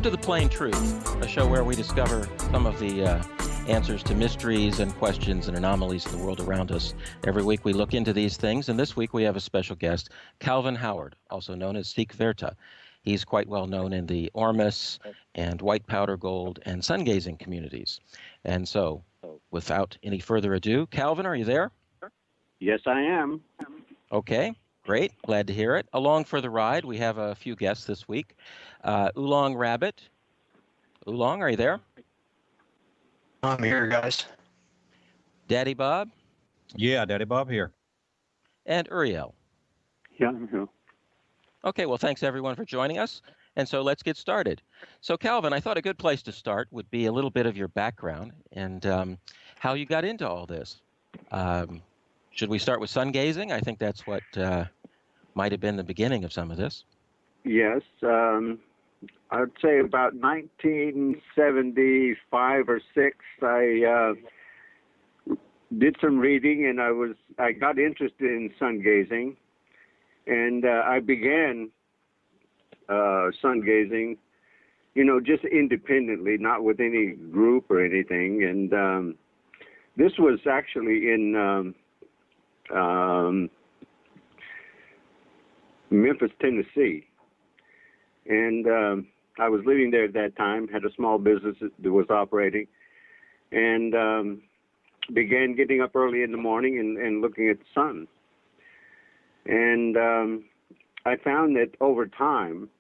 Welcome to The Plain Truth, a show where we discover some of the answers to mysteries and questions and anomalies in the world around us. Every week we look into these things, and this week we have a special guest, Calvin Howard, also known as Seekverta. He's quite well known in the ORMUS and white powder gold and sun-gazing communities. And so, without any further ado, Calvin, are you there? Yes, I am. Okay, great. Glad to hear it. Along for the ride, we have a few guests this week. Oolong Rabbit. Oolong, are you there? I'm here, guys. Daddy Bob. Yeah, Daddy Bob here. And Uriel. Yeah, I'm here. Okay, well, thanks everyone for joining us. And so let's get started. So Calvin, I thought a good place to start would be a little bit of your background and how you got into all this. Should we start with sun gazing? I think that's what might have been the beginning of some of this. Yes, I'd say about 1975 or 6, I did some reading, and I got interested in sun gazing, and I began sun gazing, just independently, not with any group or anything. And this was actually in Memphis, Tennessee. And I was living there at that time, had a small business that was operating, and began getting up early in the morning and looking at the sun. And I found that over time,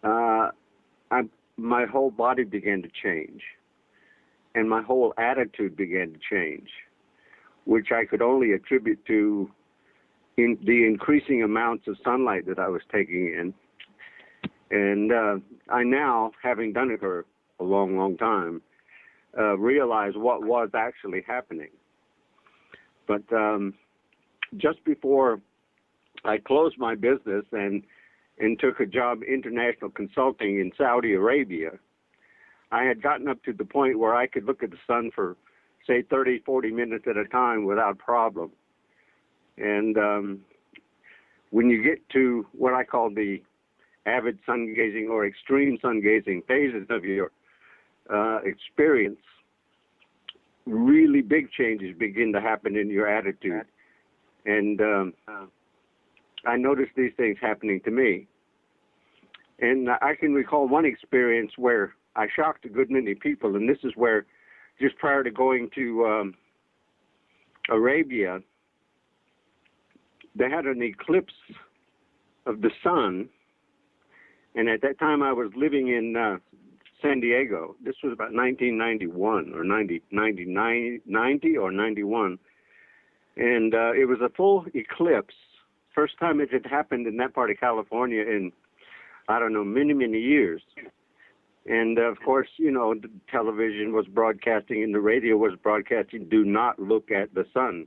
my whole body began to change, and my whole attitude began to change, which I could only attribute to the increasing amounts of sunlight that I was taking in. And I now, having done it for a long, long time, realize what was actually happening. But just before I closed my business and took a job international consulting in Saudi Arabia, I had gotten up to the point where I could look at the sun for, say, 30, 40 minutes at a time without problem. And when you get to what I call the avid sun gazing or extreme sun gazing phases of your experience, really big changes begin to happen in your attitude. And I noticed these things happening to me. And I can recall one experience where I shocked a good many people, and this is where, just prior to going to Arabia, they had an eclipse of the sun. And at that time, I was living in San Diego. This was about 1991 or 90 or 91. And it was a full eclipse. First time it had happened in that part of California in, I don't know, many, many years. And, of course, the television was broadcasting and the radio was broadcasting, do not look at the sun.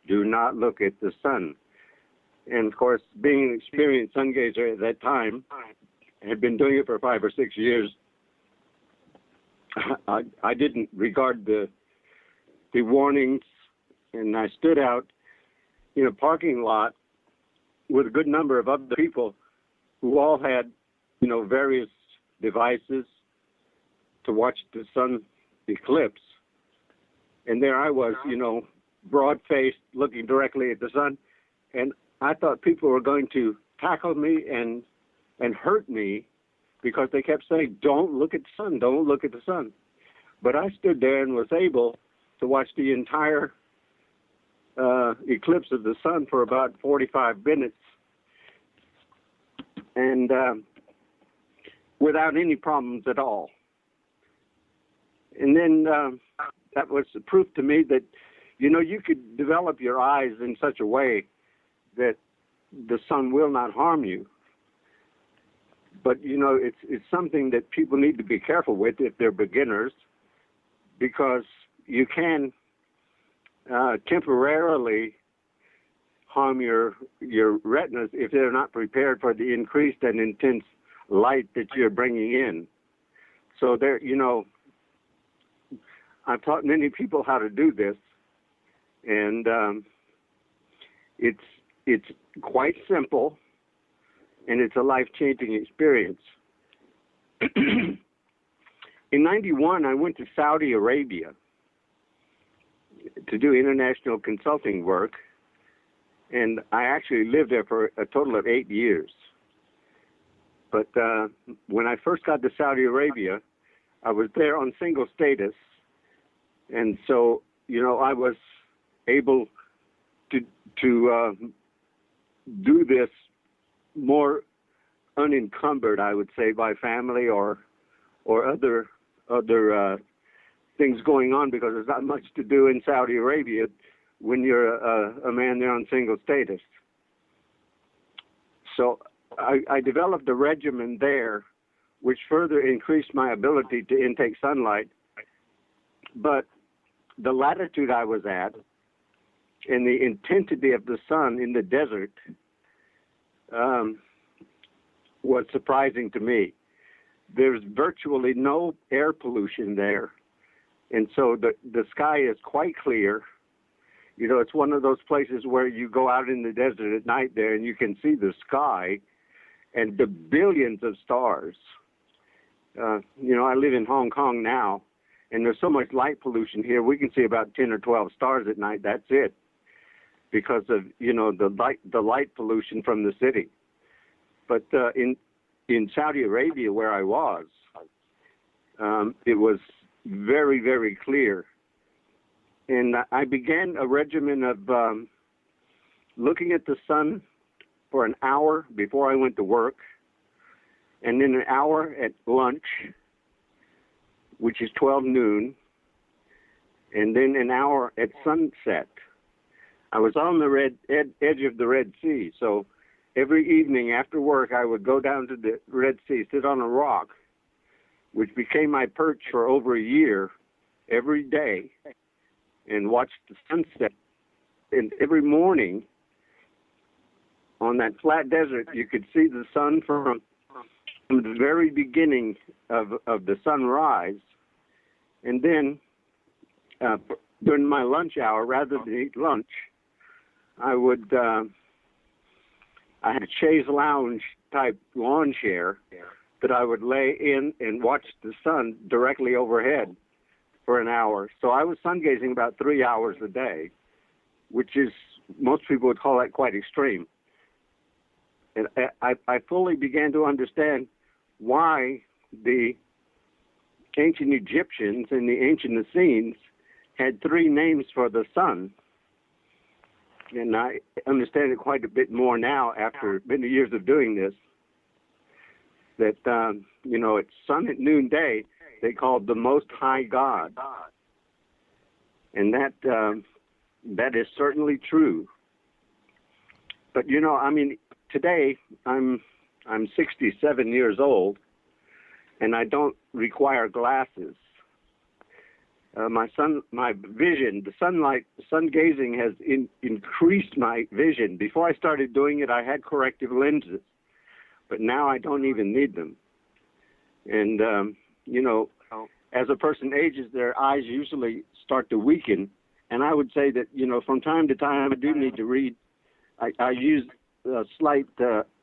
Do not look at the sun. And, of course, being an experienced sun gazer at that time, had been doing it for 5 or 6 years, I didn't regard the warnings, and I stood out in a parking lot with a good number of other people who all had, various devices to watch the sun eclipse. And there I was, broad-faced, looking directly at the sun, and I thought people were going to tackle me and hurt me because they kept saying, don't look at the sun, don't look at the sun. But I stood there and was able to watch the entire eclipse of the sun for about 45 minutes and without any problems at all. And then that was proof to me that, you could develop your eyes in such a way that the sun will not harm you. But, it's something that people need to be careful with if they're beginners, because you can temporarily harm your retinas if they're not prepared for the increased and intense light that you're bringing in. So there, I've taught many people how to do this, and it's quite simple, and it's a life-changing experience. in 91, I went to Saudi Arabia to do international consulting work, and I actually lived there for a total of 8 years. But when I first got to Saudi Arabia, I was there on single status, and so, I was able to do this more unencumbered, I would say, by family or other things going on, because there's not much to do in Saudi Arabia when you're a man there on single status. So I developed a regimen there which further increased my ability to intake sunlight. But the latitude I was at and the intensity of the sun in the desert was surprising to me. There's virtually no air pollution there. And so the sky is quite clear. It's one of those places where you go out in the desert at night there and you can see the sky and the billions of stars. I live in Hong Kong now, and there's so much light pollution here. We can see about 10 or 12 stars at night. That's it, because of the light pollution from the city. But in Saudi Arabia, where I was, it was very, very clear. And I began a regimen of looking at the sun for an hour before I went to work, and then an hour at lunch, which is 12 noon, and then an hour at sunset. I was on the edge of the Red Sea, so every evening after work, I would go down to the Red Sea, sit on a rock, which became my perch for over a year, every day, and watch the sunset. And every morning, on that flat desert, you could see the sun from the very beginning of the sunrise. And then, during my lunch hour, rather than eat lunch, I would... I had a chaise lounge type lawn chair that I would lay in and watch the sun directly overhead for an hour. So I was sun gazing about 3 hours a day, which is, most people would call that quite extreme. And I fully began to understand why the ancient Egyptians and the ancient Essenes had 3 names for the sun. And I understand it quite a bit more now after many years of doing this, that, it's sun at noonday, they called the Most High God. And that is certainly true. But, today I'm 67 years old, and I don't require glasses. My vision, sun gazing has increased my vision. Before I started doing it, I had corrective lenses, but now I don't even need them. And, as a person ages, their eyes usually start to weaken. And I would say that, from time to time, I do need to read. I use a slight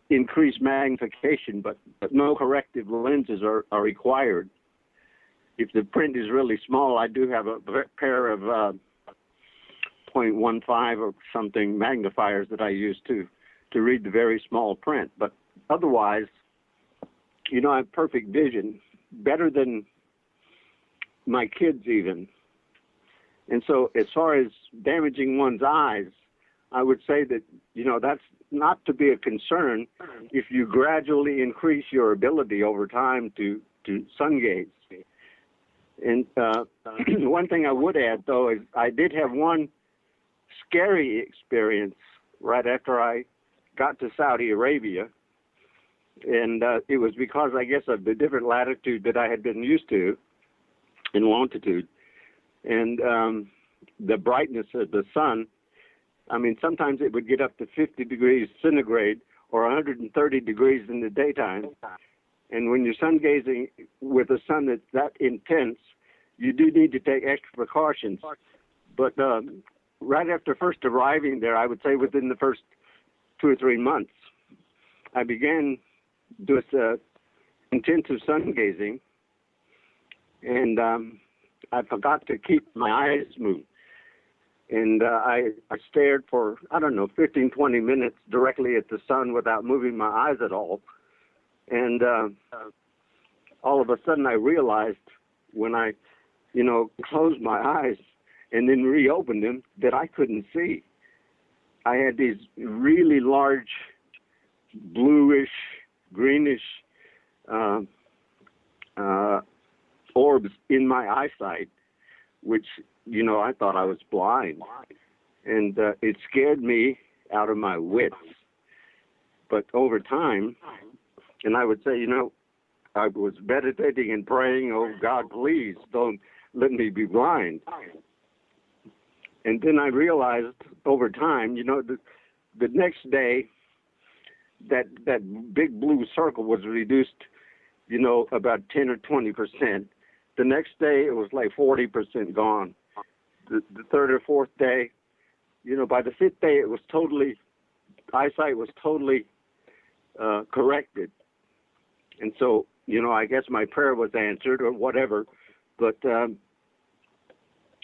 increased magnification, but no corrective lenses are required. If the print is really small, I do have a pair of 0.15 or something magnifiers that I use to read the very small print. But otherwise, I have perfect vision, better than my kids even. And so as far as damaging one's eyes, I would say that, that's not to be a concern if you gradually increase your ability over time to sun gaze. And one thing I would add, though, is I did have one scary experience right after I got to Saudi Arabia. And it was because, I guess, of the different latitude that I had been used to in longitude. And the brightness of the sun, sometimes it would get up to 50 degrees centigrade or 130 degrees in the daytime. And when you're sun gazing with a sun that's that intense, you do need to take extra precautions. But right after first arriving there, I would say within the first 2 or 3 months, I began this intensive sun gazing, and I forgot to keep my eyes moved. And I stared for, 15, 20 minutes directly at the sun without moving my eyes at all. And all of a sudden I realized when I, closed my eyes and then reopened them that I couldn't see. I had these really large bluish, greenish orbs in my eyesight, which, I thought I was blind. And it scared me out of my wits. But over time, and I would say, I was meditating and praying, oh, God, please don't let me be blind. And then I realized over time, the next day, that big blue circle was reduced, about 10 or 20%. The next day, it was like 40% gone. The third or fourth day, by the fifth day, eyesight was totally corrected. And so, I guess my prayer was answered or whatever. But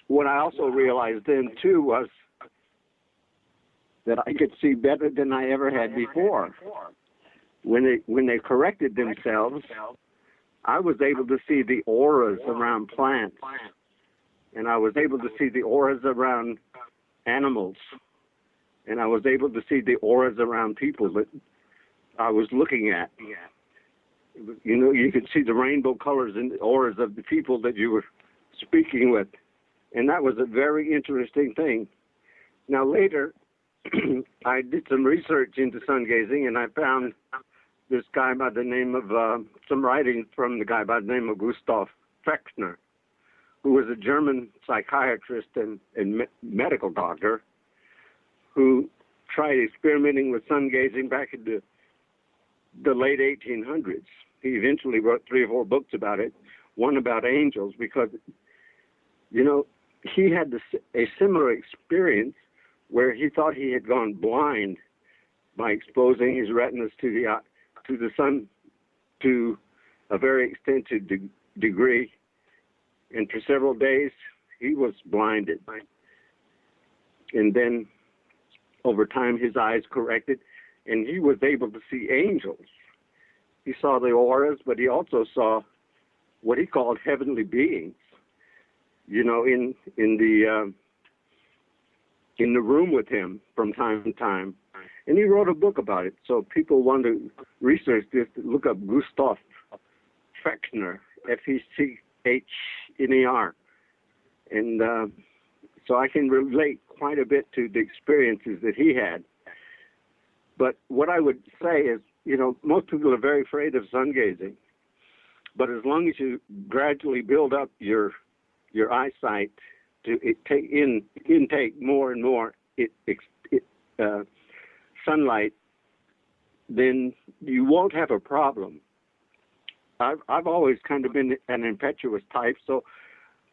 what I also realized then, too, was that I could see better than I ever had before. When they corrected themselves, I was able to see the auras around plants, and I was able to see the auras around animals, and I was able to see the auras around people that I was looking at. You could see the rainbow colors and the auras of the people that you were speaking with, and that was a very interesting thing. Now later, I did some research into sun gazing, and I found this guy by the name of, some writings from the guy by the name of Gustav Fechner, who was a German psychiatrist and medical doctor who tried experimenting with sun gazing back in the late 1800s. He eventually wrote 3 or 4 books about it, one about angels, because, he had a similar experience where he thought he had gone blind by exposing his retinas to the sun to a very extensive degree. And for several days, he was blinded. And then over time, his eyes corrected, and he was able to see angels. He saw the auras, but he also saw what he called heavenly beings, in the room with him from time to time. And he wrote a book about it. So people want to research this, look up Gustav Fechner, Fechner. And so I can relate quite a bit to the experiences that he had. But what I would say is, most people are very afraid of sun gazing. But as long as you gradually build up your eyesight to intake more and more sunlight, then you won't have a problem. I've always kind of been an impetuous type, so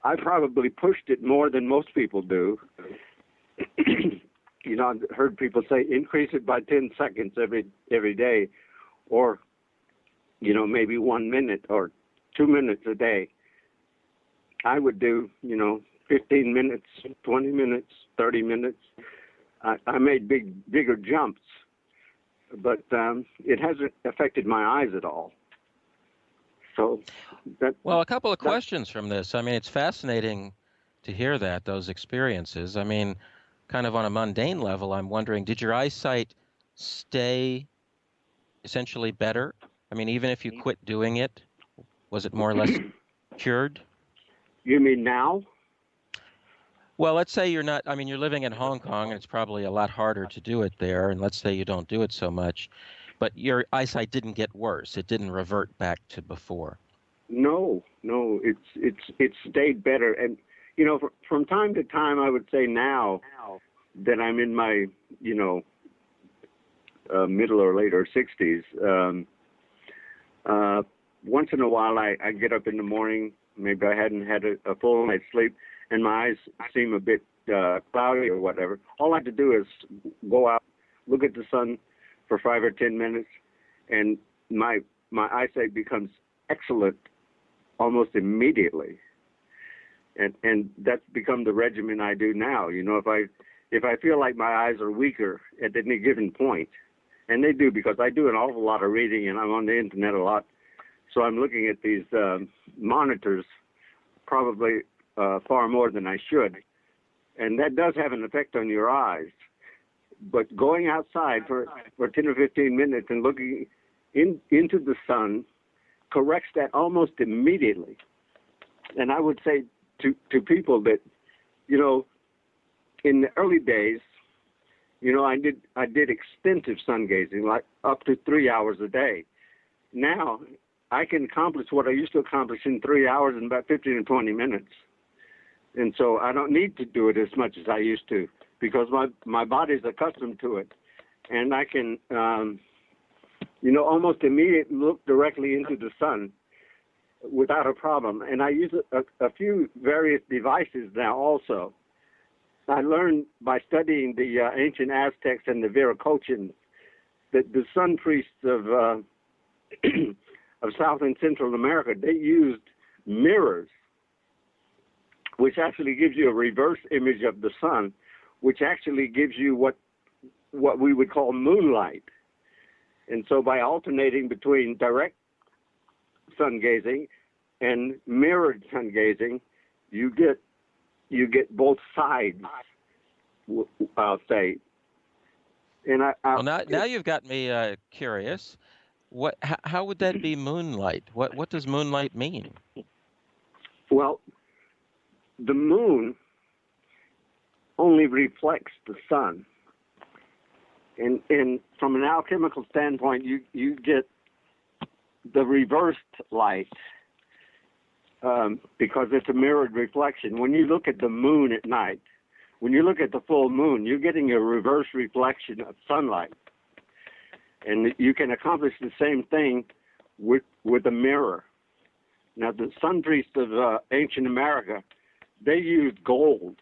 I probably pushed it more than most people do. I've heard people say increase it by 10 seconds every day, or maybe 1 minute or 2 minutes a day. I would do 15 minutes, 20 minutes, 30 minutes. I made bigger jumps, but it hasn't affected my eyes at all. So well, a couple of questions from this. I mean, it's fascinating to hear those experiences. I mean, kind of on a mundane level, I'm wondering, did your eyesight stay essentially better? I mean, even if you quit doing it, was it more or less cured? You mean now? Well, let's say you're living in Hong Kong, and it's probably a lot harder to do it there, and let's say you don't do it so much, but your eyesight didn't get worse. It didn't revert back to before. No, it's stayed better. And, from time to time, I would say now that I'm in my, middle or later 60s, once in a while I get up in the morning, maybe I hadn't had a full night's sleep, and my eyes seem a bit cloudy or whatever. All I have to do is go out, look at the sun for 5 or 10 minutes, and my eyesight becomes excellent almost immediately. And that's become the regimen I do now. You know, if I feel like my eyes are weaker at any given point, and they do because I do an awful lot of reading and I'm on the internet a lot, so I'm looking at these monitors probably far more than I should, and that does have an effect on your eyes. But going outside for 10 or 15 minutes and looking into the sun corrects that almost immediately. And I would say to people that, you know, in the early days, you know, I did extensive sun gazing, like up to 3 hours a day. Now I can accomplish what I used to accomplish in 3 hours in about 15 or 20 minutes. And so I don't need to do it as much as I used to because my body's accustomed to it. And I can, you know, almost immediately look directly into the sun without a problem. And I use a few various devices now also. I learned by studying the ancient Aztecs and the Viracochans that the sun priests of South and Central America, they used mirrors, which actually gives you a reverse image of the sun, which actually gives you what we would call moonlight. And so by alternating between direct sun gazing and mirrored sun gazing, you get both sides, I'll say. And well, now you've got me curious. How would that be moonlight? What does moonlight mean? Well, the moon only reflects the sun. And from an alchemical standpoint, you get the reversed light because it's a mirrored reflection. When you look at the moon at night, when you look at the full moon, you're getting a reverse reflection of sunlight. And you can accomplish the same thing with a mirror. Now, the sun priests of ancient America, they used gold,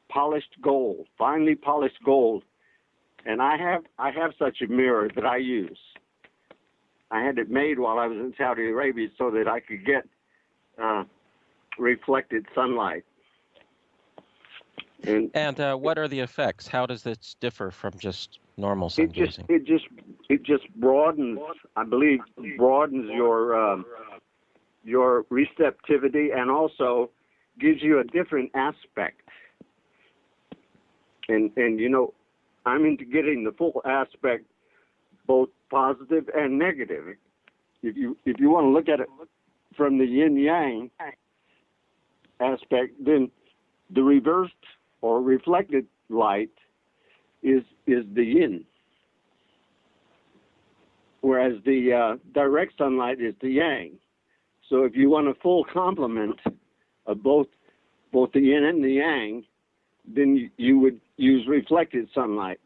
polished gold, finely polished gold. And I have such a mirror that I use. I had it made while I was in Saudi Arabia so that I could get reflected sunlight. And what are the effects? How does this differ from just normal sun gazing? It just broadens, I believe, your receptivity and also gives you a different aspect. And you know, I'm into getting the full aspect, both positive and negative. If you want to look at it from the yin-yang aspect, then the reversed or reflected light is the yin, whereas the direct sunlight is the yang. So if you want a full complement of both the yin and the yang, then you would use reflected sunlight.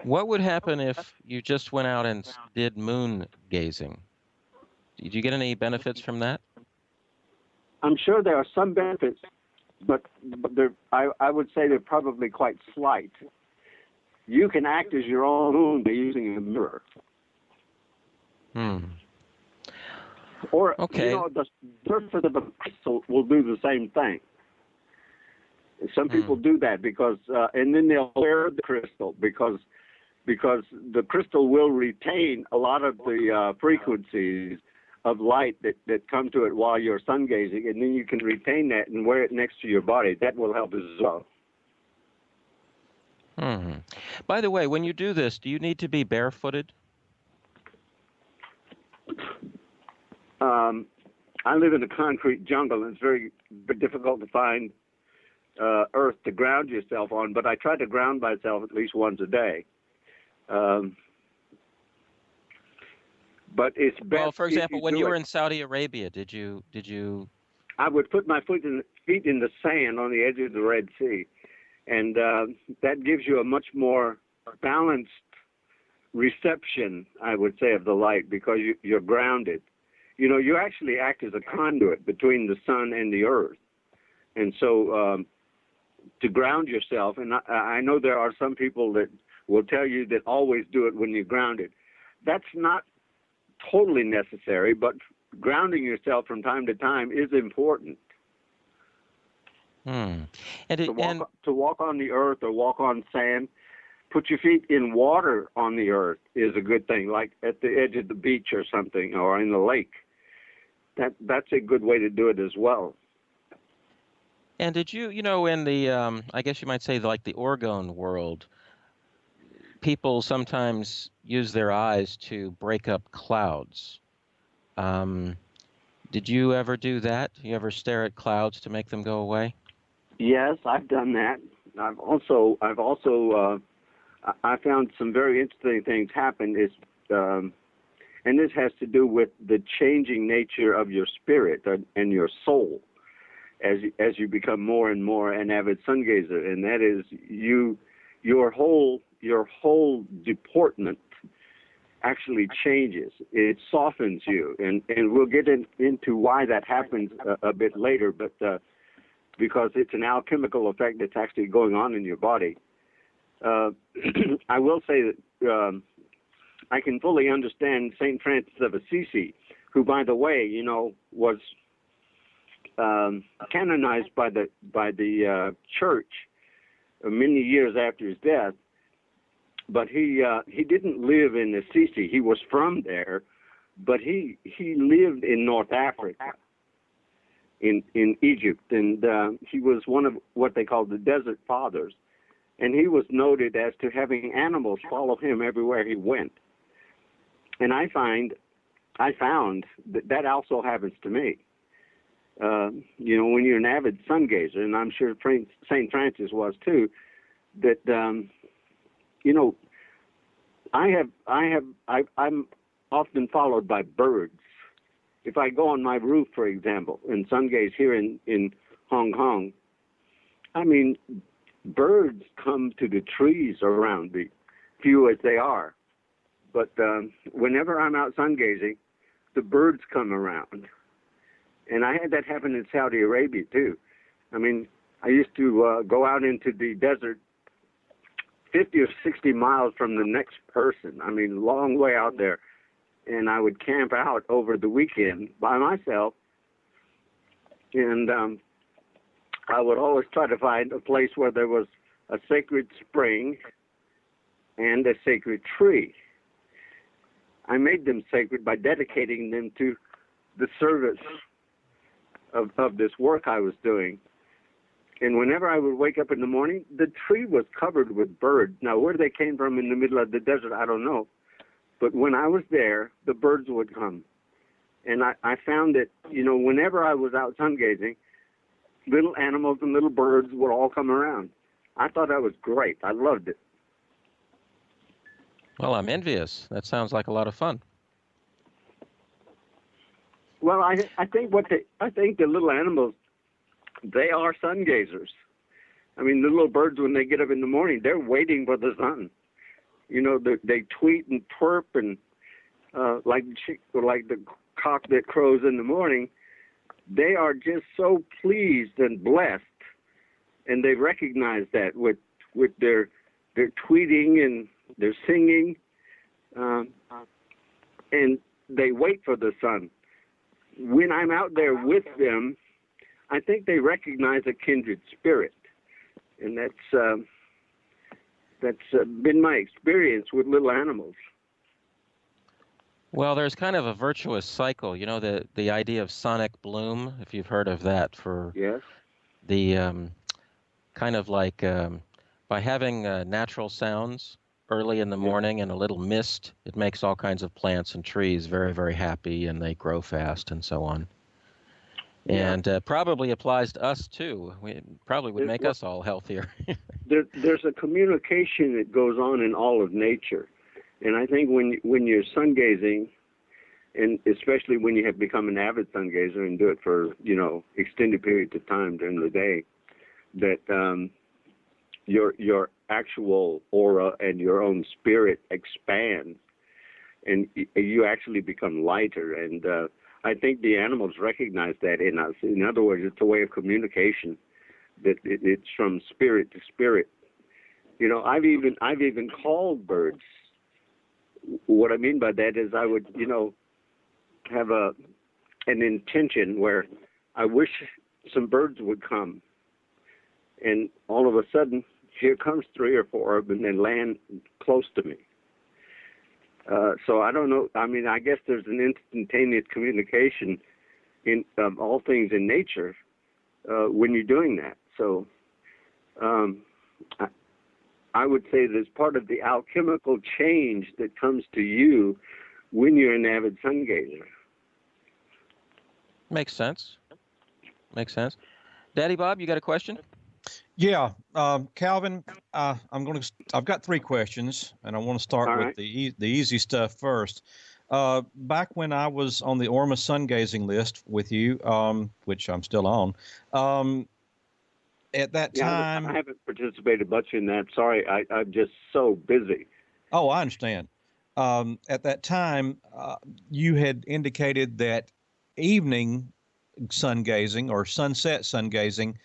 What would happen if you just went out and did moon gazing? Did you get any benefits from that? I'm sure there are some benefits, but I would say they're probably quite slight. You can act as your own moon by using a mirror. Or, okay. You know, the surface of a crystal will do the same thing. Some people do that because, and then they'll wear the crystal because the crystal will retain a lot of the frequencies of light that come to it while you're sun gazing, and then you can retain that and wear it next to your body. That will help as well. By the way, when you do this, do you need to be barefooted? I live in a concrete jungle, and it's very, very difficult to find earth to ground yourself on, but I try to ground myself at least once a day. But it's best. Well, for example, when you were in Saudi Arabia, did you? I would put my feet in the sand on the edge of the Red Sea, and that gives you a much more balanced reception, I would say, of the light because you're grounded. You know, you actually act as a conduit between the sun and the earth, and so to ground yourself. And I know there are some people that will tell you that always do it when you're grounded. that's not totally necessary, but grounding yourself from time to time is important. And To walk on the earth or walk on sand, put your feet in water on the earth is a good thing, like at the edge of the beach or something, or in the lake. That's a good way to do it as well. And did you, in the, I guess you might say like the orgone world, people sometimes use their eyes to break up clouds. Did you ever do that? You ever stare at clouds to make them go away? Yes, I've done that. I found some very interesting things happen. And this has to do with the changing nature of your spirit and your soul as you become more and more an avid sun gazer, and that is your whole deportment actually changes. It softens you, and we'll get into why that happens a bit later, but because it's an alchemical effect that's actually going on in your body. I will say that I can fully understand St. Francis of Assisi, who, by the way, was canonized by the church many years after his death. But he didn't live in Assisi. He was from there, but he lived in North Africa, in Egypt, and he was one of what they call the Desert Fathers. And he was noted as to having animals follow him everywhere he went. And I found that also happens to me. When you're an avid sun gazer, and I'm sure St. Francis was too, that I'm often followed by birds. If I go on my roof, for example, and sun gaze here in Hong Kong, I mean, birds come to the trees around me, few as they are. But whenever I'm out sun gazing, the birds come around. And I had that happen in Saudi Arabia too. I mean, I used to go out into the desert 50 or 60 miles from the next person. I mean, long way out there. And I would camp out over the weekend by myself. And I would always try to find a place where there was a sacred spring and a sacred tree. I made them sacred by dedicating them to the service of this work I was doing. And whenever I would wake up in the morning, the tree was covered with birds. Now, where they came from in the middle of the desert, I don't know. But when I was there, the birds would come. And I found that, whenever I was out sun gazing, little animals and little birds would all come around. I thought that was great. I loved it. Well, I'm envious. That sounds like a lot of fun. Well, I think the little animals, they are sun gazers. I mean, the little birds, when they get up in the morning, they're waiting for the sun. They tweet and twerp and like the cock that crows in the morning. They are just so pleased and blessed, and they recognize that with their tweeting and their singing, and they wait for the sun. When I'm out there with them, I think they recognize a kindred spirit, and that's been my experience with little animals. Well, there's kind of a virtuous cycle, the idea of sonic bloom, if you've heard of that, for Yes. the kind of like by having natural sounds early in the morning and a little mist, it makes all kinds of plants and trees very, very happy, and they grow fast and so on. Yeah. And probably applies to us too. It probably would make us all healthier. There's a communication that goes on in all of nature. And I think when you're sun gazing, and especially when you have become an avid sun gazer and do it for, extended periods of time during the day, that your actual aura and your own spirit expands, and you actually become lighter. And I think the animals recognize that in us. In other words, it's a way of communication, that it's from spirit to spirit. I've even called birds what I mean by that is I would, have an intention where I wish some birds would come, and all of a sudden, here comes 3 or 4 of them and land close to me. So I don't know. I mean, I guess there's an instantaneous communication in all things in nature when you're doing that. So I would say there's part of the alchemical change that comes to you when you're an avid sun gazer. Makes sense. Makes sense. Daddy Bob, you got a question? Yeah, Calvin, I've got 3 questions, and I want to start All with right. the easy stuff first. Back when I was on the ORMUS sun gazing list with you, which I'm still on, at that time. I haven't participated much in that. Sorry, I'm just so busy. Oh, I understand. At that time, you had indicated that evening sun gazing or sunset sun gazing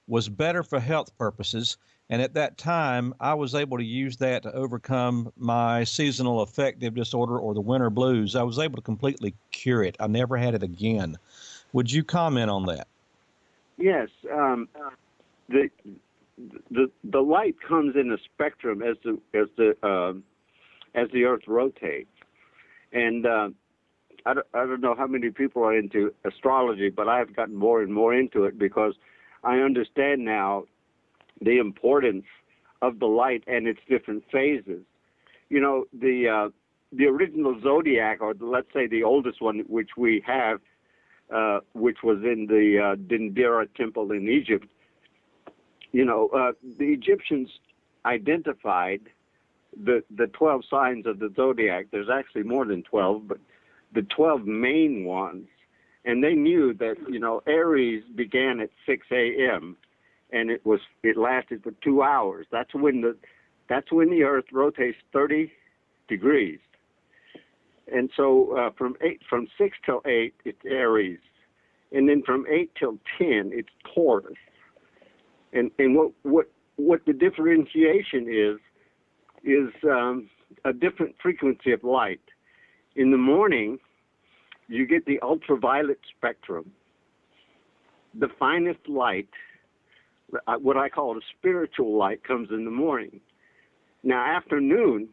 was better for health purposes. And at that time, I was able to use that to overcome my seasonal affective disorder or the winter blues. I was able to completely cure it. I never had it again. Would you comment on that? Yes, the light comes in a spectrum as the Earth rotates, and I don't know how many people are into astrology, but I've gotten more and more into it because I understand now the importance of the light and its different phases. The original zodiac, or let's say the oldest one, which we have, which was in the Dendera temple in Egypt. The Egyptians identified the 12 signs of the zodiac. There's actually more than 12, but the 12 main ones. And they knew that, Aries began at 6 a.m. and it lasted for 2 hours. That's when the Earth rotates 30 degrees. And so from 6 till 8, it's Aries. And then from 8 till 10, it's Taurus. And what the differentiation is a different frequency of light. In the morning, you get the ultraviolet spectrum, the finest light, what I call the spiritual light, comes in the morning. Now, afternoon,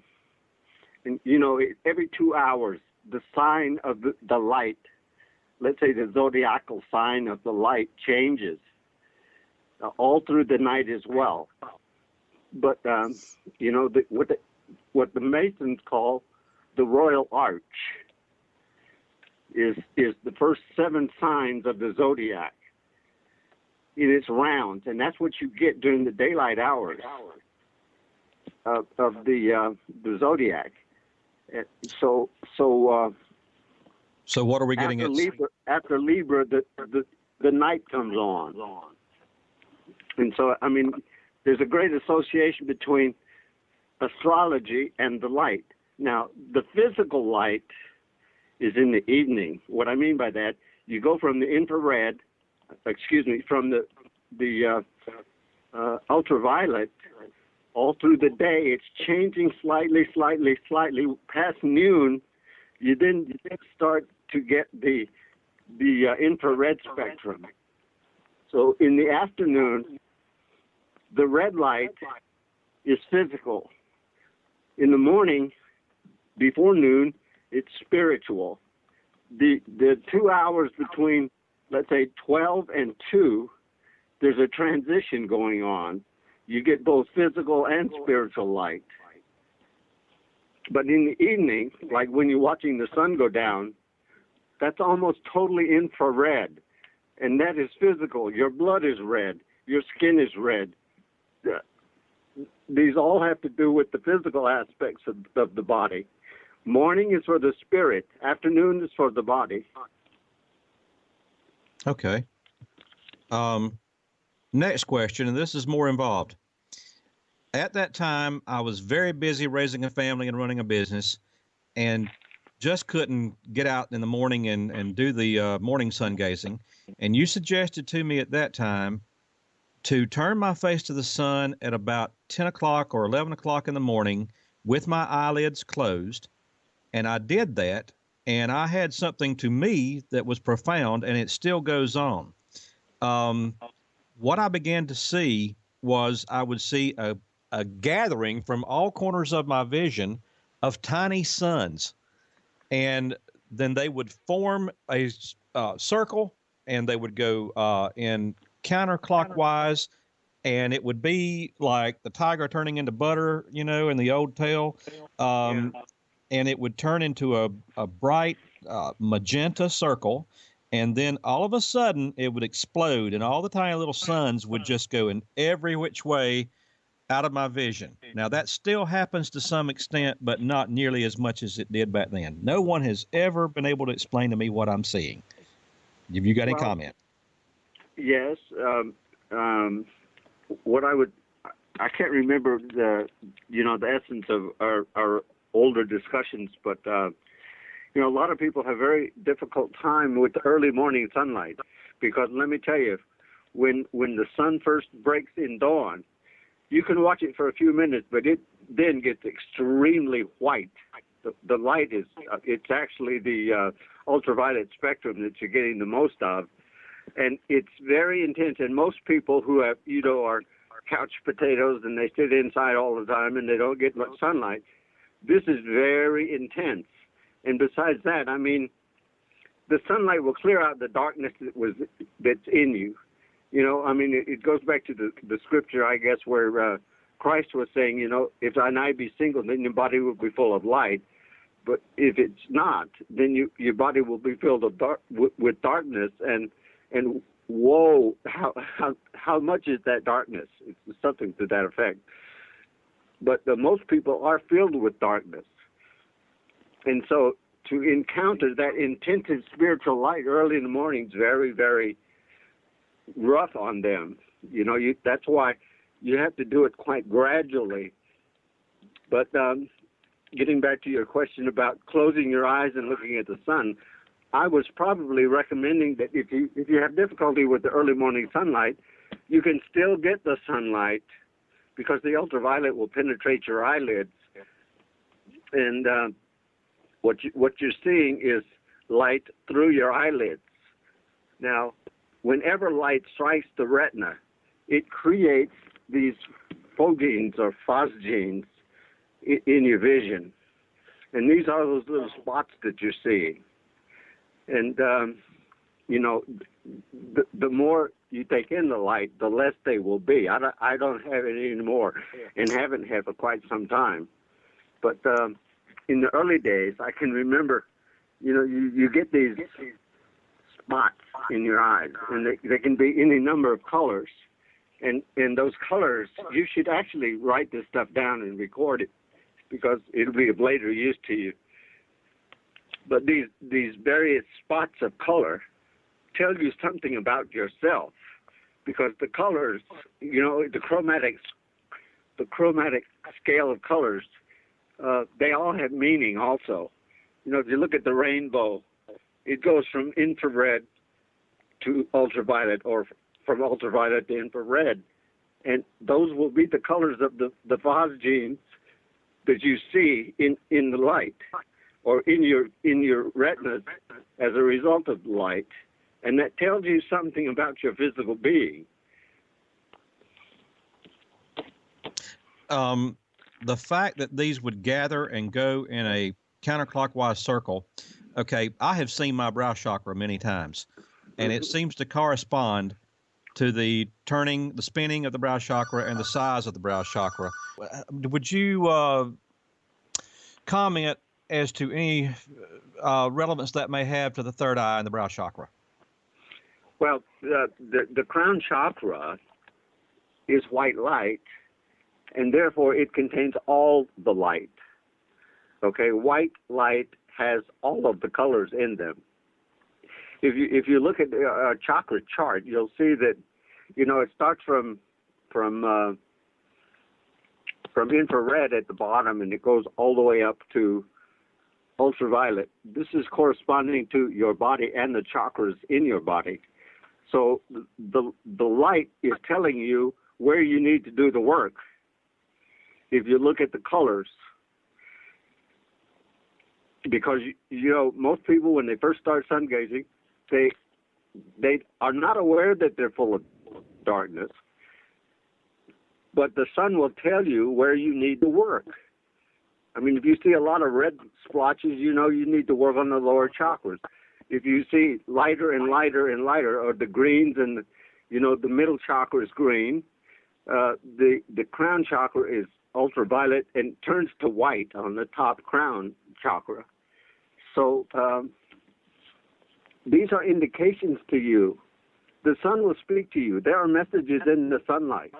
and every 2 hours, the sign of the light, let's say the zodiacal sign of the light, changes all through the night as well. But what the Masons call the royal arch is the first 7 signs of the zodiac. It is round, and that's what you get during the daylight hours of the zodiac. So what are we getting after Libra, the night comes on. And so, I mean, there's a great association between astrology and the light. Now, the physical light is in the evening. What I mean by that, you go from the infrared, from the ultraviolet all through the day. It's changing slightly. Past noon, you then start to get the infrared spectrum. So in the afternoon, the red light is physical. In the morning, before noon, it's spiritual. The 2 hours between, let's say, 12 and 2, there's a transition going on. You get both physical and spiritual light. But in the evening, like when you're watching the sun go down, that's almost totally infrared. And that is physical. Your blood is red. Your skin is red. These all have to do with the physical aspects of the body. Morning is for the spirit. Afternoon is for the body. Okay. Next question, and this is more involved. At that time, I was very busy raising a family and running a business, and just couldn't get out in the morning and do the morning sun gazing. And you suggested to me at that time to turn my face to the sun at about 10 o'clock or 11 o'clock in the morning with my eyelids closed And I did that, and I had something to me that was profound, and it still goes on. What I began to see was I would see a gathering from all corners of my vision of tiny suns. And then they would form a circle, and they would go in counterclockwise, and it would be like the tiger turning into butter, in the old tale. And it would turn into a bright magenta circle. And then all of a sudden it would explode, and all the tiny little suns would just go in every which way out of my vision. Now, that still happens to some extent, but not nearly as much as it did back then. No one has ever been able to explain to me what I'm seeing. Have you got any comment? Yes. I can't remember the essence of our older discussions, but a lot of people have very difficult time with the early morning sunlight, because let me tell you, when the sun first breaks in dawn, you can watch it for a few minutes, but it then gets extremely white. The light it's actually the ultraviolet spectrum that you're getting the most of, and it's very intense. And most people who have are couch potatoes and they sit inside all the time and they don't get much sunlight, this is very intense. And besides that, I mean, the sunlight will clear out the darkness that's in you. It goes back to the scripture, I guess, where Christ was saying, if thine eye be single, then your body will be full of light. But if it's not, then your body will be filled with darkness. And woe, how much is that darkness? It's something to that effect. But most people are filled with darkness. And so to encounter that intensive spiritual light early in the morning is very, very rough on them. That's why you have to do it quite gradually. But getting back to your question about closing your eyes and looking at the sun, I was probably recommending that if you have difficulty with the early morning sunlight, you can still get the sunlight, because the ultraviolet will penetrate your eyelids. And what you're seeing is light through your eyelids. Now, whenever light strikes the retina, it creates these phogenes or phosgenes in your vision. And these are those little spots that you're seeing. And, the more you take in the light, the less they will be. I don't have it anymore and haven't had for quite some time. But in the early days, I can remember, you get these spots in your eyes, and they can be any number of colors. And those colors, you should actually write this stuff down and record it, because it'll be of later use to you. But these various spots of color tell you something about yourself, because the colors, the chromatic scale of colors, they all have meaning also. If you look at the rainbow, it goes from infrared to ultraviolet, or from ultraviolet to infrared. And those will be the colors of the phosgenes that you see in the light, or in your retinas as a result of light. And that tells you something about your physical being. The fact that these would gather and go in a counterclockwise circle, okay, I have seen my brow chakra many times, and it seems to correspond to the spinning of the brow chakra and the size of the brow chakra. Would you comment as to any relevance that may have to the third eye and the brow chakra? Well, the crown chakra is white light, and therefore it contains all the light. Okay, white light has all of the colors in them. If you look at a chakra chart, you'll see that it starts from infrared at the bottom, and it goes all the way up to ultraviolet. This is corresponding to your body and the chakras in your body. So the light is telling you where you need to do the work. If you look at the colors, because you know most people when they first start sun gazing, they are not aware that they're full of darkness, but the sun will tell you where you need to work. I mean, if you see a lot of red splotches, you know you need to work on the lower chakras. If you see lighter and lighter and lighter, or the greens and you know the middle chakra is green, the crown chakra is ultraviolet and turns to white on the top crown chakra. So these are indications to you. The sun will speak to you. There are messages in the sunlight.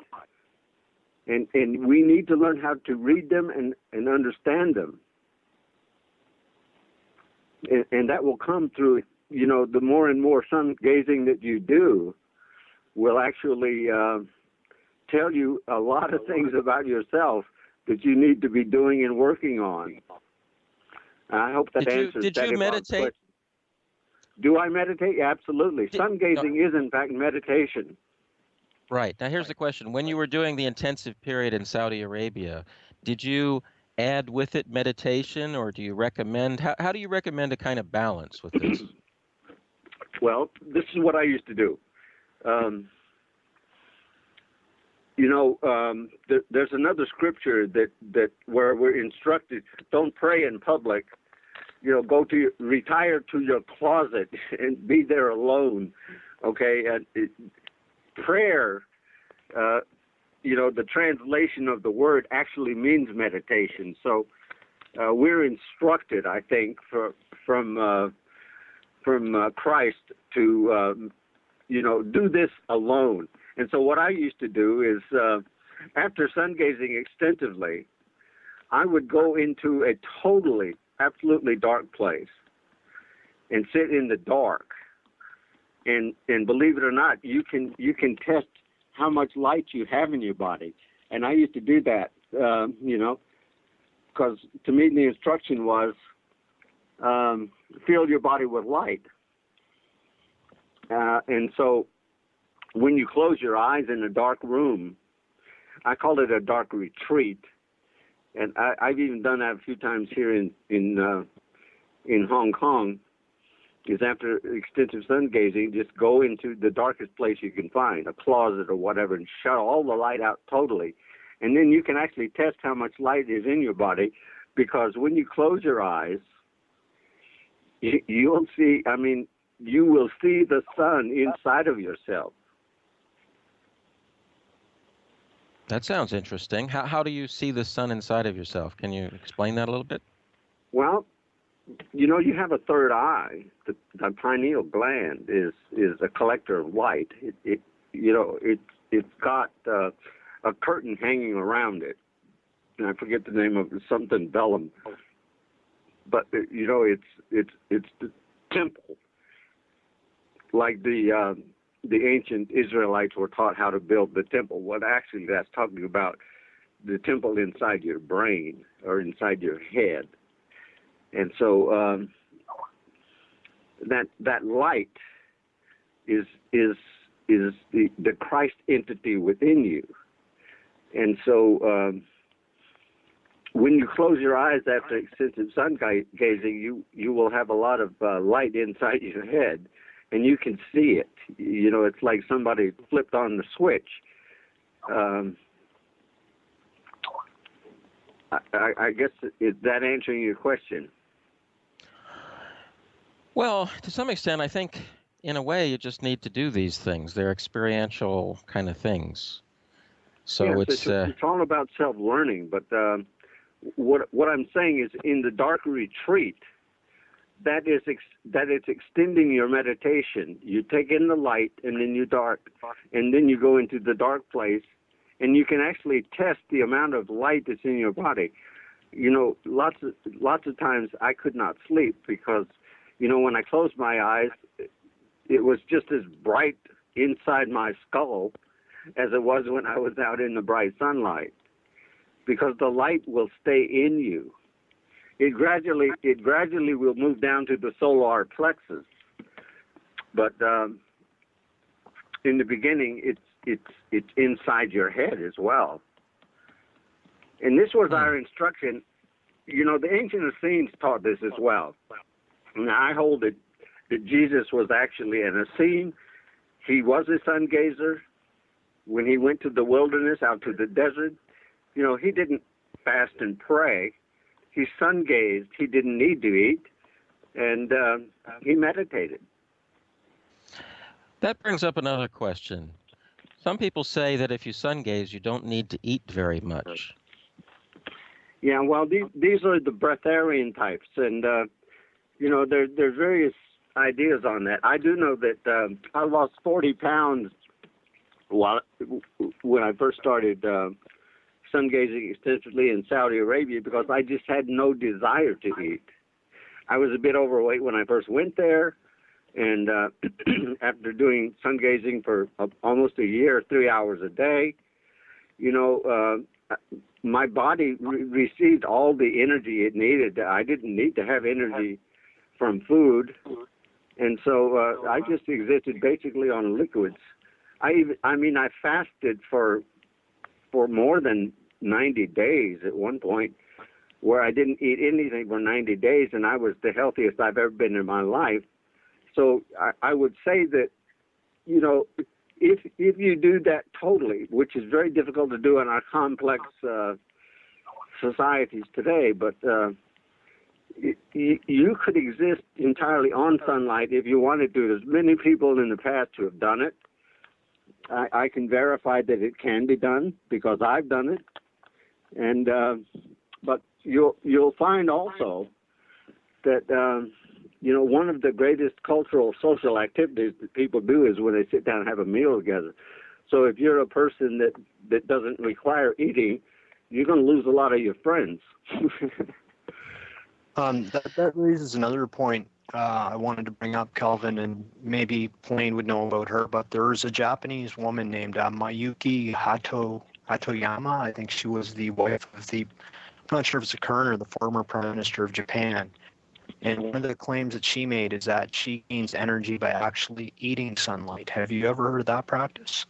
And we need to learn how to read them and understand them. And that will come through, you know, the more and more sun gazing that you do will actually tell you a lot of things about yourself that you need to be doing and working on. I hope that answers that. Did you meditate? Do I meditate? Absolutely. Sun gazing is, in fact, meditation. Right. Now, here's the question. When you were doing the intensive period in Saudi Arabia, did you add with it meditation, or do you recommend, how do you recommend a kind of balance with this? Well, this is what I used to do. There's another scripture that where we're instructed, don't pray in public. You know, retire to your closet and be there alone. Okay, and prayer. The translation of the word actually means meditation. So we're instructed, I think, from Christ to do this alone. And so what I used to do is, after sun gazing extensively, I would go into a absolutely dark place and sit in the dark. And believe it or not, you can test how much light you have in your body. And I used to do that, because to me the instruction was fill your body with light. And so when you close your eyes in a dark room, I call it a dark retreat. And I've even done that a few times here in Hong Kong. Is after extensive sun gazing, just go into the darkest place you can find, a closet or whatever, and shut all the light out totally. And then you can actually test how much light is in your body, because when you close your eyes, you will see the sun inside of yourself. That sounds interesting. How do you see the sun inside of yourself? Can you explain that a little bit? Well, you have a third eye. The pineal gland is a collector of light. It's got a curtain hanging around it, and I forget the name of it, something vellum. But it's the temple, like the ancient Israelites were taught how to build the temple. What actually that's talking about, the temple inside your brain or inside your head. And so that light is the Christ entity within you. And so when you close your eyes after extensive sun gazing, you will have a lot of light inside your head, and you can see it. It's like somebody flipped on the switch. I guess, is that answering your question? Well, to some extent, I think, in a way, you just need to do these things. They're experiential kind of things. So yes, it's all about self-learning. But what I'm saying is, in the dark retreat, that it's extending your meditation. You take in the light, and then you go into the dark place, and you can actually test the amount of light that's in your body. Lots of times I could not sleep because, when I closed my eyes, it was just as bright inside my skull as it was when I was out in the bright sunlight, because the light will stay in you. It gradually will move down to the solar plexus, but in the beginning, it's inside your head as well. And this was our instruction the ancient Essenes taught this as well. Now, I hold that Jesus was actually an Essene. He was a sun gazer. When he went to the wilderness, out to the desert, he didn't fast and pray. He sun gazed. He didn't need to eat, and he meditated. That brings up another question. Some people say that if you sun gaze, you don't need to eat very much. Yeah, well, these are the breatharian types, and there's various ideas on that. I do know that I lost 40 pounds when I first started sun gazing extensively in Saudi Arabia because I just had no desire to eat. I was a bit overweight when I first went there, and after doing sun gazing for almost a year, 3 hours a day, my body received all the energy it needed. I didn't need to have energy from food, and so I just existed basically on liquids. I fasted for more than 90 days at one point, where I didn't eat anything for 90 days, and I was the healthiest I've ever been in my life. So I would say that, if you do that totally, which is very difficult to do in our complex societies today, but you could exist entirely on sunlight if you wanted to. There's many people in the past who have done it. I can verify that it can be done because I've done it. And but you'll find also that one of the greatest cultural social activities that people do is when they sit down and have a meal together. So if you're a person that doesn't require eating, you're going to lose a lot of your friends. That raises another point I wanted to bring up, Calvin, and maybe Plain would know about her, but there was a Japanese woman named Mayuki Hatoyama. I think she was the wife of I'm not sure if it's the current or the former Prime Minister of Japan. And one of the claims that she made is that she gains energy by actually eating sunlight. Have you ever heard of that practice?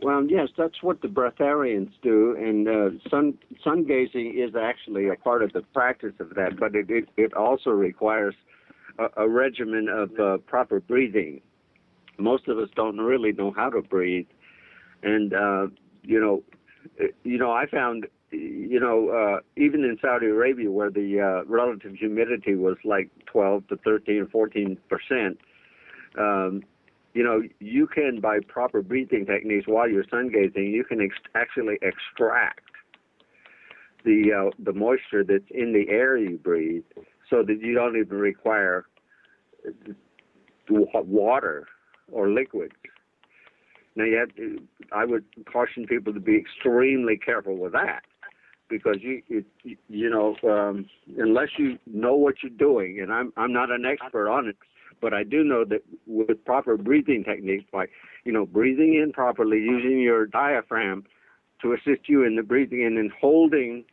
Well, yes, that's what the breatharians do, and sun gazing is actually a part of the practice of that, but it also requires a regimen of proper breathing. Most of us don't really know how to breathe, and I found even in Saudi Arabia, where the relative humidity was like 12 to 13 or 14%. You can, by proper breathing techniques while you're sun gazing, you can actually extract the moisture that's in the air you breathe, so that you don't even require water or liquids. Now, I would caution people to be extremely careful with that, because unless you know what you're doing, and I'm not an expert on it, but I do know that with proper breathing techniques, like, breathing in properly, using your diaphragm to assist you in the breathing in, and holding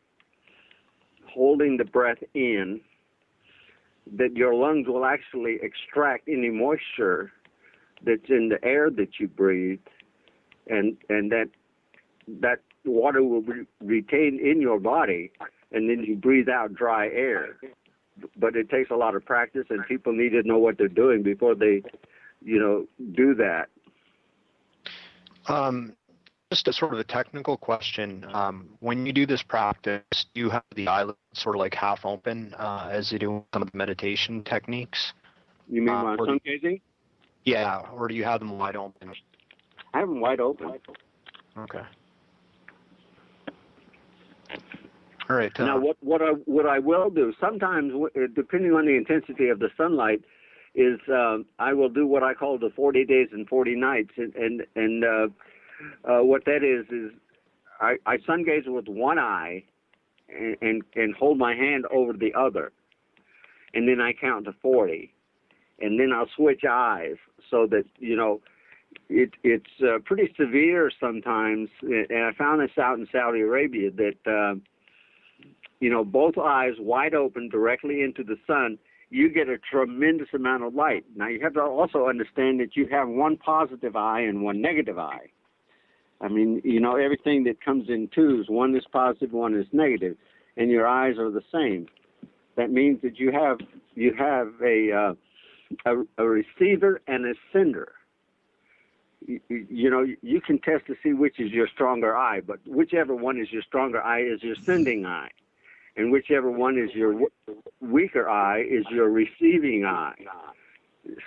the breath in, that your lungs will actually extract any moisture that's in the air that you breathe, and that water will be retained in your body, and then you breathe out dry air. But it takes a lot of practice, and people need to know what they're doing before they, do that. Just a sort of a technical question. When you do this practice, do you have the eyelids sort of like half open as you do some of the meditation techniques? You mean while sun gazing? Yeah, or do you have them wide open? I have them wide open. Okay. All right. Now, what I will do sometimes, depending on the intensity of the sunlight, is I will do what I call the 40 days and 40 nights, and what that is I sun gaze with one eye and hold my hand over the other, and then I count to 40, and then I'll switch eyes so that it's pretty severe sometimes, and I found this out in Saudi Arabia that. Both eyes wide open directly into the sun, you get a tremendous amount of light. Now, you have to also understand that you have one positive eye and one negative eye. I mean, everything that comes in twos, one is positive, one is negative. and your eyes are the same. That means that you have a receiver and a sender. You know, you can test to see which is your stronger eye, but whichever one is your stronger eye is your sending eye, and whichever one is your weaker eye is your receiving eye.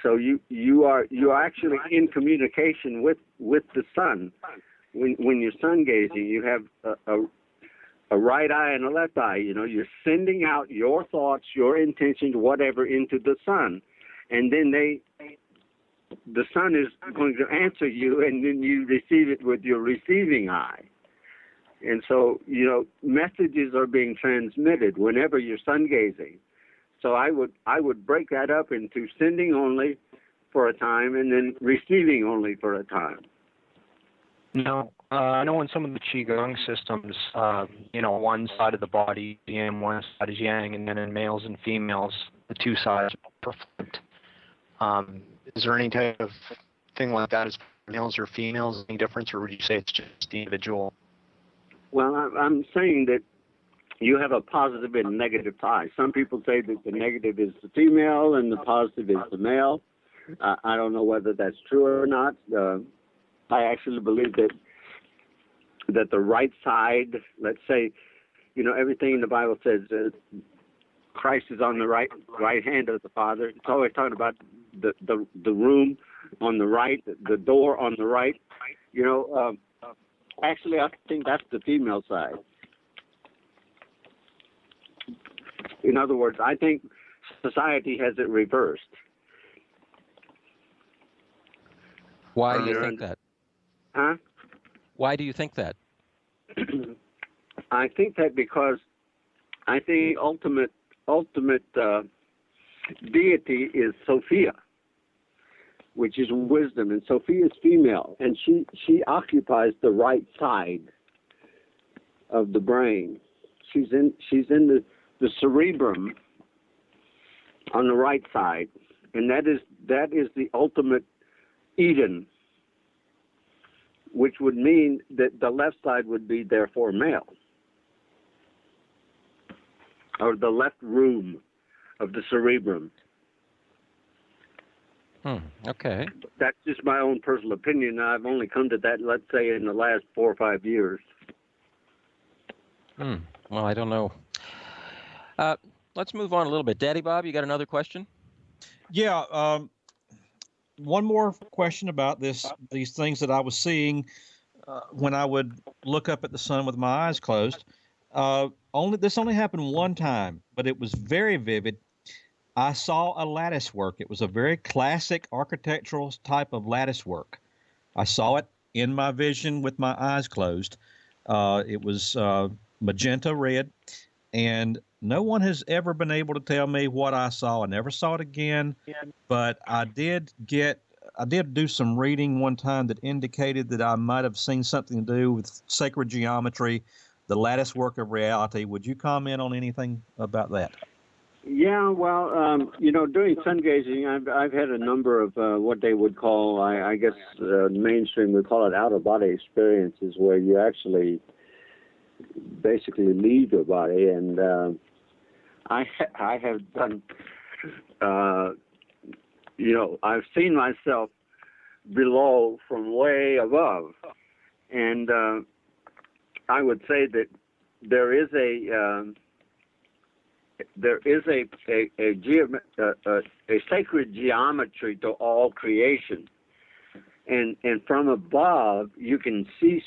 So you are actually in communication with the sun. When you're sun gazing, you have a right eye and a left eye. You know, you're sending out your thoughts, your intentions, whatever, into the sun, and then the sun is going to answer you, and then you receive it with your receiving eye. And so, you know, messages are being transmitted whenever you're sun gazing. So I would break that up into sending only for a time and then receiving only for a time. No, I know in some of the Qigong systems, you know, one side of the body is yin, one side is yang, and then in males and females, the two sides are flipped. Is there any type of thing like that as males or females, any difference, or would you say it's just the individual? Well, I'm saying that you have a positive and negative eye. Some people say that the negative is the female and the positive is the male. I don't know whether that's true or not. I actually believe that the right side, let's say, you know, everything in the Bible says Christ is on the right hand of the Father. It's always talking about the room on the right, the door on the right. You know, actually, I think that's the female side. In other words, I think society has it reversed. Why do you think that? Huh? Why do you think that? I think that because I think ultimate deity is Sophia, which is wisdom, and Sophia is female, and she occupies the right side of the brain. She's in the cerebrum on the right side, and that is the ultimate Eden, which would mean that the left side would be therefore male, or the left room of the cerebrum. Okay. That's just my own personal opinion. I've only come to that, let's say, in the last 4 or 5 years. Well, I don't know. Let's move on a little bit. Daddy Bob, you got another question? Yeah. One more question about these things that I was seeing when I would look up at the sun with my eyes closed. This only happened one time, but it was very vivid. I saw a lattice work. It was a very classic architectural type of lattice work. I saw it in my vision with my eyes closed. It was magenta red, and no one has ever been able to tell me what I saw. I never saw it again, but I did do some reading one time that indicated that I might have seen something to do with sacred geometry, the lattice work of reality. Would you comment on anything about that? Yeah, well, you know, during sun gazing, I've had a number of what they would call, I guess, mainstream would call it out-of-body experiences, where you actually basically leave your body, and I have done, you know, I've seen myself below from way above, and I would say that there is a sacred geometry to all creation, and from above you can see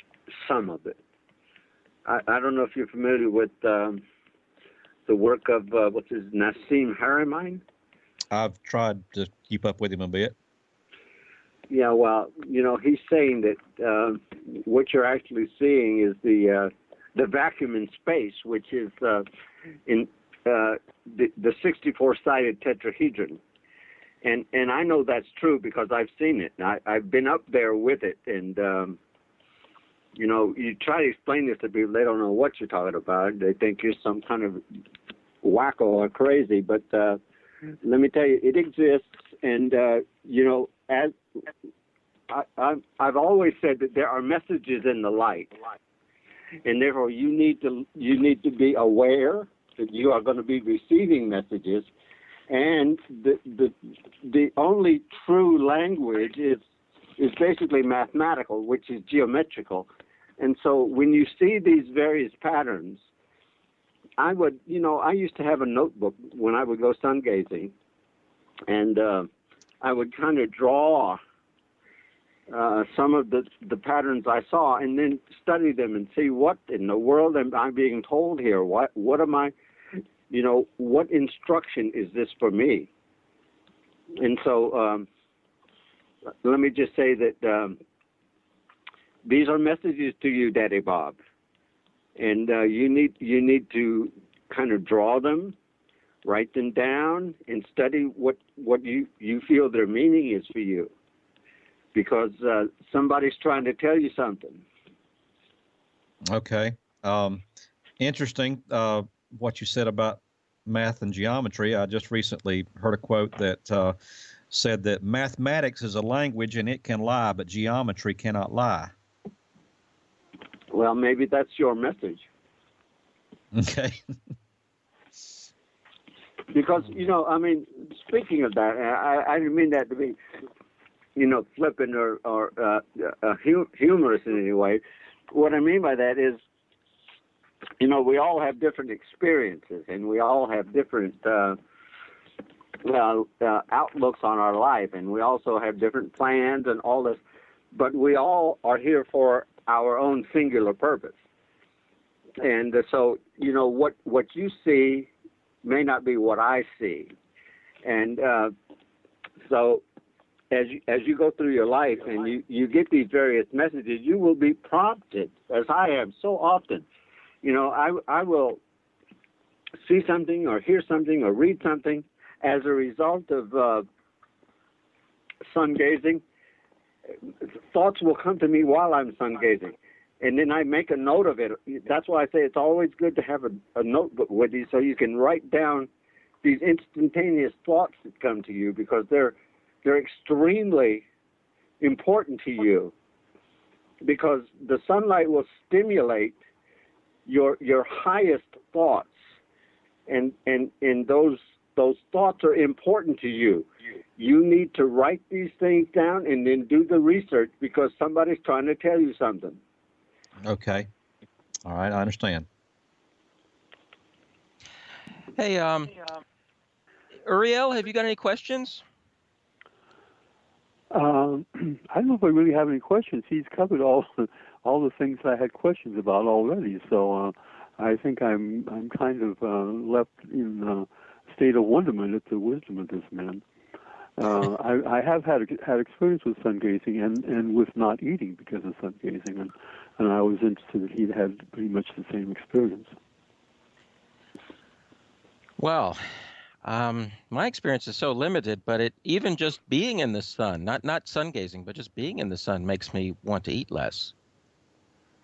some of it. I don't know if you're familiar with the work of what's his Nassim Haramein. I've tried to keep up with him a bit. Yeah, well, you know, he's saying that what you're actually seeing is the vacuum in space, which is in the 64-sided tetrahedron, and I know that's true because I've seen it. I've been up there with it, and you know, you try to explain this to people, they don't know what you're talking about. They think you're some kind of wacko or crazy, but let me tell you, it exists, and you know, as I've always said that there are messages in the light, and therefore you need to be aware that you are going to be receiving messages, and the only true language is basically mathematical, which is geometrical. And so when you see these various patterns, I used to have a notebook when I would go sun gazing, and I would kind of draw some of the patterns I saw, and then study them and see what in the world am I being told here? What am I, what instruction is this for me? And so let me just say that these are messages to you, Daddy Bob, and you need to kind of draw them, write them down, and study what you feel their meaning is for you, because somebody's trying to tell you something. Okay. Interesting what you said about math and geometry. I just recently heard a quote that said that mathematics is a language and it can lie, but geometry cannot lie. Well, maybe that's your message. Okay. Because, speaking of that, I didn't mean that to be, flippant or humorous in any way. What I mean by that is, we all have different experiences, and we all have different outlooks on our life, and we also have different plans and all this, but we all are here for our own singular purpose. And so, what you see may not be what I see. And so as you go through your life and you get these various messages, you will be prompted, as I am so often. I will see something or hear something or read something as a result of sun gazing. Thoughts will come to me while I'm sun gazing, and then I make a note of it. That's why I say it's always good to have a notebook with you, so you can write down these instantaneous thoughts that come to you, because they're extremely important to you, because the sunlight will stimulate your highest thoughts, and those thoughts are important to you. You need to write these things down and then do the research, because somebody's trying to tell you something. Okay. All right, I understand. Hey, Uriel, have you got any questions? I don't know if I really have any questions. He's covered all the things I had questions about already. So I think I'm kind of left in a state of wonderment at the wisdom of this man. I have had experience with sun gazing and with not eating because of sun gazing, and I was interested that he'd had pretty much the same experience. Well, my experience is so limited, but even just being in the sun, not sun gazing, but just being in the sun makes me want to eat less.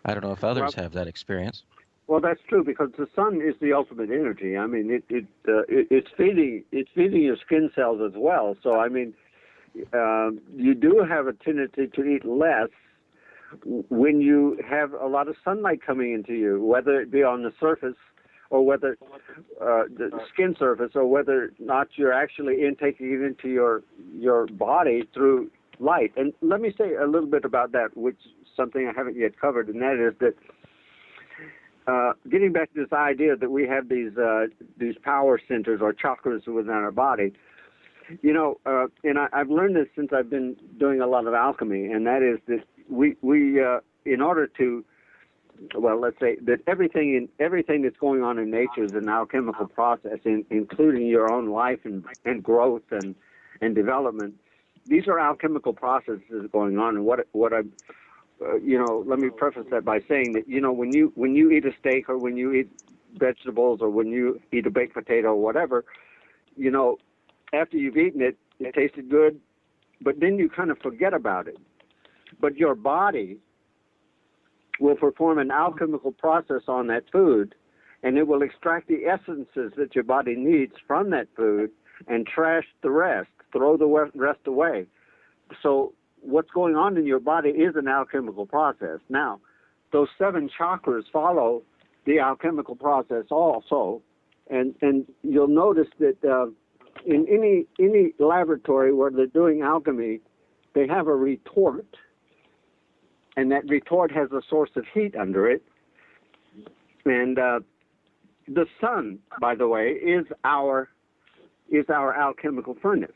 I don't know if others have that experience. Well, that's true, because the sun is the ultimate energy. I mean, it's feeding your skin cells as well. So I mean, you do have a tendency to eat less when you have a lot of sunlight coming into you, whether it be on the surface or whether the skin surface, or whether or not you're actually intaking it into your body through light. And let me say a little bit about that, which is something I haven't yet covered, and that is that getting back to this idea that we have these power centers or chakras within our body, and I've learned this since I've been doing a lot of alchemy, and that is that we in order to, well, let's say that everything that's going on in nature is an alchemical process, including your own life and growth and development. These are alchemical processes going on, and what I let me preface that by saying that, when you eat a steak, or when you eat vegetables, or when you eat a baked potato or whatever, after you've eaten it, it tasted good, but then you kind of forget about it. But your body will perform an alchemical process on that food, and it will extract the essences that your body needs from that food and trash the rest, throw the rest away. So what's going on in your body is an alchemical process. Now, those 7 chakras follow the alchemical process also. And you'll notice that in any laboratory where they're doing alchemy, they have a retort, and that retort has a source of heat under it. And the sun, by the way, is our alchemical furnace.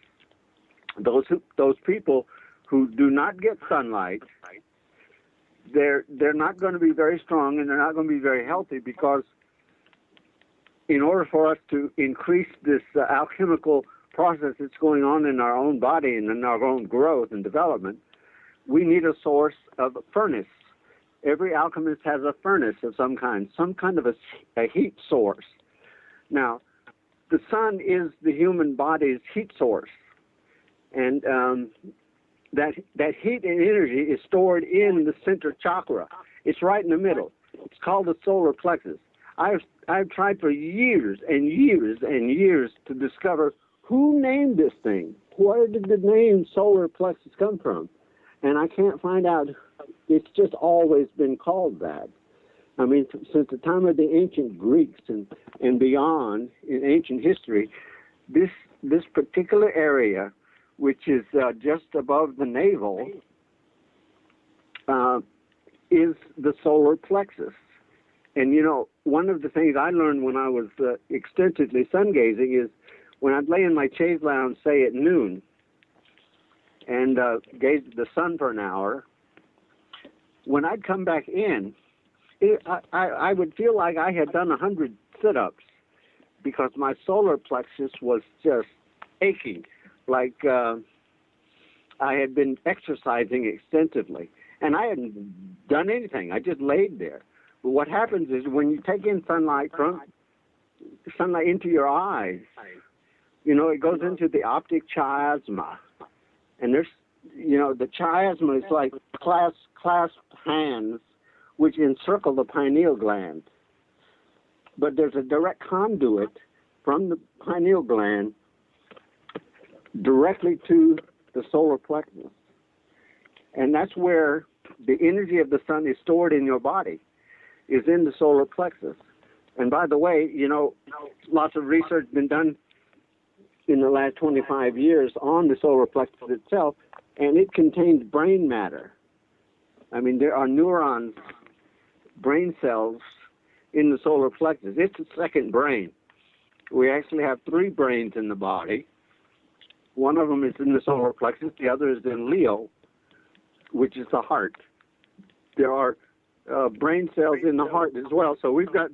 Those people who do not get sunlight, they're not going to be very strong, and they're not going to be very healthy, because in order for us to increase this alchemical process that's going on in our own body and in our own growth and development, we need a source of a furnace. Every alchemist has a furnace of some kind of a heat source. Now, the sun is the human body's heat source, and that heat and energy is stored in the center chakra. It's right in the middle. It's called the solar plexus. I've tried for years and years and years to discover who named this thing. Where did the name solar plexus come from? And I can't find out. It's just always been called that. I mean, since the time of the ancient Greeks and beyond in ancient history, this particular area, which is just above the navel, is the solar plexus. And, you know, one of the things I learned when I was extensively sun gazing is when I'd lay in my chaise lounge, say at noon, and gaze at the sun for an hour, when I'd come back in, I would feel like I had done 100 sit-ups, because my solar plexus was just aching, like I had been exercising extensively. And I hadn't done anything. I just laid there. But what happens is when you take in sunlight into your eyes, you know, it goes into the optic chiasma. And there's, you know, the chiasma is like clasped hands which encircle the pineal gland. But there's a direct conduit from the pineal gland directly to the solar plexus. And that's where the energy of the sun is stored in your body, is in the solar plexus. And by the way, you know, lots of research has been done in the last 25 years on the solar plexus itself, and it contains brain matter. I mean, there are neurons, brain cells in the solar plexus. It's a second brain. We actually have 3 brains in the body. One of them is in the solar plexus. The other is in Leo, which is the heart. There are brain cells in the heart as well. So we've got,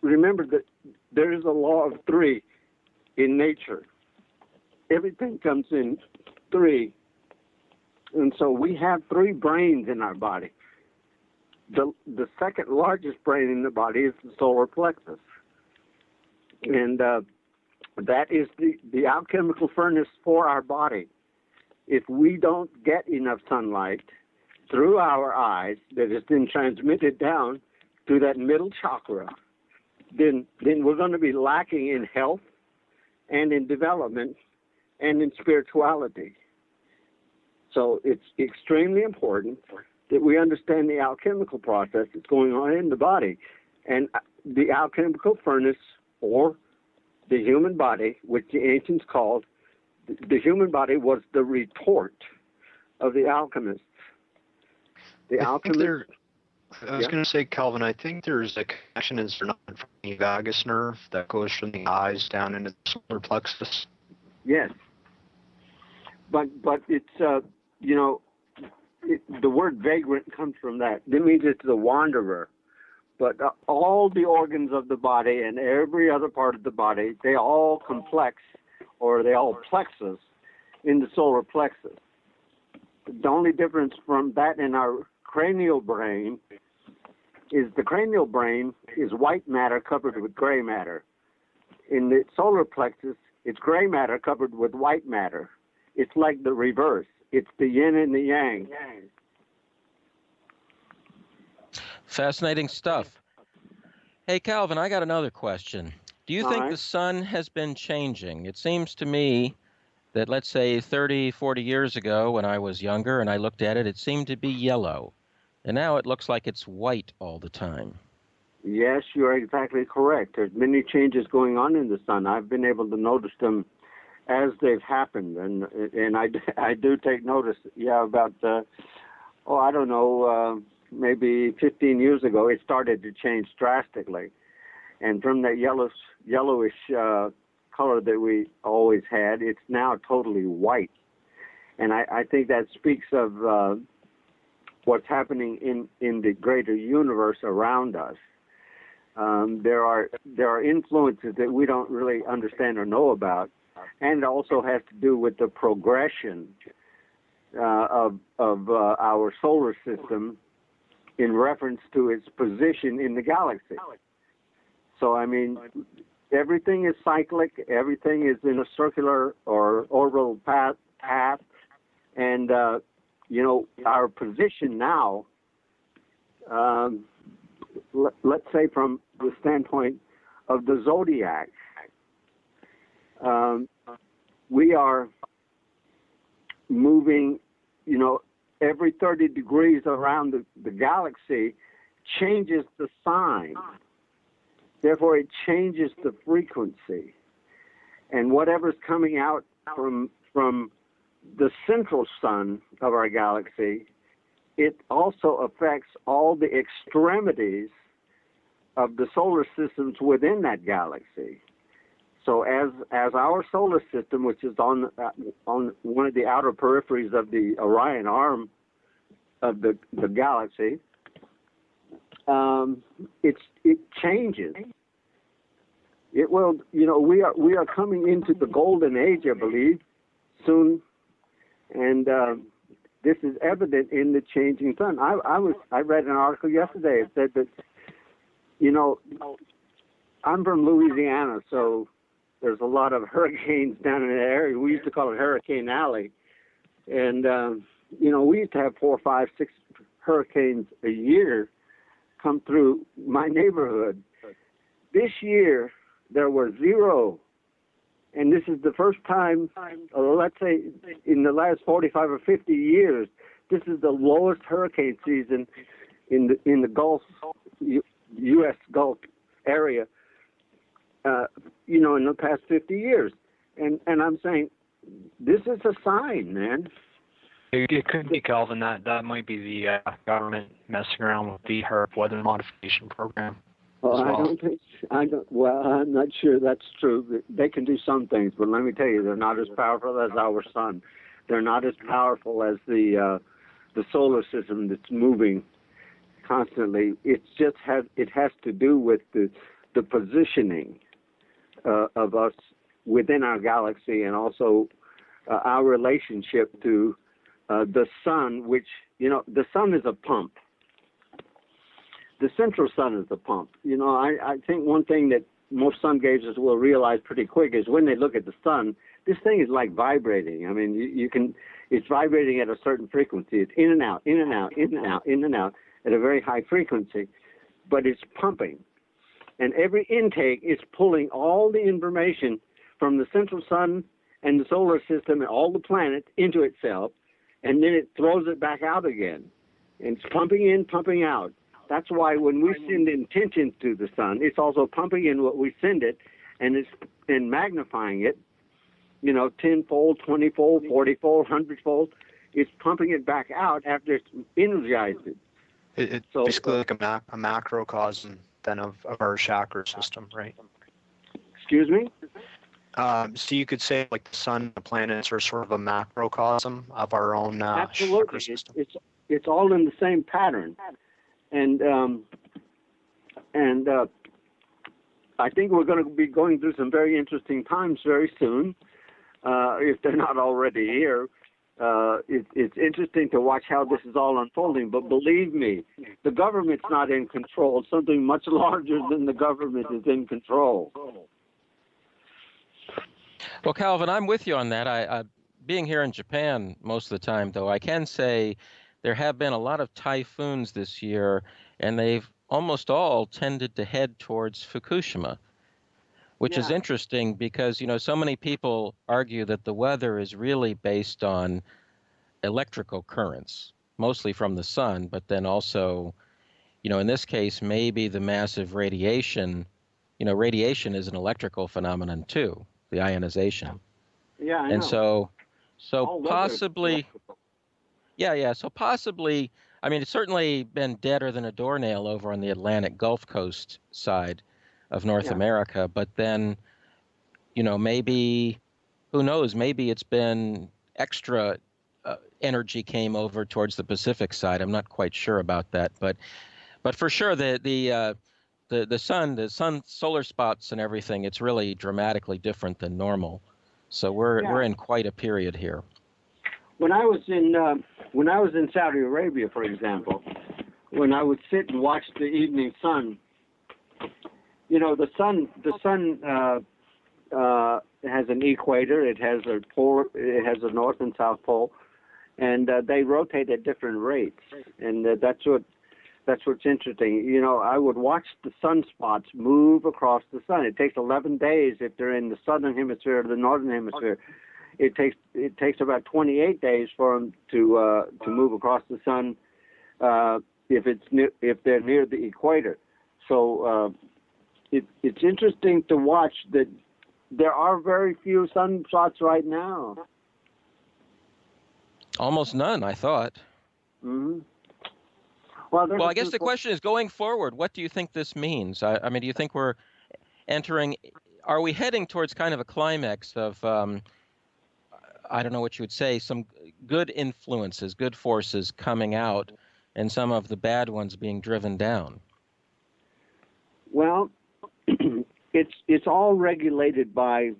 remember that there is a law of 3 in nature. Everything comes in 3. And so we have 3 brains in our body. The second largest brain in the body is the solar plexus. And that is the alchemical furnace for our body. If we don't get enough sunlight through our eyes that has been transmitted down to that middle chakra, then we're going to be lacking in health and in development and in spirituality. So it's extremely important that we understand the alchemical process that's going on in the body. And the alchemical furnace, or the human body, which the ancients called, the human body was the retort of the alchemists. The alchemists. I was going to say, Calvin, I think there's a connection, is there not, from the vagus nerve that goes from the eyes down into the solar plexus? Yes. But it's, you know, the word vagrant comes from that. That means it's the wanderer. But all the organs of the body and every other part of the body, they all complex, or they all plexus in the solar plexus. The only difference from that and our cranial brain is the cranial brain is white matter covered with gray matter. In the solar plexus, it's gray matter covered with white matter. It's like the reverse. It's the yin and the yang. Fascinating stuff. Hey, Calvin, I got another question. Do you think the sun has been changing? It seems to me that, let's say, 30, 40 years ago when I was younger and I looked at it, it seemed to be yellow. And now it looks like it's white all the time. Yes, you're exactly correct. There's many changes going on in the sun. I've been able to notice them as they've happened, and I do take notice. Yeah, about I don't know, maybe 15 years ago, it started to change drastically, and from that yellowish color that we always had, it's now totally white, and I think that speaks of what's happening in the greater universe around us. There are influences that we don't really understand or know about, and it also has to do with the progression of our solar system in reference to its position in the galaxy. So, I mean, everything is cyclic. Everything is in a circular or orbital path, and our position now. Let's say from the standpoint of the zodiac, we are moving, every 30 degrees around the galaxy changes the sign. Therefore, it changes the frequency. And whatever's coming out from the central sun of our galaxy, it also affects all the extremities of the solar systems within that galaxy. So as our solar system, which is on one of the outer peripheries of the Orion arm of the galaxy, it changes. It will, we are coming into the golden age, I believe, soon, and this is evident in the changing sun. I read an article yesterday. It said that, I'm from Louisiana, so there's a lot of hurricanes down in that area. We used to call it Hurricane Alley. And, we used to have 4, 5, 6 hurricanes a year come through my neighborhood. This year, there were 0. And this is the first time, let's say, in the last 45 or 50 years, this is the lowest hurricane season in the Gulf, U.S. Gulf area, in the past 50 years. And I'm saying, this is a sign, man. It could be, Calvin, that might be the government messing around with the HERP weather modification program. Well, I'm not sure that's true. They can do some things, but let me tell you, they're not as powerful as our sun. They're not as powerful as the solar system that's moving constantly. It has to do with the positioning of us within our galaxy, and also our relationship to the sun, which, the sun is a pump. The central sun is the pump. I think one thing that most sun gazers will realize pretty quick is when they look at the sun, this thing is like vibrating. I mean, it's vibrating at a certain frequency. It's in and out, in and out, in and out, in and out at a very high frequency, but it's pumping. And every intake is pulling all the information from the central sun and the solar system and all the planets into itself, and then it throws it back out again. And it's pumping in, pumping out. That's why when we send intentions to the sun, it's also pumping in what we send it, and magnifying it, 10-fold, 20-fold, 40-fold, 100-fold. It's pumping it back out after it's energized it. It's basically like a macrocosm then of our chakra system, right? Excuse me? So you could say like the sun and the planets are sort of a macrocosm of our own chakra system. It's all in the same pattern. And I think we're going to be going through some very interesting times very soon, if they're not already here. It's interesting to watch how this is all unfolding. But believe me, the government's not in control. Something much larger than the government is in control. Well, Calvin, I'm with you on that. I being here in Japan most of the time, though, I can say there have been a lot of typhoons this year, and they've almost all tended to head towards Fukushima, which is interesting because, so many people argue that the weather is really based on electrical currents, mostly from the sun, but then also, in this case, maybe the massive radiation. Radiation is an electrical phenomenon too, the ionization. Yeah, I And know. so possibly, yeah. So possibly, I mean, it's certainly been deader than a doornail over on the Atlantic Gulf Coast side of North America. But then, maybe, who knows? Maybe it's been extra energy came over towards the Pacific side. I'm not quite sure about that, but for sure, the sun, solar spots and everything, it's really dramatically different than normal. So we're in quite a period here. When I was in Saudi Arabia, for example, when I would sit and watch the evening sun, the sun has an equator. It has a pole. It has a north and south pole, and they rotate at different rates. And that's what's interesting. I would watch the sunspots move across the sun. It takes 11 days if they're in the southern hemisphere or the northern hemisphere. It takes about 28 days for them to move across the sun if they're near the equator. So it's interesting to watch that there are very few sunspots right now. Almost none, I thought. Mm-hmm. Well, I guess the question is, going forward, what do you think this means? I mean, do you think are we heading towards kind of a climax of, I don't know what you would say, some good influences, good forces coming out, and some of the bad ones being driven down? Well, it's all regulated by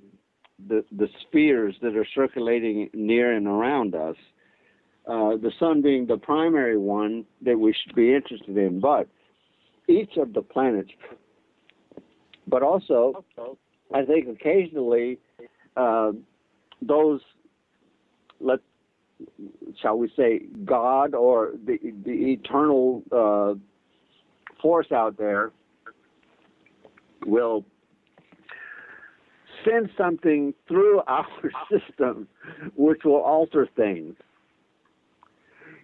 the spheres that are circulating near and around us. The sun being the primary one that we should be interested in, but each of the planets, but also, I think occasionally those, shall we say, God or the eternal force out there will send something through our system which will alter things.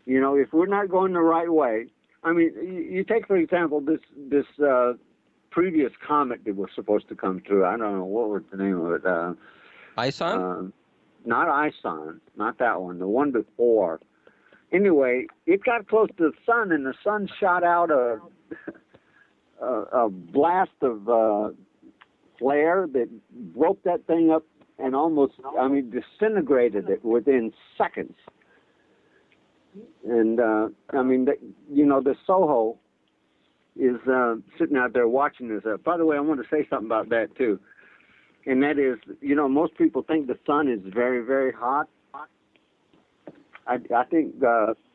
If we're not going the right way, I mean, you take, for example, this previous comet that was supposed to come through. I don't know, what was the name of it? Ison? Not Ison, not that one, the one before. Anyway, it got close to the sun, and the sun shot out a blast of flare that broke that thing up and almost, disintegrated it within seconds. And, the Soho is sitting out there watching this. By the way, I want to say something about that, too. And that is, most people think the sun is very, very hot. I think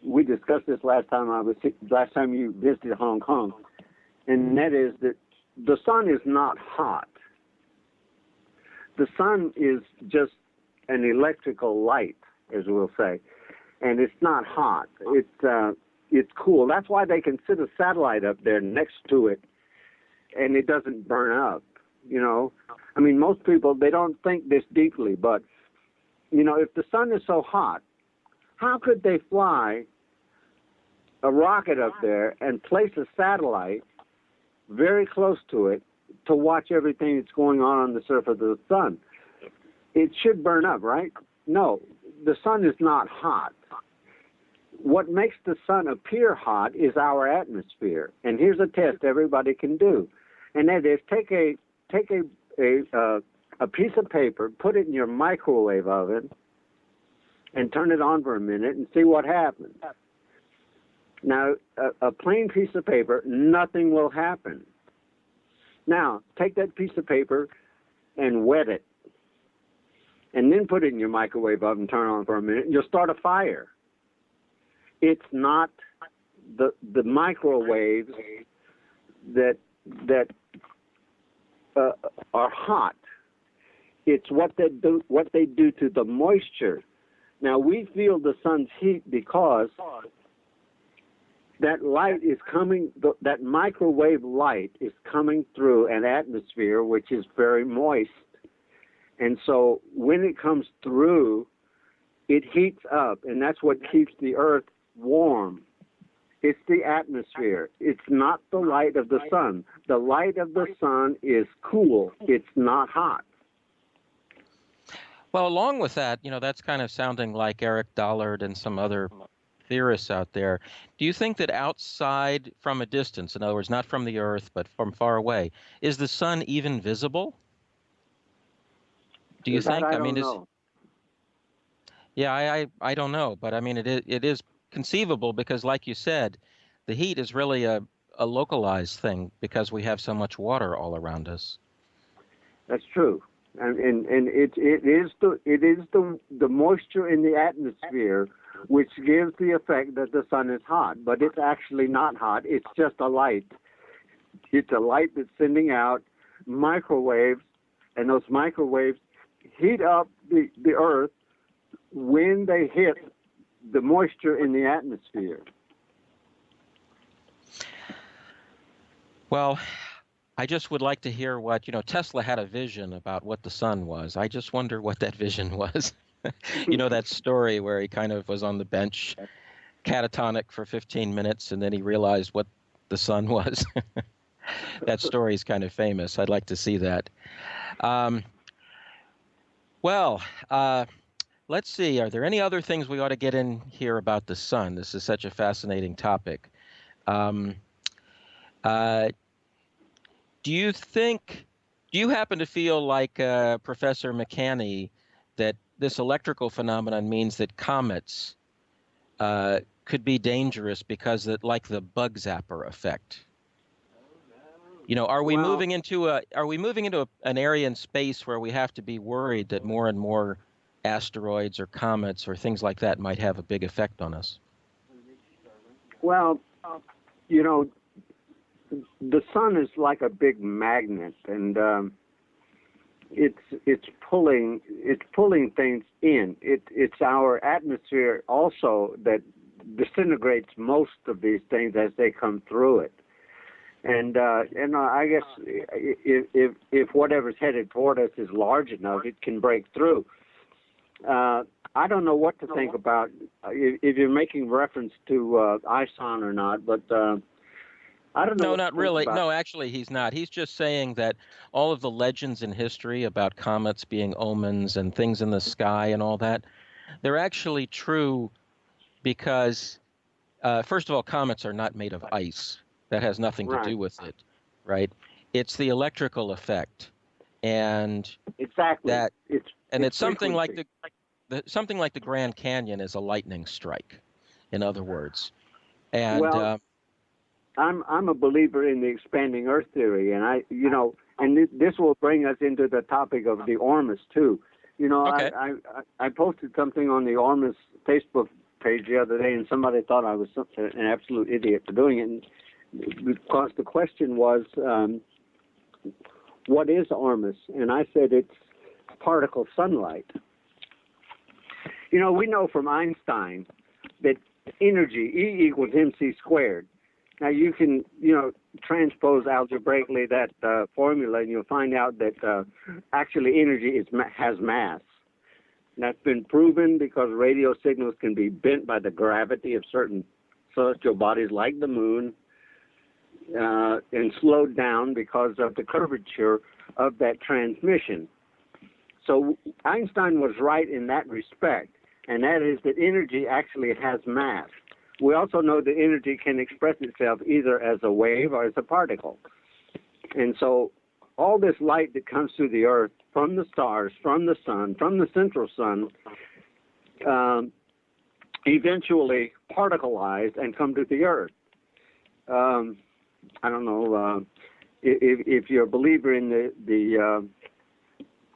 we discussed this last time you visited Hong Kong. And that is that the sun is not hot. The sun is just an electrical light, as we'll say. And it's not hot. It's cool. That's why they can sit a satellite up there next to it, and it doesn't burn up. Most people, they don't think this deeply, but if the sun is so hot, how could they fly a rocket up there and place a satellite very close to it to watch everything that's going on the surface of the sun? It should burn up, right? No, the sun is not hot. What makes the sun appear hot is our atmosphere. And here's a test everybody can do. And that is, take a piece of paper, put it in your microwave oven, and turn it on for a minute and see what happens. Now, a plain piece of paper, nothing will happen. Now, take that piece of paper and wet it, and then put it in your microwave oven, turn it on for a minute, and you'll start a fire. It's not the microwaves that are hot. It's what they do to the moisture. Now, we feel the sun's heat because that light is coming, that microwave light is coming through an atmosphere which is very moist. And so when it comes through, it heats up, and that's what keeps the earth warm. It's the atmosphere. It's not the light of the sun. The light of the sun is cool. It's not hot. Well, along with that, that's kind of sounding like Eric Dollard and some other theorists out there. Do you think that outside from a distance, in other words, not from the Earth, but from far away, is the sun even visible? Do you think? I don't know. Yeah, I don't know, but I mean, it is conceivable because, like you said, the heat is really a localized thing because we have so much water all around us. That's true. And it is the moisture in the atmosphere which gives the effect that the sun is hot, but it's actually not hot. It's just a light. It's a light that's sending out microwaves, and those microwaves heat up the earth when they hit the moisture in the atmosphere. Well, I just would like to hear what, Tesla had a vision about what the sun was. I just wonder what that vision was. That story where he kind of was on the bench, catatonic for 15 minutes, and then he realized what the sun was. That story is kind of famous. I'd like to see that. Let's see. Are there any other things we ought to get in here about the sun? This is such a fascinating topic. Do you happen to feel like Professor McCanney that this electrical phenomenon means that comets could be dangerous because like the bug zapper effect? Are we moving into an area in space where we have to be worried that more and more asteroids or comets or things like that might have a big effect on us? Well, the sun is like a big magnet, and it's pulling things in. It's our atmosphere also that disintegrates most of these things as they come through it. And I guess if whatever's headed toward us is large enough, it can break through. I don't know what to think about if you're making reference to ISON or not, but I don't know. No, not really. No, actually, he's not. He's just saying that all of the legends in history about comets being omens and things in the sky and all that, they're actually true because, first of all, comets are not made of ice. That has nothing to do with it, right? It's the electrical effect, and exactly it's something like the Grand Canyon is a lightning strike, in other words, and. I'm a believer in the expanding Earth theory, and this will bring us into the topic of the ORMUS too. Okay. I posted something on the ORMUS Facebook page the other day, and somebody thought I was an absolute idiot for doing it, because the question was, what is ORMUS? And I said it's particle sunlight. We know from Einstein that energy, E equals mc squared. Now, you can, transpose algebraically that formula, and you'll find out that actually energy has mass. And that's been proven because radio signals can be bent by the gravity of certain celestial bodies like the moon and slowed down because of the curvature of that transmission. So Einstein was right in that respect, and that is that energy actually has mass. We also know that energy can express itself either as a wave or as a particle. And so all this light that comes through the Earth, from the stars, from the sun, from the central sun, eventually particleized and come to the Earth. I don't know if you're a believer in the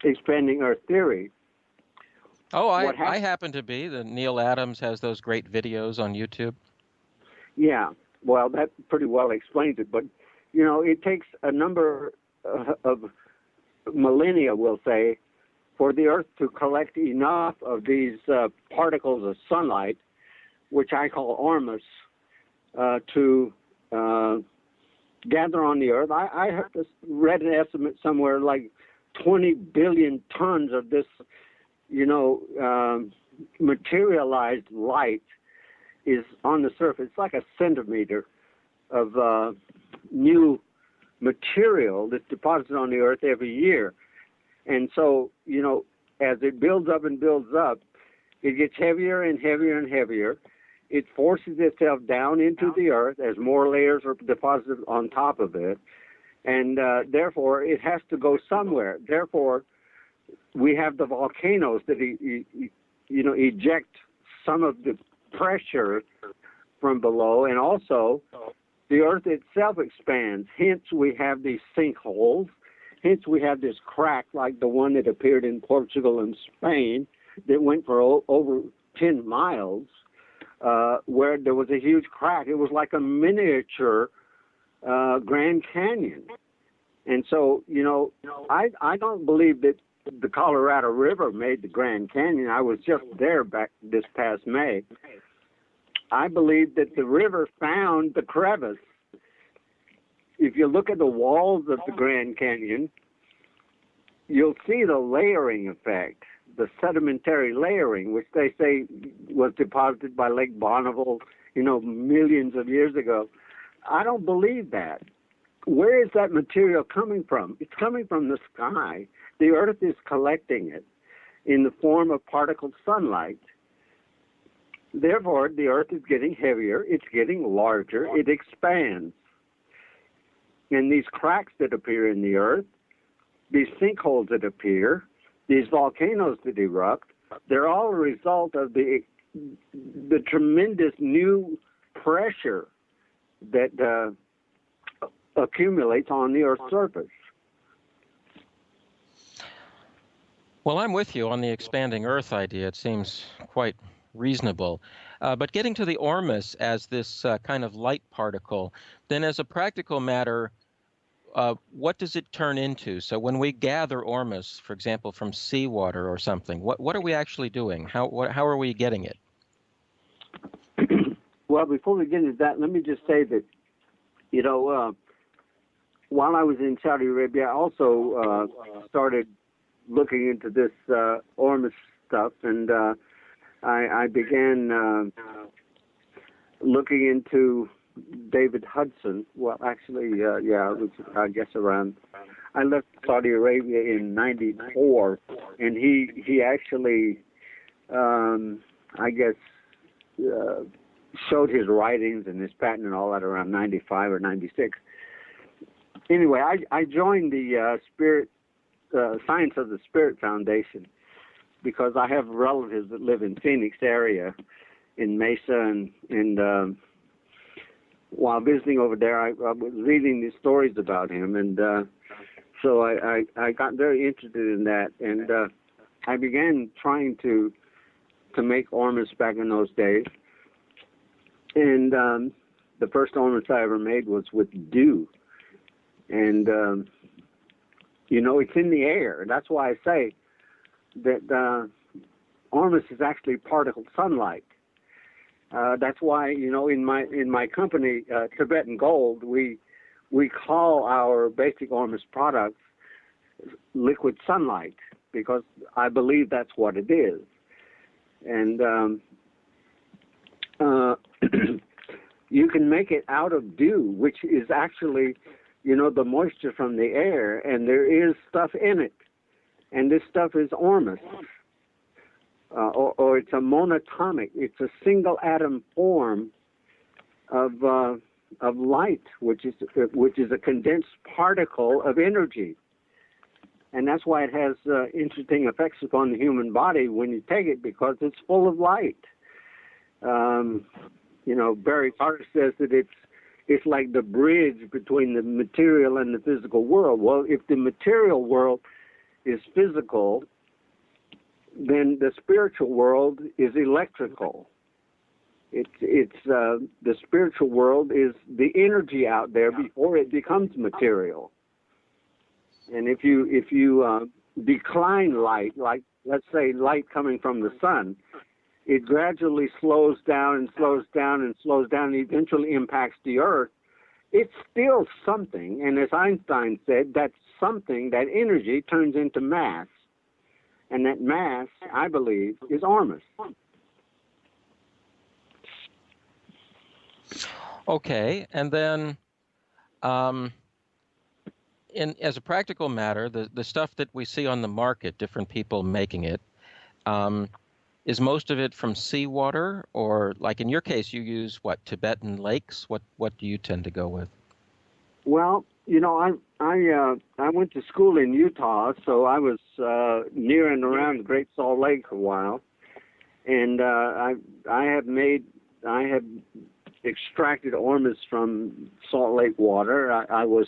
expanding Earth theory. Oh, I happen to be. Neil Adams has those great videos on YouTube. Yeah, well, that pretty well explains it. But, it takes a number of millennia, we'll say, for the Earth to collect enough of these particles of sunlight, which I call ORMUS, to gather on the Earth. I read an estimate somewhere like 20 billion tons of this materialized light is on the surface. It's like a centimeter of new material that's deposited on the Earth every year. And so, as it builds up and builds up, it gets heavier and heavier and heavier. It forces itself down into the Earth as more layers are deposited on top of it. And therefore, it has to go somewhere. Therefore, we have the volcanoes that, eject some of the pressure from below. And also, the Earth itself expands. Hence, we have these sinkholes. Hence, we have this crack like the one that appeared in Portugal and Spain that went for over 10 miles, where there was a huge crack. It was like a miniature Grand Canyon. And so, I don't believe that the Colorado River made the Grand Canyon. I was just there back this past May. I believe that the river found the crevice. If you look at the walls of the Grand Canyon, you'll see the layering effect, the sedimentary layering, which they say was deposited by Lake Bonneville, millions of years ago. I don't believe that. Where is that material coming from? It's coming from the sky. The Earth is collecting it in the form of particled sunlight. Therefore, the Earth is getting heavier, it's getting larger, it expands. And these cracks that appear in the Earth, these sinkholes that appear, these volcanoes that erupt, they're all a result of the tremendous new pressure that accumulates on the Earth's surface. Well, I'm with you on the expanding Earth idea. It seems quite reasonable. But getting to the ORMUS as this kind of light particle, then as a practical matter, what does it turn into? So when we gather ORMUS, for example, from seawater or something, what are we actually doing? How are we getting it? Well, before we get into that, let me just say that, while I was in Saudi Arabia, I also started looking into this ORMUS stuff, and I began looking into David Hudson. Well, actually, it was, I guess, around. I left Saudi Arabia in '94, and he actually, I guess, showed his writings and his patent and all that around '95 or '96. Anyway, I joined the Science of the Spirit Foundation because I have relatives that live in Phoenix area, in Mesa, and while visiting over there, I was reading these stories about him, and so I got very interested in that, and I began trying to make ORMUS back in those days, and the first ORMUS I ever made was with dew, and it's in the air. That's why I say that ORMUS is actually particled sunlight. That's why, in my company, Tibetan Gold, we call our basic ORMUS products liquid sunlight because I believe that's what it is. And you can make it out of dew, which is actually, the moisture from the air, and there is stuff in it. And this stuff is ORMUS. Or it's a monatomic. It's a single atom form of light, which is a condensed particle of energy, and that's why it has interesting effects upon the human body when you take it because it's full of light. Barry Carter says that it's like the bridge between the material and the physical world. Well, if the material world is physical, then the spiritual world is electrical. It's the spiritual world is the energy out there before it becomes material. And if you decline light, like let's say light coming from the sun, it gradually slows down and slows down and slows down and eventually impacts the earth. It's still something, and as Einstein said, that something, that energy turns into mass. And that mass, I believe, is ORMUS. Okay, and then as a practical matter, the stuff that we see on the market, different people making it, is most of it from seawater, or like in your case, you use what, Tibetan lakes? What do you tend to go with? Well, I went to school in Utah, so I was near and around the Great Salt Lake for a while, and I have extracted ORMUS from Salt Lake water. I was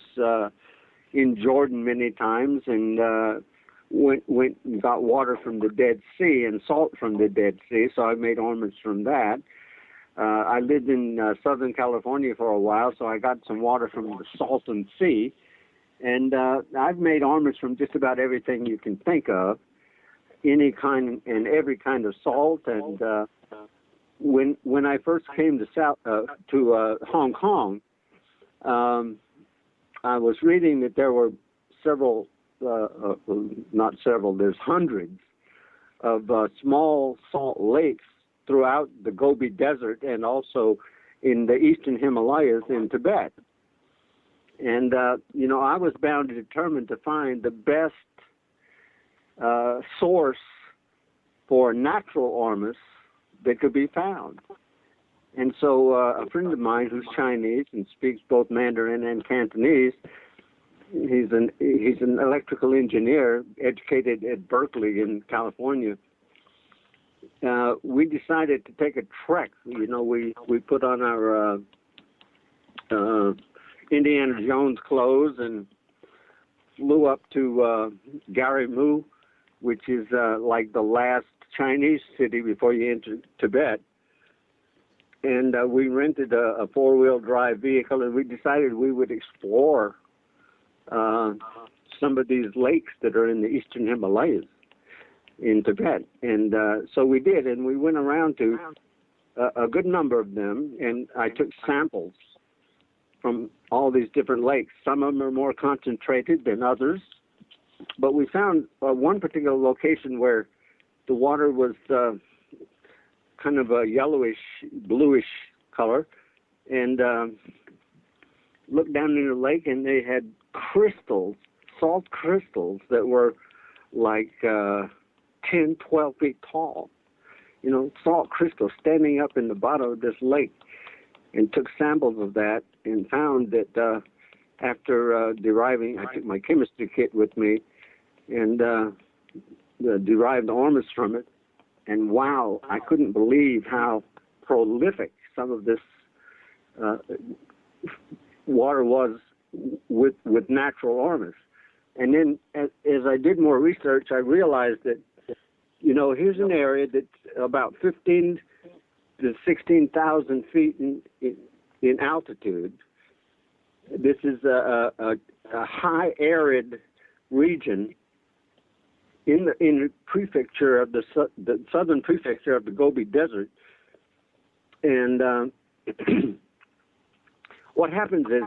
in Jordan many times, and went and got water from the Dead Sea and salt from the Dead Sea, so I made ORMUS from that. I lived in Southern California for a while, so I got some water from the Salton Sea, and I've made ORMUS from just about everything you can think of, any kind and every kind of salt. And when I first came to Hong Kong, I was reading that there were several, not several, there's hundreds of small salt lakes throughout the Gobi Desert and also in the eastern Himalayas in Tibet. And, I was bound and determined to find the best source for natural ORMUS that could be found. And so a friend of mine who's Chinese and speaks both Mandarin and Cantonese, he's an electrical engineer educated at Berkeley in California. We decided to take a trek. We put on our Indiana Jones clothes and flew up to Garimu, which is like the last Chinese city before you enter Tibet. And we rented a four-wheel drive vehicle, and we decided we would explore some of these lakes that are in the eastern Himalayas in Tibet. And so we did, and we went around to a good number of them, and I took samples from all these different lakes. Some of them are more concentrated than others, but we found one particular location where the water was kind of a yellowish, bluish color, and looked down into the lake, and they had crystals, salt crystals that were like 10, 12 feet tall. Salt crystals standing up in the bottom of this lake, and took samples of that and found that after deriving, I took my chemistry kit with me and derived ORMUS from it. And wow, I couldn't believe how prolific some of this water was with natural ORMUS. And then as I did more research, I realized that, here's an area that's about 15 to 16,000 feet in altitude. This is a high arid region in the prefecture of the southern prefecture of the Gobi Desert. And what happens is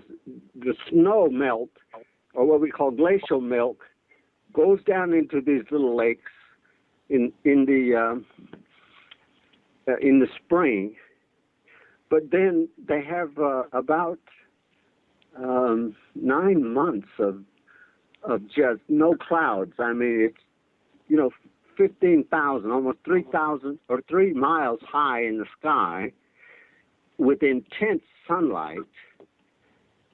the snow melt, or what we call glacial melt, goes down into these little lakes in the spring. But then they have about 9 months of just no clouds. I mean, it's 15,000, almost 3,000 or 3 miles high in the sky with intense sunlight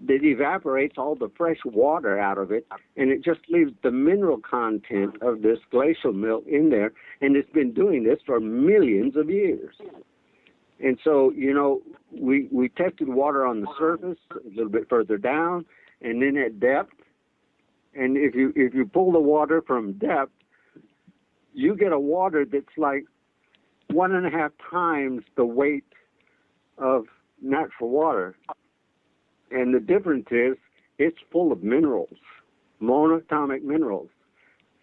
that evaporates all the fresh water out of it, and it just leaves the mineral content of this glacial melt in there, and it's been doing this for millions of years. And so, we tested water on the surface, a little bit further down, and then at depth. And if you pull the water from depth, you get a water that's like 1.5 times the weight of natural water. And the difference is it's full of minerals, monatomic minerals.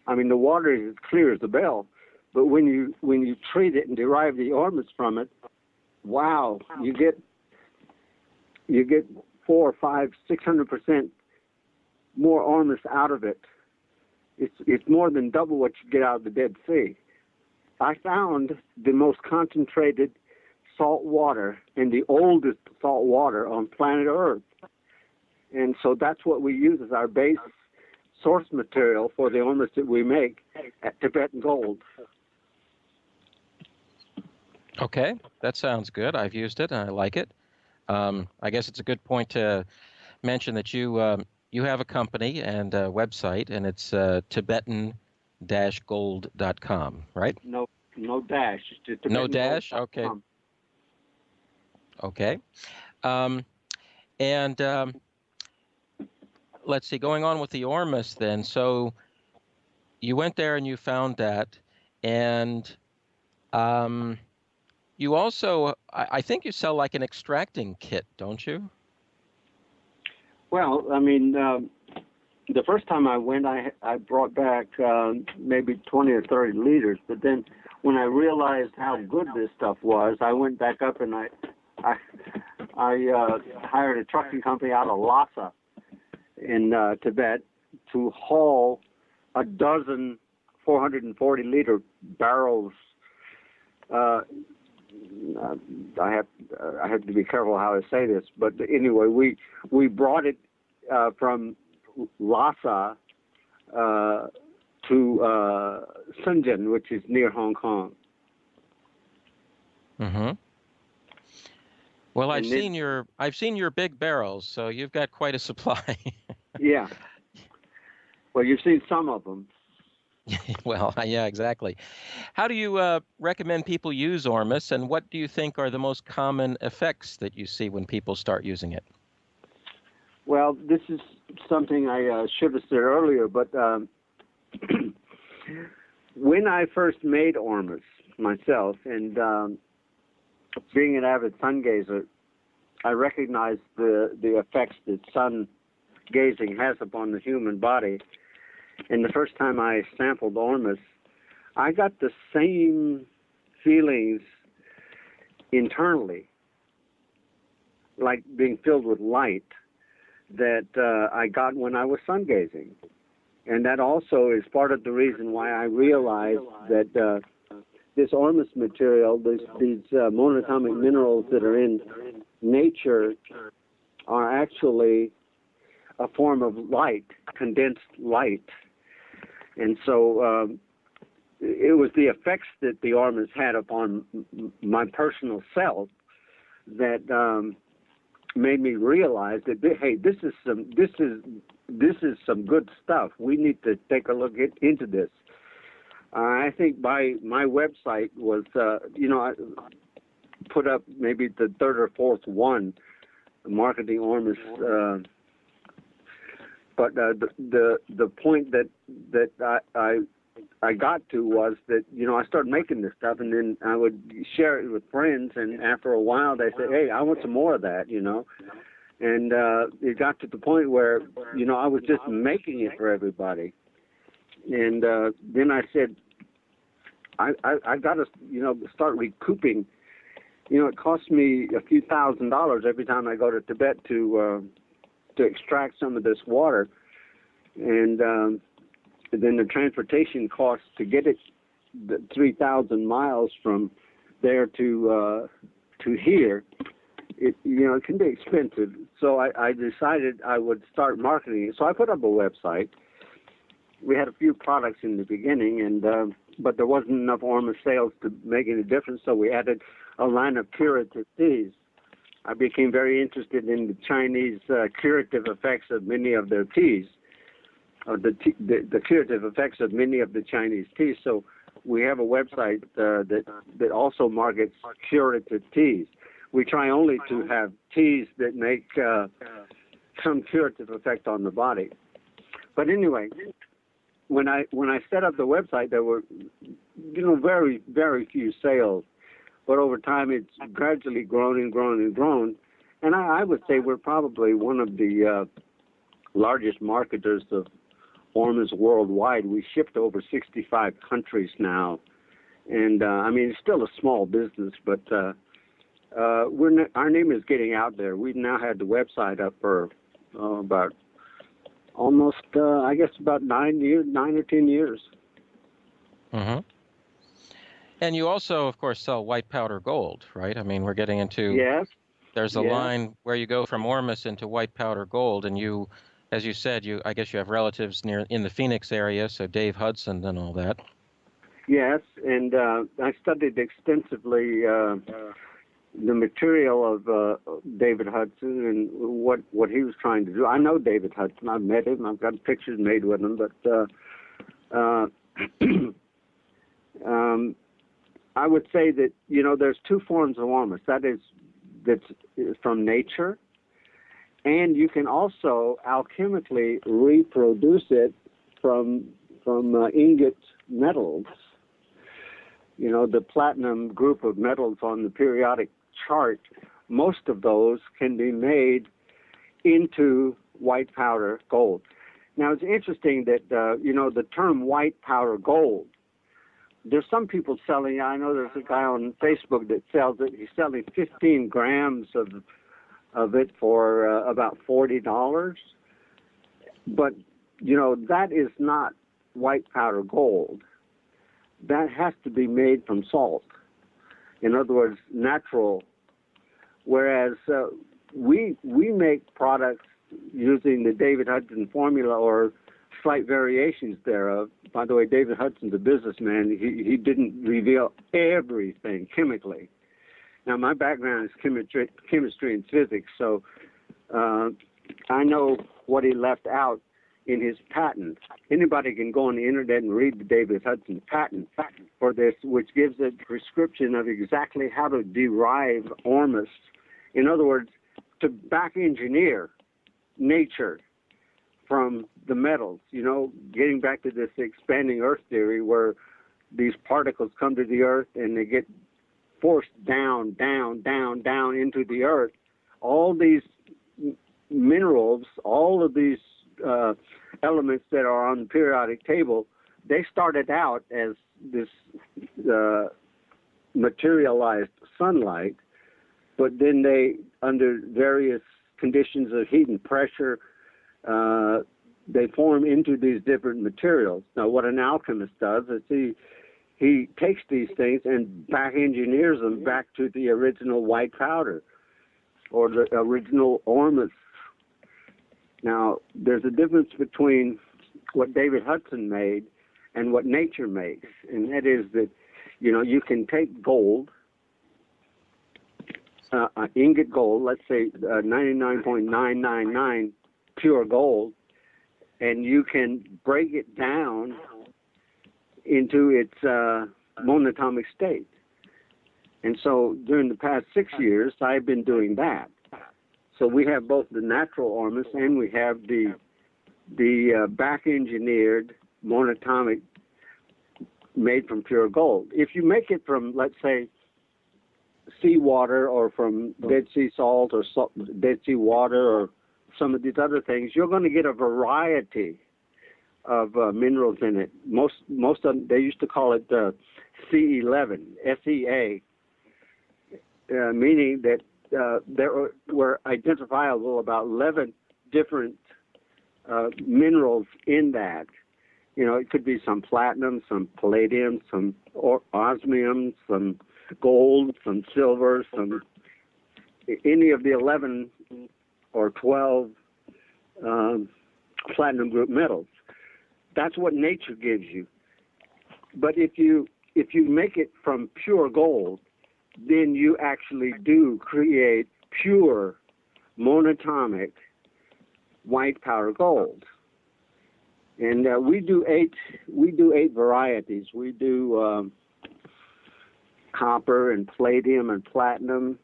I mean, the water is as clear as a bell, but when you treat it and derive the ORMUS from it, wow, you get 400, 500, 600% more ORMUS out of it. It's more than double what you get out of the Dead Sea. I found the most concentrated salt water and the oldest salt water on planet Earth. And so that's what we use as our base source material for the ormus that we make at Tibetan Gold. Okay, that sounds good. I've used it and I like it. I guess it's a good point to mention that you have a company and a website, and it's Tibetan-gold.com, right? No dash. Just No dash? Okay. Okay. And let's see, going on with the Ormus then. So you went there and you found that, and you also, I think you sell like an extracting kit, don't you? Well, I mean, the first time I went, I brought back maybe 20 or 30 liters, but then when I realized how good this stuff was, I went back up and I hired a trucking company out of Lhasa in Tibet to haul a dozen 440-liter barrels. I have to be careful how I say this, but anyway, we brought it from Lhasa to Shenzhen, which is near Hong Kong. Mm-hmm. Well, I've seen your big barrels, so you've got quite a supply. Yeah. Well, you've seen some of them. Well, yeah, exactly. How do you recommend people use Ormus, and what do you think are the most common effects that you see when people start using it? Well, this is something I should have said earlier, but when I first made Ormus myself, and being an avid sun gazer, I recognized the effects that sun gazing has upon the human body. And the first time I sampled Ormus, I got the same feelings internally, like being filled with light, that I got when I was sun gazing. And that also is part of the reason why I realized that this Ormus material, these monatomic minerals that are in nature, are actually a form of light, condensed light. And so it was the effects that the Ormus had upon my personal self that made me realize that, hey, this is some good stuff. We need to take a look into this. I think my website was, I put up maybe the third or fourth one, marketing Ormus. But the point that I got to was that, I started making this stuff, and then I would share it with friends, and after a while they said, hey, I want some more of that, And it got to the point where, I was just making it for everybody. And then I said, I got to, start recouping. It costs me a few $1,000s every time I go to Tibet to extract some of this water, and then the transportation costs to get it 3,000 miles from there to here. It can be expensive. So I decided I would start marketing it. So I put up a website. We had a few products in the beginning, and but there wasn't enough Ormus sales to make any difference. So we added a line of curative teas. I became very interested in the Chinese curative effects of many of their teas, or the curative effects of many of the Chinese teas. So we have a website that also markets curative teas. We try only to have teas that make some curative effect on the body. But anyway, when I set up the website, there were very, very few sales. But over time, it's gradually grown and grown and grown. And I would say we're probably one of the largest marketers of Ormus worldwide. We ship to over 65 countries now. And, it's still a small business, but our name is getting out there. We've now had the website up for about almost, about 9 or 10 years. Mm-hmm. And you also, of course, sell white powder gold, right? I mean, we're getting into, Yes. there's a Yes. line where you go from ORMUS into white powder gold, and you, as you said, I guess you have relatives near in the Phoenix area, so Dave Hudson and all that. Yes, and I studied extensively the material of David Hudson and what he was trying to do. I know David Hudson. I've met him. I've got pictures made with him. But I would say that, there's two forms of ORMUS. That's from nature, and you can also alchemically reproduce it from ingot metals. The platinum group of metals on the periodic chart, most of those can be made into white powder gold. Now, it's interesting that, the term white powder gold, there's some people selling, I know there's a guy on Facebook that sells it. He's selling 15 grams of it for about $40. But, that is not white powder gold. That has to be made from salt. In other words, natural. Whereas we make products using the David Hudson formula or slight variations thereof. By the way, David Hudson's a businessman. He didn't reveal everything chemically. Now, my background is chemistry and physics, so I know what he left out in his patent. Anybody can go on the internet and read the David Hudson patent for this, which gives a prescription of exactly how to derive ORMUS. In other words, to back engineer nature from the metals, getting back to this expanding Earth theory where these particles come to the Earth and they get forced down into the Earth. All these minerals, all of these elements that are on the periodic table, they started out as this materialized sunlight, but then they, under various conditions of heat and pressure, they form into these different materials. Now, what an alchemist does is he takes these things and back engineers them back to the original white powder or the original ORMUS. Now, there's a difference between what David Hudson made and what nature makes, and that is that, you can take gold, ingot gold, let's say 99.999 pure gold, and you can break it down into its monatomic state. And so during the past 6 years, I've been doing that. So we have both the natural ORMUS and we have the back-engineered monatomic made from pure gold. If you make it from, let's say, seawater or from Dead Sea salt or Dead Sea water or some of these other things, you're going to get a variety of minerals in it. Most of them, they used to call it C11, SEA, meaning that there were identifiable about 11 different minerals in that. It could be some platinum, some palladium, some osmium, some gold, some silver, any of the 11 or 12 platinum group metals. That's what nature gives you. But if you make it from pure gold, then you actually do create pure monatomic white powder gold. And we do eight varieties. We do copper and palladium and platinum,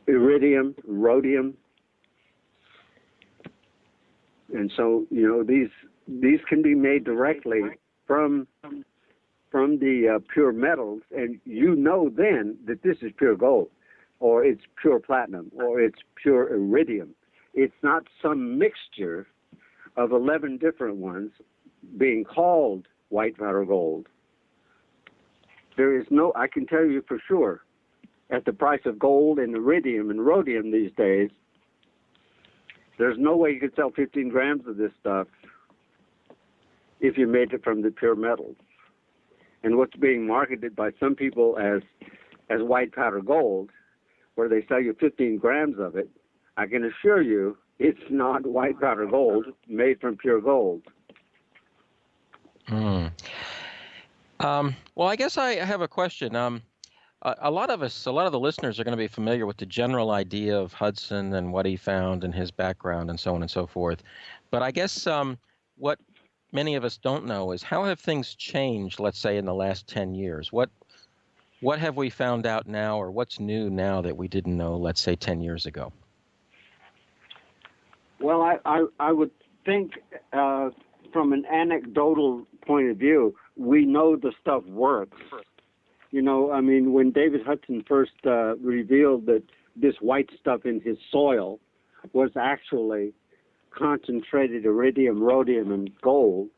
iridium, rhodium. And so, these can be made directly from the pure metals, and then that this is pure gold, or it's pure platinum, or it's pure iridium. It's not some mixture of 11 different ones being called white powder gold. There is I can tell you for sure, at the price of gold and iridium and rhodium these days, there's no way you could sell 15 grams of this stuff if you made it from the pure metals. And what's being marketed by some people as white powder gold, where they sell you 15 grams of it, I can assure you it's not white powder gold made from pure gold. Well, I guess I have a question. A lot of the listeners are going to be familiar with the general idea of Hudson and what he found and his background and so on and so forth. But I guess what many of us don't know is how have things changed, let's say, in the last 10 years? What have we found out now, or what's new now that we didn't know, let's say, 10 years ago? Well, I would think from an anecdotal point of view, we know the stuff works. You know, I mean, when David Hudson first revealed that this white stuff in his soil was actually concentrated iridium, rhodium, and gold,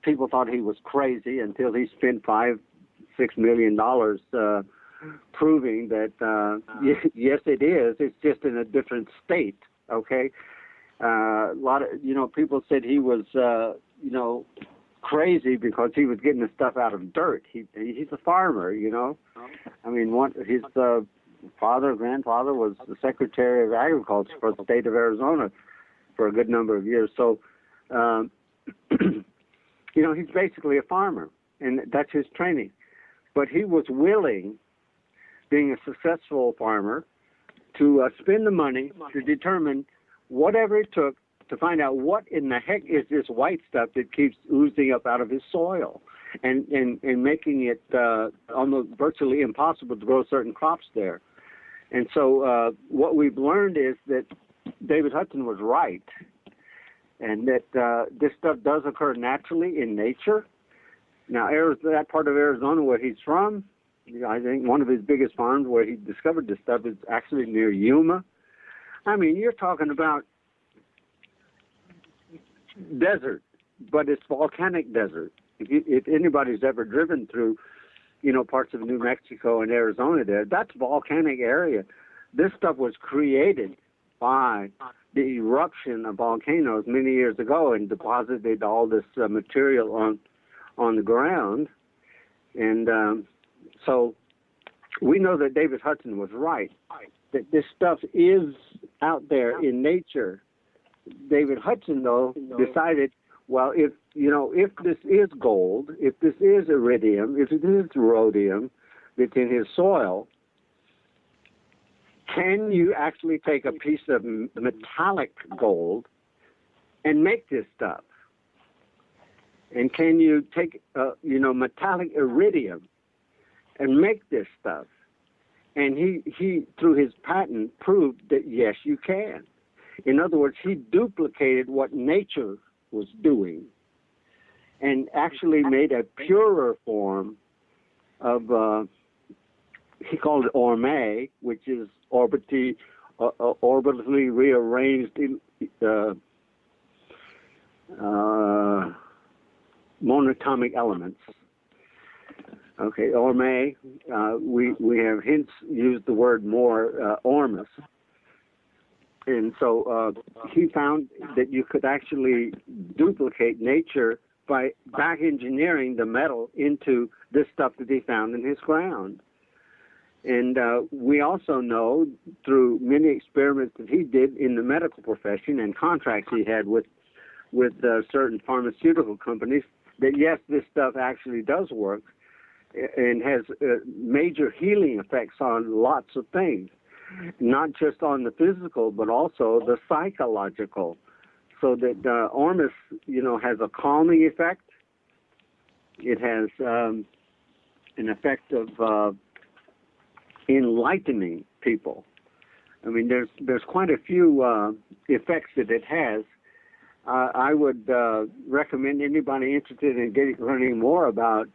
people thought he was crazy until he spent $5-6 million proving that, yes, it is. It's just in a different state, okay? A lot of, people said he was, crazy because he was getting the stuff out of dirt. He's a farmer, I mean, his grandfather was the Secretary of Agriculture for the state of Arizona for a good number of years. So, he's basically a farmer, and that's his training. But he was willing, being a successful farmer, to spend the money to determine whatever it took to find out what in the heck is this white stuff that keeps oozing up out of his soil and making it almost virtually impossible to grow certain crops there. And so what we've learned is that David Hudson was right, and that this stuff does occur naturally in nature. Now, that part of Arizona where he's from, I think one of his biggest farms where he discovered this stuff is actually near Yuma. I mean, you're talking about desert, but it's volcanic desert. If anybody's ever driven through, parts of New Mexico and Arizona there, that's volcanic area. This stuff was created by the eruption of volcanoes many years ago and deposited all this material on the ground. And so we know that David Hudson was right, that this stuff is out there in nature. David Hudson, though, decided, well, if this is gold, if this is iridium, if it is rhodium that's in his soil, can you actually take a piece of metallic gold and make this stuff? And can you take, metallic iridium and make this stuff? And he, through his patent, proved that, yes, you can. In other words, he duplicated what nature was doing and actually made a purer form of, he called it ORMUS, which is orbitally rearranged monatomic elements. Okay, ORMUS, we have hence used the word more, ORMUS. And so he found that you could actually duplicate nature by back engineering the metal into this stuff that he found in his ground. And we also know through many experiments that he did in the medical profession and contracts he had with certain pharmaceutical companies that, yes, this stuff actually does work and has major healing effects on lots of things. Not just on the physical, but also the psychological. So that ORMUS, has a calming effect. It has an effect of enlightening people. I mean, there's quite a few effects that it has. I would recommend anybody interested in learning more about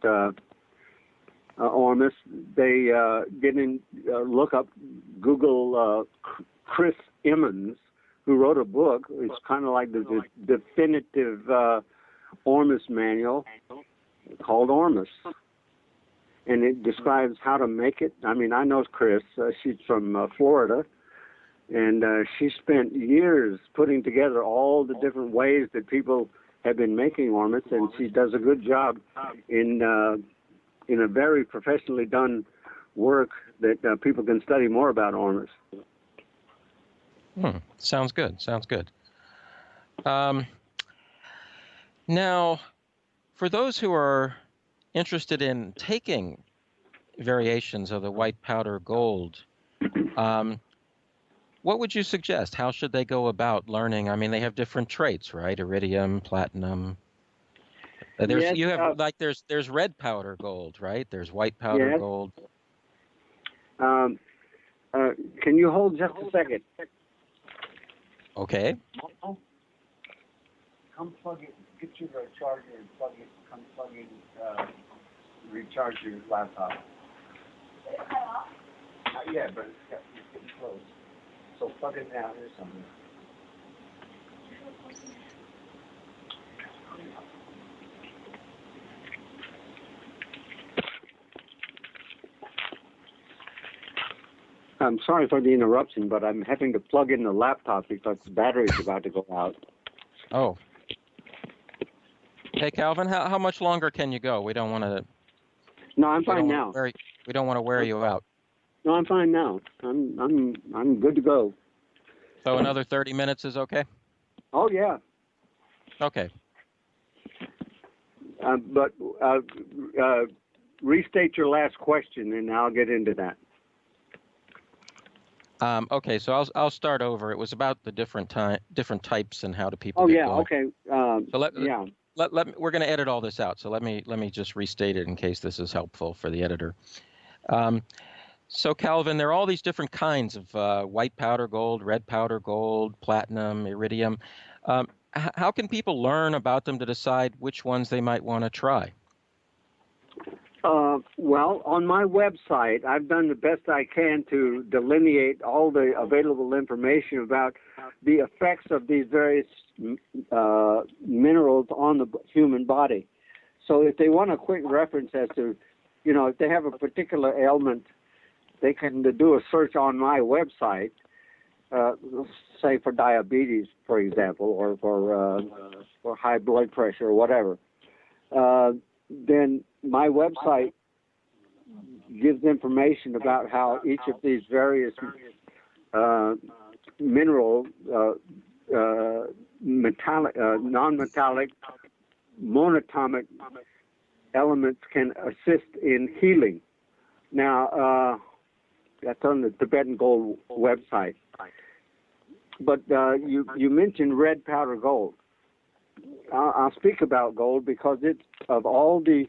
ORMUS, they look up, Google Chris Emmons, who wrote a book. It's kind of like the definitive ORMUS manual called ORMUS. And it describes how to make it. I mean, I know Chris. She's from Florida. And she spent years putting together all the different ways that people have been making ORMUS, and she does a good job in a very professionally done work that people can study more about ORMUS. Sounds good. Sounds good. Now, for those who are interested in taking variations of the white powder gold, what would you suggest? How should they go about learning? I mean, they have different traits, right? Iridium, platinum. Yes, you have there's red powder gold, right? There's white powder yes. gold. Can you hold just a second? Okay. Come plug it. Get your charger and plug it. Come plug in. Recharge your laptop. Not yet, but it's getting close. So plug it now. Here's something. I'm sorry for the interruption, but I'm having to plug in the laptop because the battery's about to go out. Oh. Hey, Calvin, how much longer can you go? We don't want to. No, I'm fine now. We don't want to wear you out. No, I'm fine now. I'm good to go. So another 30 minutes is okay? Oh yeah. Okay. But restate your last question, and I'll get into that. Okay, so I'll start over. It was about the different types and how do people. Oh get yeah. going. Okay. So yeah. We're going to edit all this out. So let me just restate it in case this is helpful for the editor. So Calvin, there are all these different kinds of white powder gold, red powder gold, platinum, iridium. How can people learn about them to decide which ones they might want to try? Well, on my website, I've done the best I can to delineate all the available information about the effects of these various minerals on the human body. So if they want a quick reference as to, if they have a particular ailment, they can do a search on my website, say for diabetes, for example, or for high blood pressure or whatever. Then my website gives information about how each of these various mineral, metallic, non-metallic, monatomic elements can assist in healing. Now, that's on the Tibetan Gold website. But you mentioned red powder gold. I'll speak about gold because it's of all the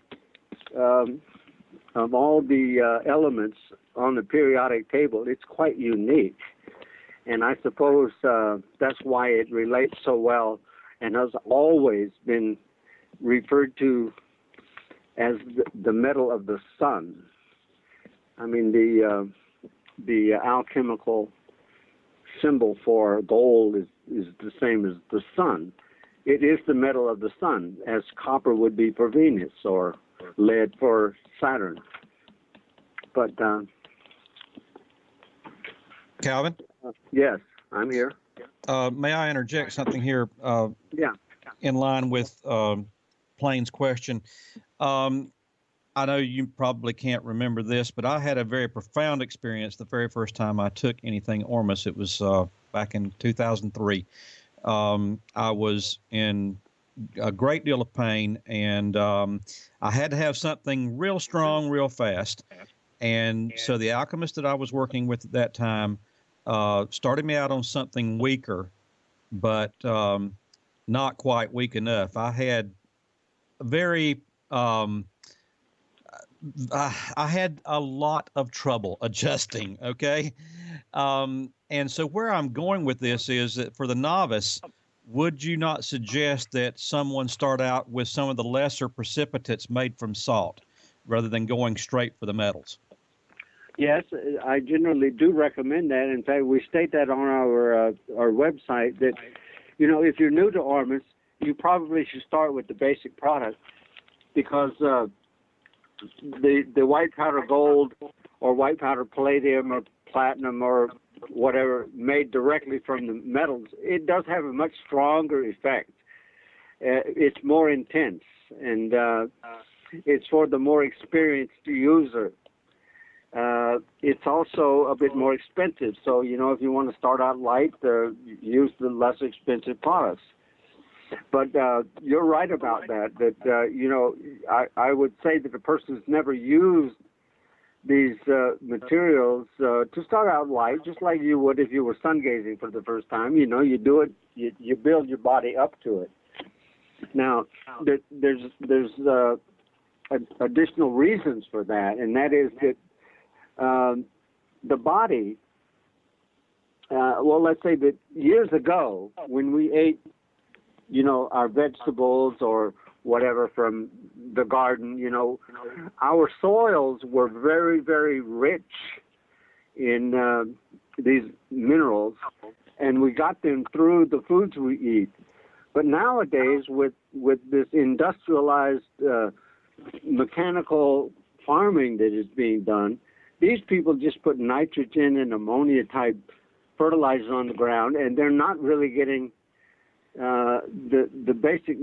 elements on the periodic table, it's quite unique, and I suppose that's why it relates so well and has always been referred to as the metal of the sun. I mean, the alchemical symbol for gold is the same as the sun. It is the metal of the sun, as copper would be for Venus or lead for Saturn. But Calvin? Yes, I'm here. May I interject something here? Yeah. In line with Plain's question. I know you probably can't remember this, but I had a very profound experience the very first time I took anything ORMUS. It was back in 2003. I was in a great deal of pain, and I had to have something real strong, real fast. And so the alchemist that I was working with at that time started me out on something weaker, but not quite weak enough. I had very I had a lot of trouble adjusting, okay? And so where I'm going with this is that for the novice, would you not suggest that someone start out with some of the lesser precipitates made from salt rather than going straight for the metals? Yes, I generally do recommend that. In fact, we state that on our website that, if you're new to ORMUS, you probably should start with the basic product because the white powder gold or white powder palladium or platinum or whatever made directly from the metals, it does have a much stronger effect. it's more intense, and it's for the more experienced user. It's also a bit more expensive. So, if you want to start out light, use the less expensive products. But you're right about that, I would say that a person who's never used these materials to start out light, just like you would if you were sun gazing for the first time, you do it, you build your body up to it. Now, there's additional reasons for that, and that is that the body, let's say that years ago, when we ate, our vegetables or whatever from the garden, our soils were very, very rich in these minerals, and we got them through the foods we eat. But nowadays, with this industrialized mechanical farming that is being done, these people just put nitrogen and ammonia type fertilizer on the ground, and they're not really getting the basic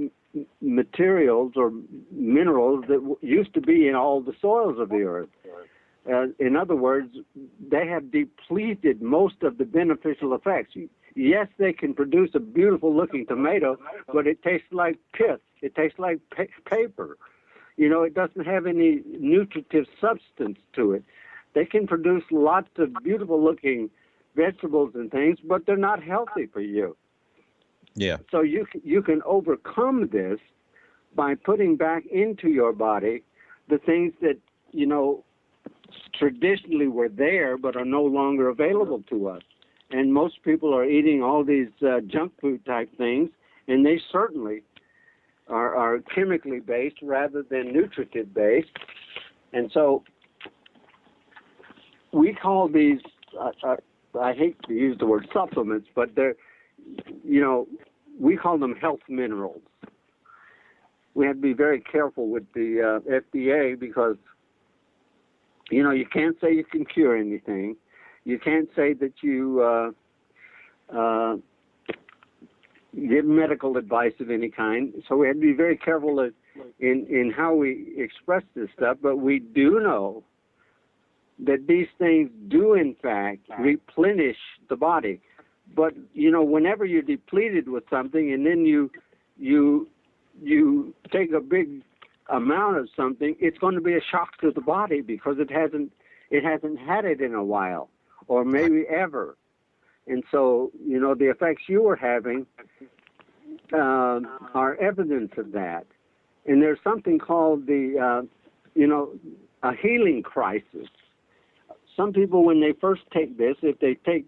materials or minerals that used to be in all the soils of the earth. In other words, they have depleted most of the beneficial effects. Yes, they can produce a beautiful looking tomato, but it tastes like pith. It tastes like paper. It doesn't have any nutritive substance to it. They can produce lots of beautiful looking vegetables and things, but they're not healthy for you. Yeah. So you can overcome this by putting back into your body the things that, traditionally were there but are no longer available to us. And most people are eating all these junk food type things, and they certainly are chemically based rather than nutritive based. And so we call these, I hate to use the word supplements, but they're, we call them health minerals. We have to be very careful with the FDA because, you can't say you can cure anything. You can't say that you give medical advice of any kind. So we have to be very careful in how we express this stuff. But we do know that these things do, in fact, replenish the body. But, whenever you're depleted with something and then you take a big amount of something, it's going to be a shock to the body because it hasn't had it in a while or maybe ever. And so, the effects you were having are evidence of that. And there's something called a healing crisis. Some people, when they first take this, if they take,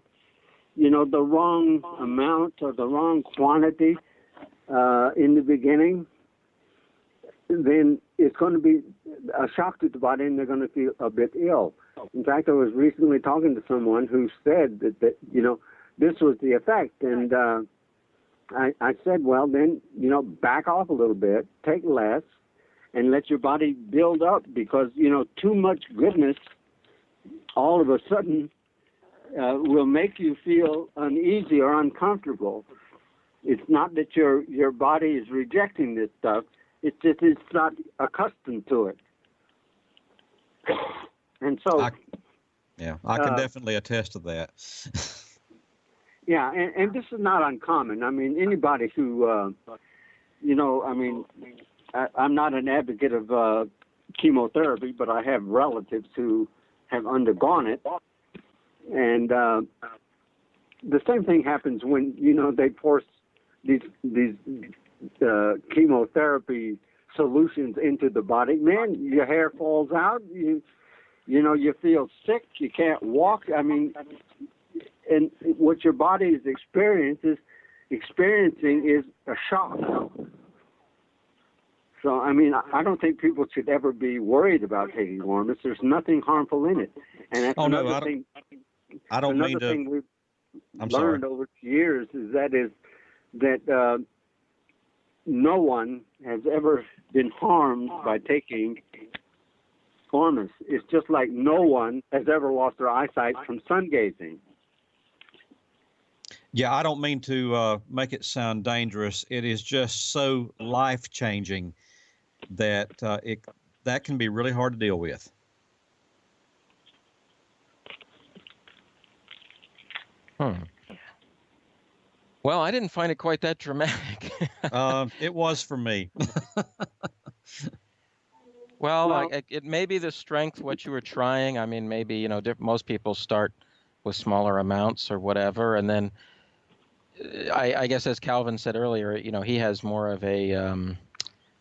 the wrong amount or the wrong quantity in the beginning, then it's going to be a shock to the body and they're going to feel a bit ill. In fact, I was recently talking to someone who said that this was the effect. And I said, well, then, back off a little bit, take less, and let your body build up because, too much goodness all of a sudden will make you feel uneasy or uncomfortable. It's not that your body is rejecting this stuff. It's just it's not accustomed to it. And so... I can definitely attest to that. Yeah, and this is not uncommon. I mean, anybody who, I'm not an advocate of chemotherapy, but I have relatives who have undergone it. And the same thing happens when, they force these chemotherapy solutions into the body. Man, your hair falls out. You feel sick. You can't walk. I mean, and what your body is experiencing is a shock. So, I mean, I don't think people should ever be worried about taking ORMUS. There's nothing harmful in it. And that's another thing. I don't mean another to. thing we've I'm learned sorry. over the years is that no one has ever been harmed by taking ORMUS. It's just like no one has ever lost their eyesight from sun gazing. Yeah, I don't mean to make it sound dangerous. It is just so life-changing that that can be really hard to deal with. Well, I didn't find it quite that dramatic. It was for me. Well, it may be the strength, what you were trying. I mean, maybe, most people start with smaller amounts or whatever. And then I guess, as Calvin said earlier, he has more of a,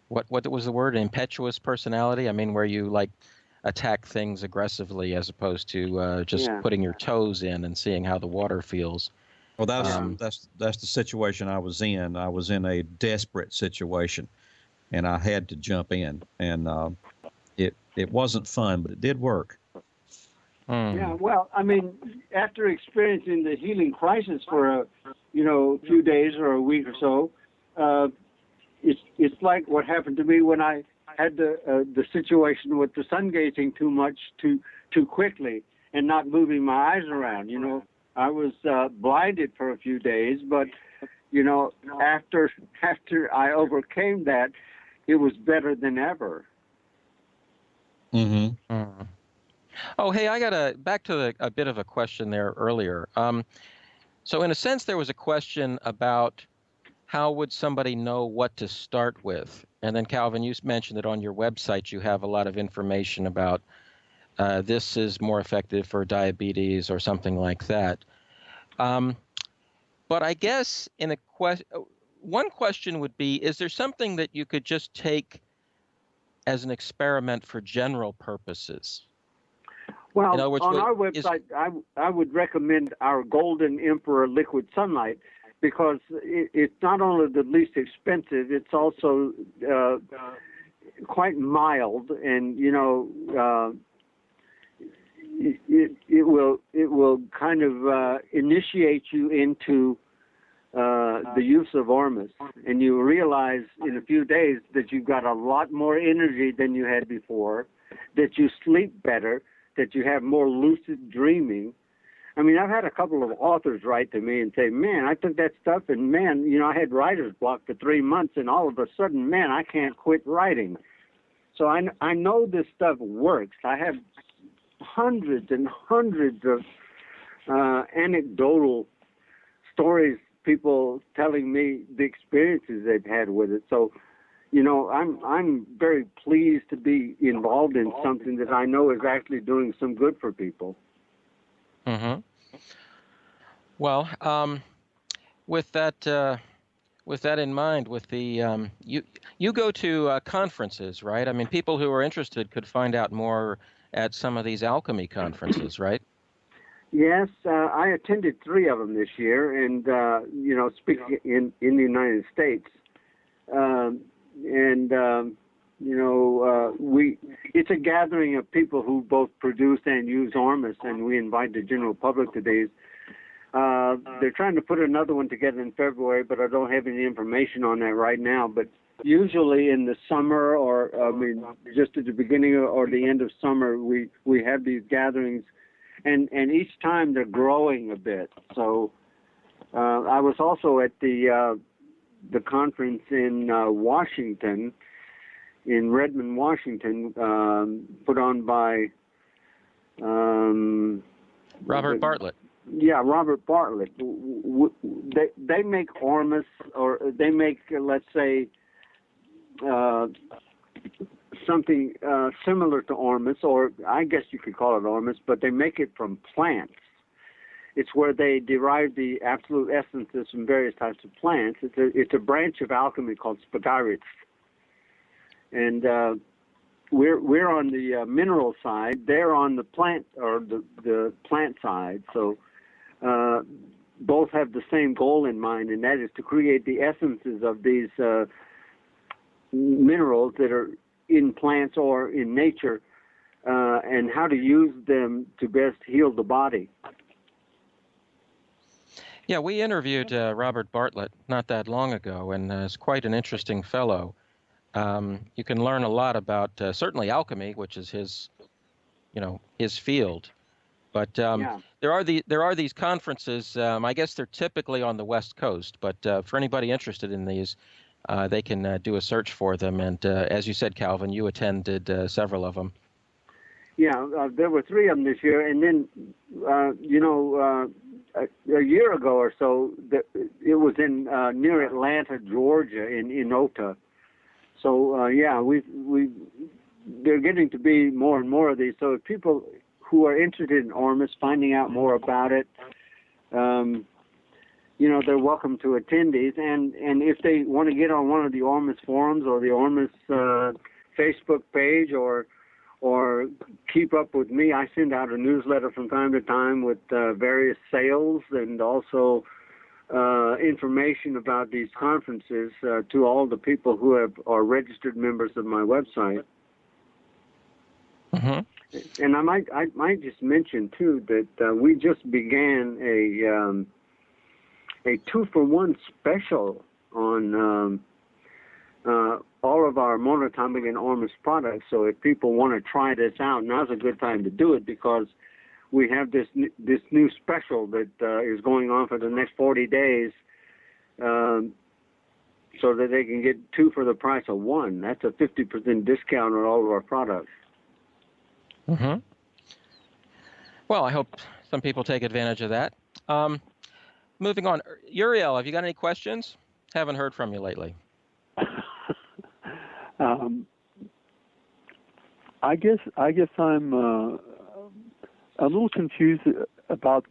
what was the word? Impetuous personality. I mean, where you like attack things aggressively as opposed to just putting your toes in and seeing how the water feels. Well, that's the situation I was in. I was in a desperate situation, and I had to jump in, and it wasn't fun, but it did work. Yeah, well, I mean, after experiencing the healing crisis for a few days or a week or so, it's like what happened to me when I had the situation with the sun gazing too much too quickly and not moving my eyes around. I was blinded for a few days, but after I overcame that, it was better than ever. Mm-hmm. Mm. Oh, hey, I got back to a bit of a question there earlier. So in a sense, there was a question about how would somebody know what to start with? And then, Calvin, you mentioned that on your website you have a lot of information about this is more effective for diabetes or something like that. But I guess one question would be, is there something that you could just take as an experiment for general purposes? Well, on our website, I would recommend our Golden Emperor Liquid Sunlight because it's not only the least expensive, it's also quite mild, and it will kind of initiate you into the use of ORMUS, and you realize in a few days that you've got a lot more energy than you had before, that you sleep better, that you have more lucid dreaming. I mean, I've had a couple of authors write to me and say, man, I took that stuff and, man, I had writer's block for 3 months and all of a sudden, man, I can't quit writing. So I know this stuff works. I have hundreds and hundreds of anecdotal stories, people telling me the experiences they've had with it. So, I'm very pleased to be involved in something that I know is actually doing some good for people. Mm-hmm. Well, with that in mind, with the you go to conferences, right? I mean, people who are interested could find out more at some of these alchemy conferences, right? Yes, I attended 3 of them this year, and speaking in the United States. It's a gathering of people who both produce and use ORMUS, and we invite the general public to these. They're trying to put another one together in February, but I don't have any information on that right now. But usually in the summer, or just at the beginning or the end of summer, we have these gatherings, and each time they're growing a bit. So I was also at the conference in Washington, in Redmond, Washington, put on by Robert Bartlett. Yeah, Robert Bartlett. They make ORMUS, or they make, let's say, something similar to ORMUS, or I guess you could call it ORMUS, but they make it from plants. It's where they derive the absolute essences from various types of plants. It's a branch of alchemy called spagyrics. And we're on the mineral side. They're on the plant, or the plant side. So both have the same goal in mind, and that is to create the essences of these minerals that are in plants or in nature, and how to use them to best heal the body. Yeah, we interviewed Robert Bartlett not that long ago, and is quite an interesting fellow. You can learn a lot about certainly alchemy, which is his field, But there are these conferences. I guess they're typically on the West Coast, but for anybody interested in these, they can do a search for them. And as you said, Calvin, you attended several of them. Yeah, there were 3 of them this year, and then a year ago or so, it was in near Atlanta, Georgia, in Enota. So they're getting to be more and more of these. So if people who are interested in ORMUS, finding out more about it, they're welcome to attend these. And if they want to get on one of the ORMUS forums or the ORMUS Facebook page or keep up with me, I send out a newsletter from time to time with various sales and also information about these conferences to all the people who are registered members of my website. Mm-hmm. And I might just mention too that we just began a 2-for-1 special on all of our monatomic and ORMUS products. So if people want to try this out, now's a good time to do it, because we have this new special that is going on for the next 40 days, so that they can get 2 for the price of 1. That's a 50% discount on all of our products. Mm-hmm. Well, I hope some people take advantage of that. Moving on, Uriel, have you got any questions? Haven't heard from you lately. I guess I'm a little confused about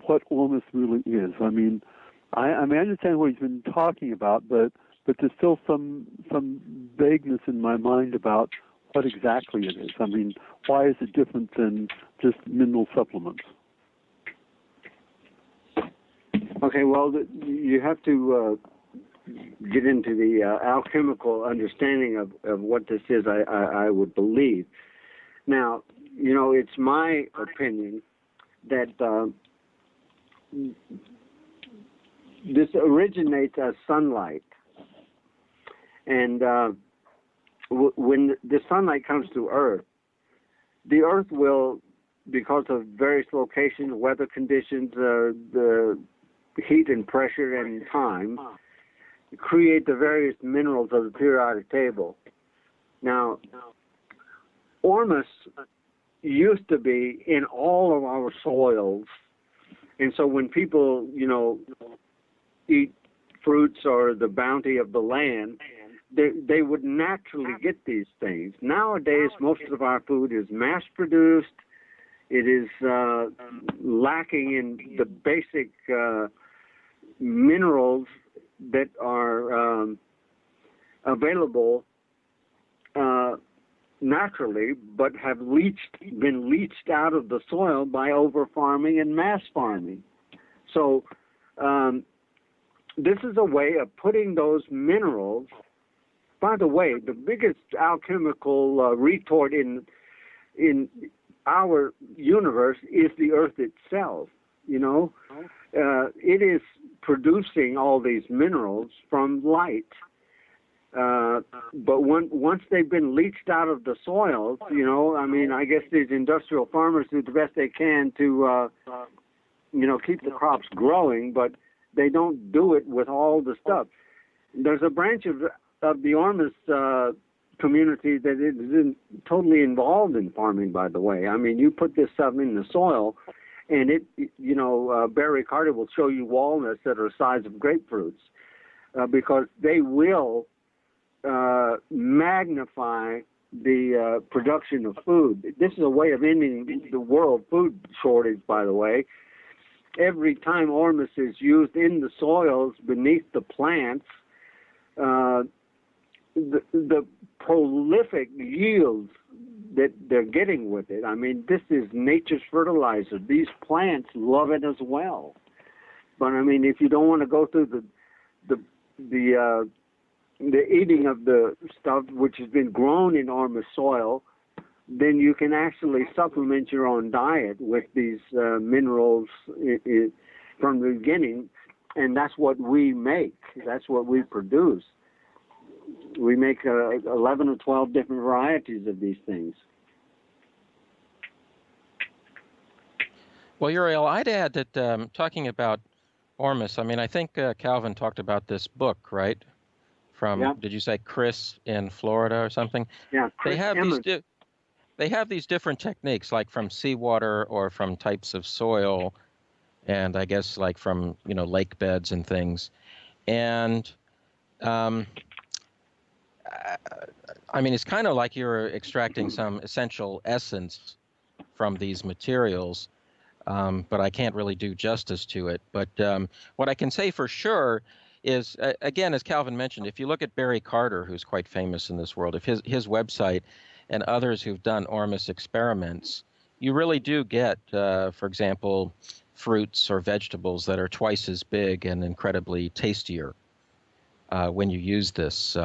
what ORMUS really is. I mean, I understand what he's been talking about, but there's still some vagueness in my mind about what exactly it is. I mean, why is it different than just mineral supplements? Okay, well, you have to get into the alchemical understanding of what this is, I would believe. Now, it's my opinion that this originates as sunlight. And when the sunlight comes to Earth, the Earth will, because of various locations, weather conditions, the heat and pressure and time, create the various minerals of the periodic table. Now, ORMUS used to be in all of our soils, and so when people, eat fruits or the bounty of the land, they would naturally get these things. Nowadays, most of our food is mass-produced. It is lacking in the basic minerals that are available naturally, but have been leached out of the soil by over-farming and mass farming. So this is a way of putting those minerals. By the way, the biggest alchemical retort in our universe is the Earth itself. It is producing all these minerals from light. But once they've been leached out of the soils, I guess these industrial farmers do the best they can to, keep the crops growing, but they don't do it with all the stuff. There's a branch of the ORMUS community that isn't totally involved in farming, by the way. I mean, you put this stuff in the soil, and Barry Carter will show you walnuts that are the size of grapefruits, because they will magnify the production of food. This is a way of ending the world food shortage, by the way. Every time ORMUS is used in the soils beneath the plants, the prolific yields that they're getting with it. I mean, this is nature's fertilizer. These plants love it as well. But I mean, if you don't want to go through the eating of the stuff which has been grown in ORMUS soil, then you can actually supplement your own diet with these minerals from the beginning, and that's what we make. That's what we produce. We make 11 or 12 different varieties of these things. Well, Uriel, I'd add that talking about ORMUS, I mean, I think Calvin talked about this book, right? From, Yeah. did you say Chris in Florida or something? Yeah, They Chris have Emmons. they have these different techniques, like from seawater or from types of soil, and I guess like from, lake beds and things. And um, I mean, it's kind of like you're extracting some essential essence from these materials, but I can't really do justice to it. But what I can say for sure is, again, as Calvin mentioned, if you look at Barry Carter, who's quite famous in this world, if his website and others who've done ORMUS experiments, you really do get, for example, fruits or vegetables that are twice as big and incredibly tastier when you use this.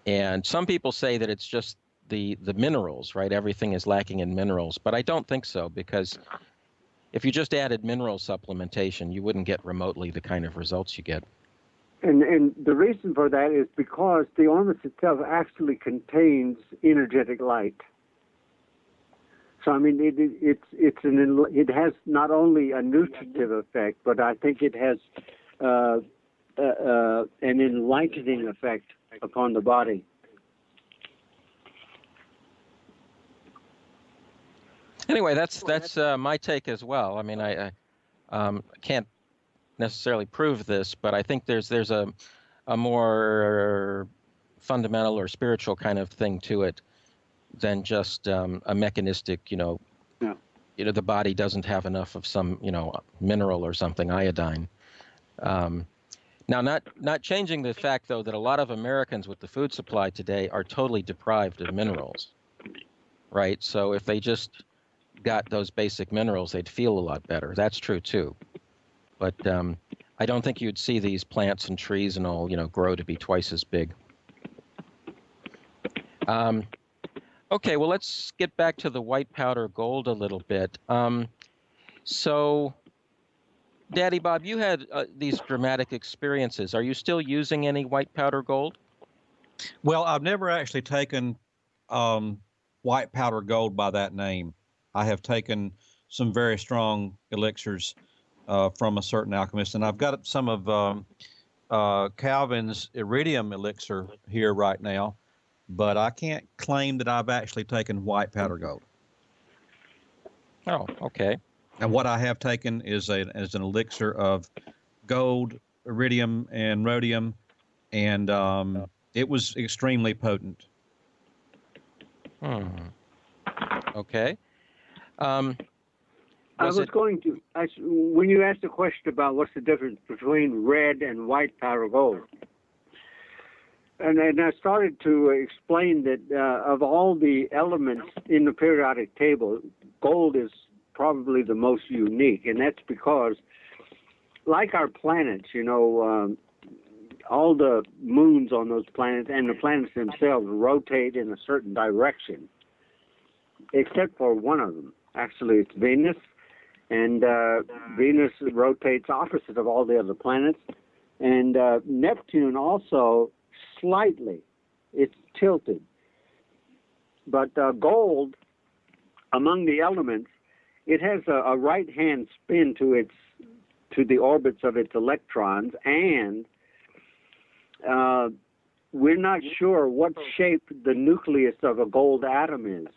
And some people say that it's just the minerals, right? Everything is lacking in minerals, but I don't think so, because if you just added mineral supplementation, you wouldn't get remotely the kind of results you get. And the reason for that is because the ORMUS itself actually contains energetic light. So I mean, it has not only a nutritive effect, but I think it has an enlightening effect upon the body. Anyway, that's my take as well. I mean, I can't necessarily prove this, but I think there's a more fundamental or spiritual kind of thing to it than just a mechanistic, Yeah. The body doesn't have enough of some, mineral or something, iodine. Now, not changing the fact, though, that a lot of Americans with the food supply today are totally deprived of minerals, right? So if they just got those basic minerals, they'd feel a lot better. That's true, too. But I don't think you'd see these plants and trees and all, grow to be twice as big. Okay, well, let's get back to the white powder gold a little bit. So, Daddy Bob, you had these dramatic experiences. Are you still using any white powder gold? Well, I've never actually taken white powder gold by that name. I have taken some very strong elixirs from a certain alchemist, and I've got some of Calvin's iridium elixir here right now, but I can't claim that I've actually taken white powder gold. Oh, okay. And what I have taken is an elixir of gold, iridium, and rhodium, and it was extremely potent. Okay. When you asked the question about what's the difference between red and white powder gold, and I started to explain that of all the elements in the periodic table, gold is probably the most unique, and that's because, like our planets, all the moons on those planets and the planets themselves rotate in a certain direction, except for one of them. Actually, it's Venus, and Venus rotates opposite of all the other planets, and Neptune also slightly. It's tilted. But gold, among the elements, it has a right-hand spin to the orbits of its electrons, and we're not sure what shape the nucleus of a gold atom is.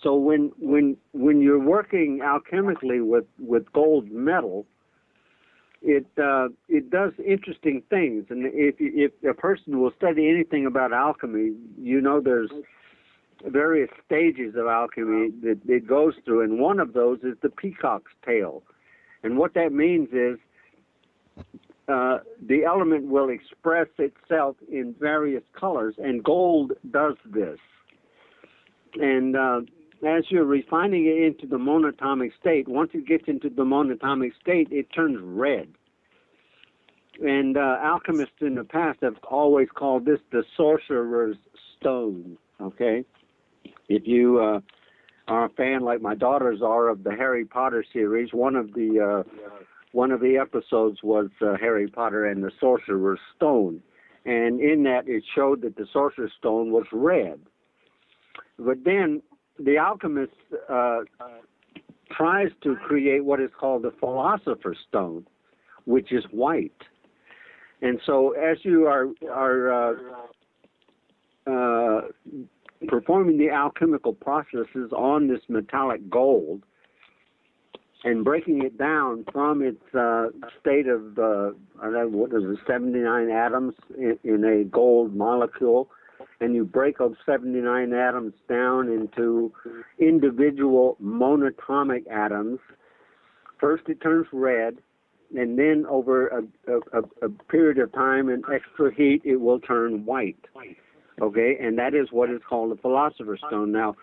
So when you're working alchemically with gold metal, it does interesting things. And if a person will study anything about alchemy, there's various stages of alchemy that it goes through, and one of those is the peacock's tail. And what that means is the element will express itself in various colors, and gold does this. And as you're refining it into the monatomic state, once it gets into the monatomic state, it turns red. And alchemists in the past have always called this the sorcerer's stone, okay? If you are a fan, like my daughters are, of the Harry Potter series, one of the episodes was Harry Potter and the Sorcerer's Stone. And in that, it showed that the Sorcerer's Stone was red. But then, the alchemist tries to create what is called the philosopher's stone, which is white. And so as you are performing the alchemical processes on this metallic gold and breaking it down from its state of, I don't know, what is it, 79 atoms in a gold molecule, and you break those 79 atoms down into individual monatomic atoms, first it turns red, and then over a period of time and extra heat, it will turn white. Okay, and that is what is called the philosopher's stone. Now,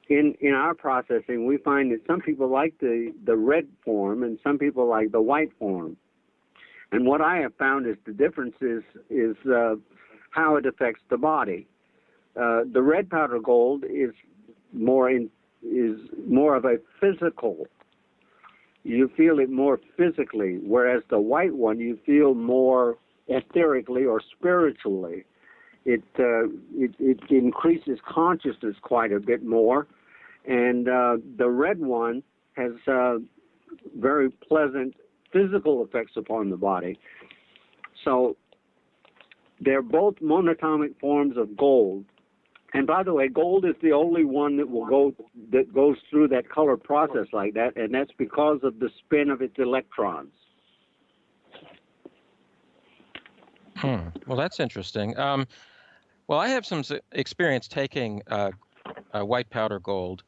in our processing, we find that some people like the red form and some people like the white form. And what I have found is the difference is how it affects the body. The red powder gold is more of a physical. You feel it more physically, whereas the white one you feel more etherically or spiritually. It increases consciousness quite a bit more, and the red one has very pleasant physical effects upon the body. So they're both monatomic forms of gold. And by the way, gold is the only one that goes through that color process like that, and that's because of the spin of its electrons. Well, that's interesting. Well, I have some experience taking white powder gold,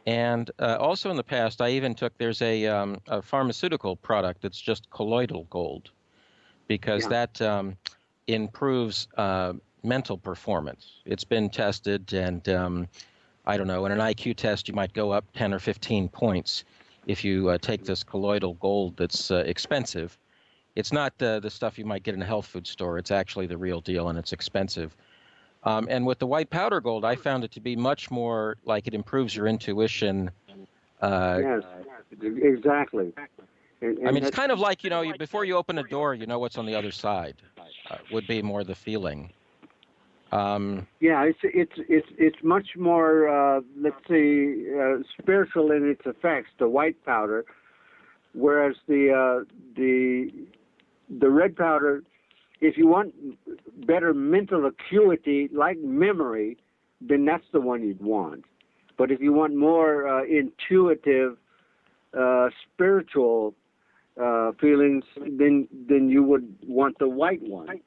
and also in the past, I even took. There's a pharmaceutical product that's just colloidal gold, because that improves mental performance. It's been tested, and I don't know, in an IQ test, you might go up 10 or 15 points if you take this colloidal gold that's expensive. It's not the stuff you might get in a health food store. It's actually the real deal, and it's expensive. And with the white powder gold, I found it to be much more like it improves your intuition. Yes, exactly. I mean, it's kind of like, before you open a door, you know what's on the other side, would be more the feeling. Yeah, it's much more, let's say, spiritual in its effects, the white powder, whereas the red powder, if you want better mental acuity, like memory, then that's the one you'd want. But if you want more intuitive, spiritual feelings, then you would want the white one.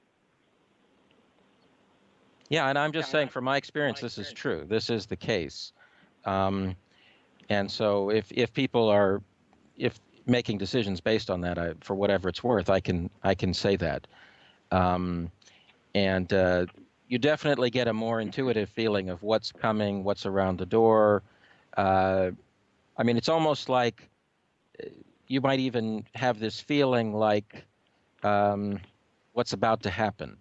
Yeah, and I'm just saying, from my experience, this is true. This is the case. And so if people are making decisions based on that, for whatever it's worth, I can say that. And you definitely get a more intuitive feeling of what's coming, what's around the door. I mean, it's almost like you might even have this feeling like what's about to happen.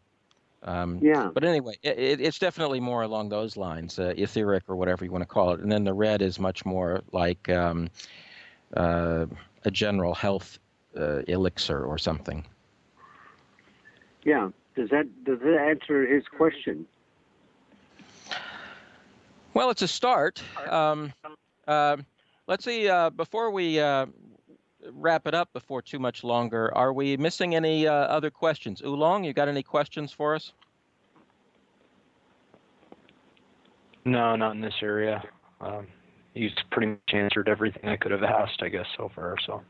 But anyway, it's definitely more along those lines, etheric or whatever you want to call it. And then the red is much more like a general health elixir or something. Yeah. Does that answer his question? Well, it's a start. Let's see, before we wrap it up before too much longer, are we missing any other questions? Oolong, you got any questions for us? No, not in this area. He's pretty much answered everything I could have asked, I guess, so far. So.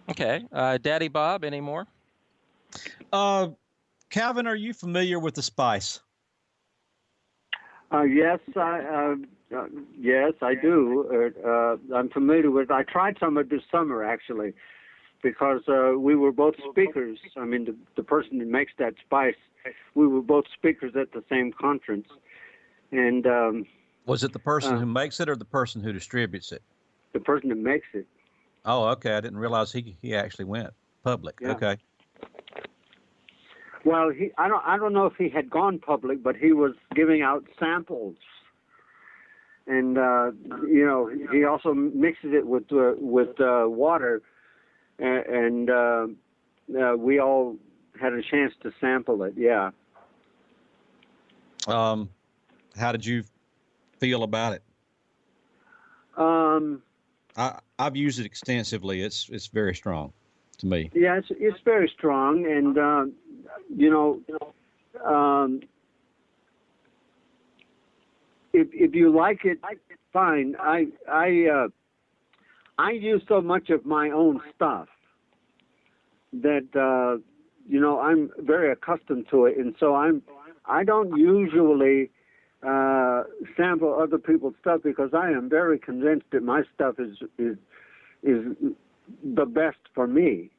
Okay. Daddy Bob, any more? Calvin, are you familiar with the spice? Yes, I do. I'm familiar with. I tried some of this summer actually, because we were both speakers. I mean, the person who makes that spice, we were both speakers at the same conference. And was it the person who makes it or the person who distributes it? The person that makes it. Oh, okay. I didn't realize he actually went public. Yeah. Okay. Well, I don't know if he had gone public, but he was giving out samples, and he also mixes it with water, and we all had a chance to sample it. Yeah. How did you feel about it? I've used it extensively. It's very strong to me. Yeah, it's very strong, and if you like it, fine. I use so much of my own stuff that I'm very accustomed to it, and so I don't usually sample other people's stuff because I am very convinced that my stuff is the best for me,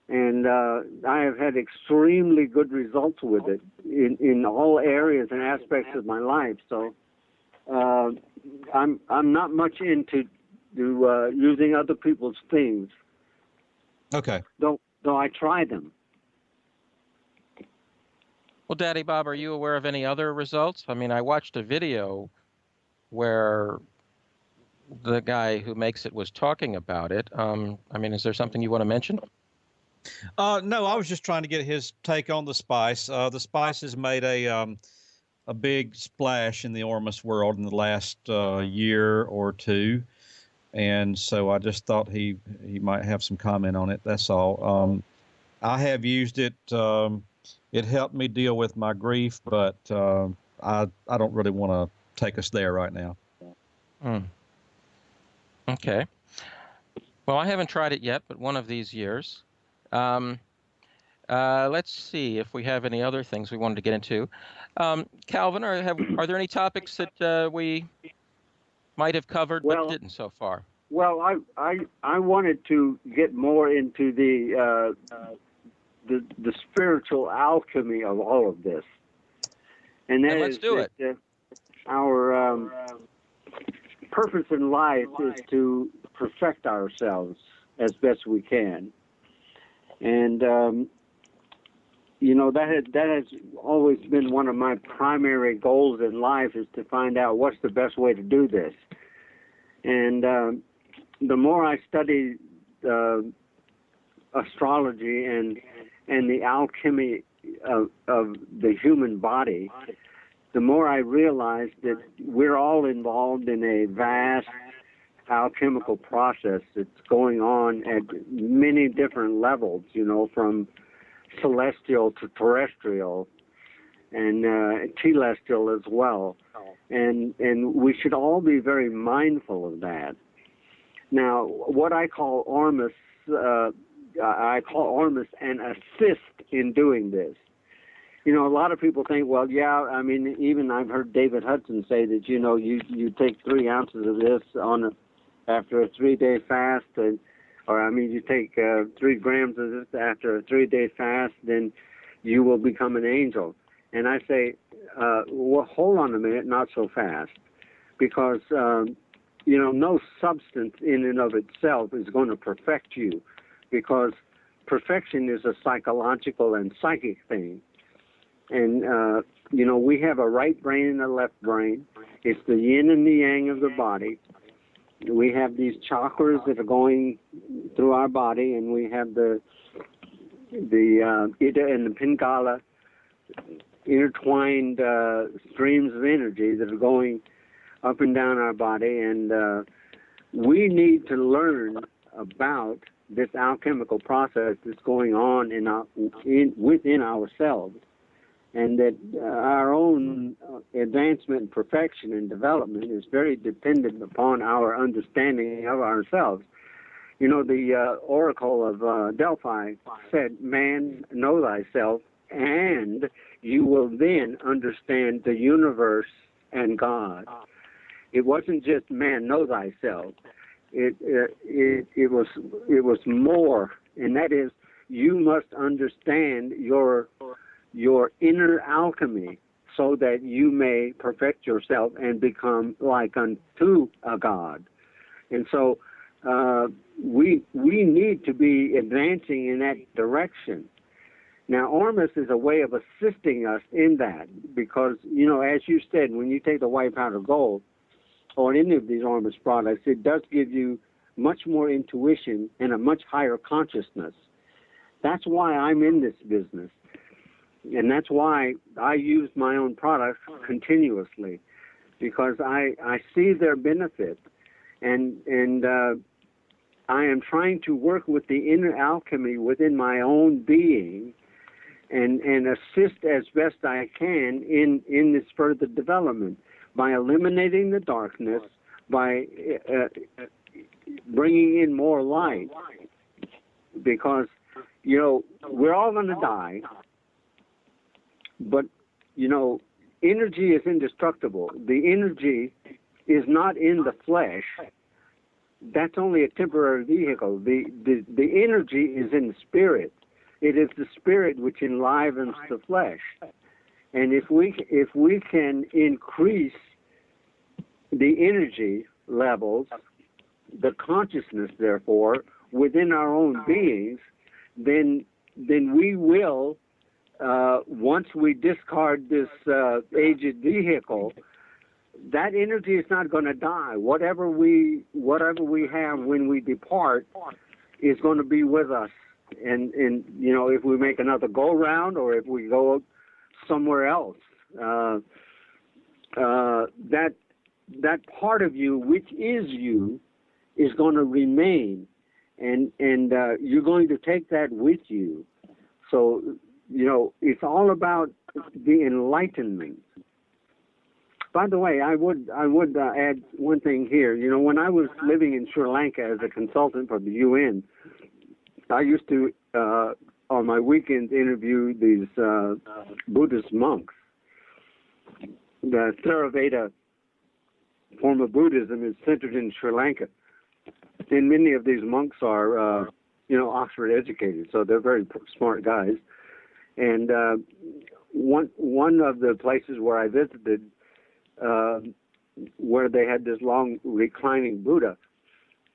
and I have had extremely good results with it in all areas and aspects of my life. So I'm not much into using other people's things. Okay. Though I try them. Well, Daddy Bob, are you aware of any other results? I mean, I watched a video where the guy who makes it was talking about it. I mean, is there something you want to mention? No, I was just trying to get his take on the spice. The spice has made a big splash in the ORMUS world in the last year or two, and so I just thought he might have some comment on it. That's all. I have used it. It helped me deal with my grief, but I don't really want to take us there right now. Okay. Well, I haven't tried it yet, but one of these years. Let's see if we have any other things we wanted to get into. Calvin, are there any topics that we might have covered but didn't so far? Well, I wanted to get more into the spiritual alchemy of all of this, and that let's do it. Our purpose in life is to perfect ourselves as best we can, and that has always been one of my primary goals in life, is to find out what's the best way to do this. And the more I study astrology and the alchemy of the human body, the more I realize that we're all involved in a vast alchemical process that's going on at many different levels, from celestial to terrestrial and telestial as well. And we should all be very mindful of that. Now, what I call ORMUS, I call ORMUS an assist in doing this. A lot of people think, well, yeah, I mean, even I've heard David Hudson say that, you take 3 ounces of this after a 3-day fast, you take 3 grams of this after a 3-day fast, then you will become an angel. And I say, well, hold on a minute, not so fast, because, no substance in and of itself is going to perfect you, because perfection is a psychological and psychic thing. And, we have a right brain and a left brain. It's the yin and the yang of the body. We have these chakras that are going through our body, and we have the Ida and the Pingala intertwined streams of energy that are going up and down our body, and we need to learn about this alchemical process that's going on within ourselves, and that our own advancement and perfection and development is very dependent upon our understanding of ourselves. The oracle of Delphi said, "Man, know thyself, and you will then understand the universe and God." It wasn't just "man, know thyself." It was more, and that is, you must understand your inner alchemy, so that you may perfect yourself and become like unto a God. And so we need to be advancing in that direction. Now, ORMUS is a way of assisting us in that, because, as you said, when you take the white powder gold or any of these ORMUS products, it does give you much more intuition and a much higher consciousness. That's why I'm in this business. And that's why I use my own products continuously, because I see their benefit, and I am trying to work with the inner alchemy within my own being, and assist as best I can in this further development by eliminating the darkness, by bringing in more light, because we're all going to die, but energy is indestructible. The energy is not in the flesh. That's only a temporary vehicle. The energy is in the spirit. It is the spirit which enlivens the flesh. And if we can increase the energy levels, the consciousness, therefore, within our own beings, then we will, once we discard this aged vehicle, that energy is not going to die. Whatever we have when we depart is going to be with us. And if we make another go round, or if we go somewhere else, that part of you, which is you, is going to remain, and you're going to take that with you. So it's all about the enlightenment. By the way, I would add one thing here. When I was living in Sri Lanka as a consultant for the UN, I used to on my weekends interview these Buddhist monks. The Theravada form of Buddhism is centered in Sri Lanka, and many of these monks are Oxford educated, so they're very smart guys. And one of the places where I visited, where they had this long reclining Buddha,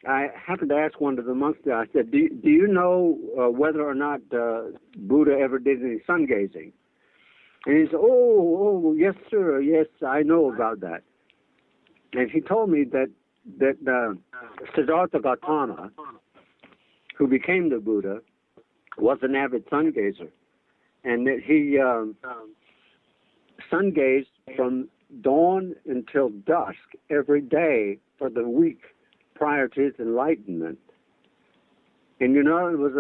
I happened to ask one of the monks there, I said, do you know whether or not Buddha ever did any sun gazing? And he said, oh, yes, sir, yes, I know about that. And he told me that Siddhartha Gautama, who became the Buddha, was an avid sun gazer, and that he sun gazed from dawn until dusk every day for the week prior to his enlightenment. And it was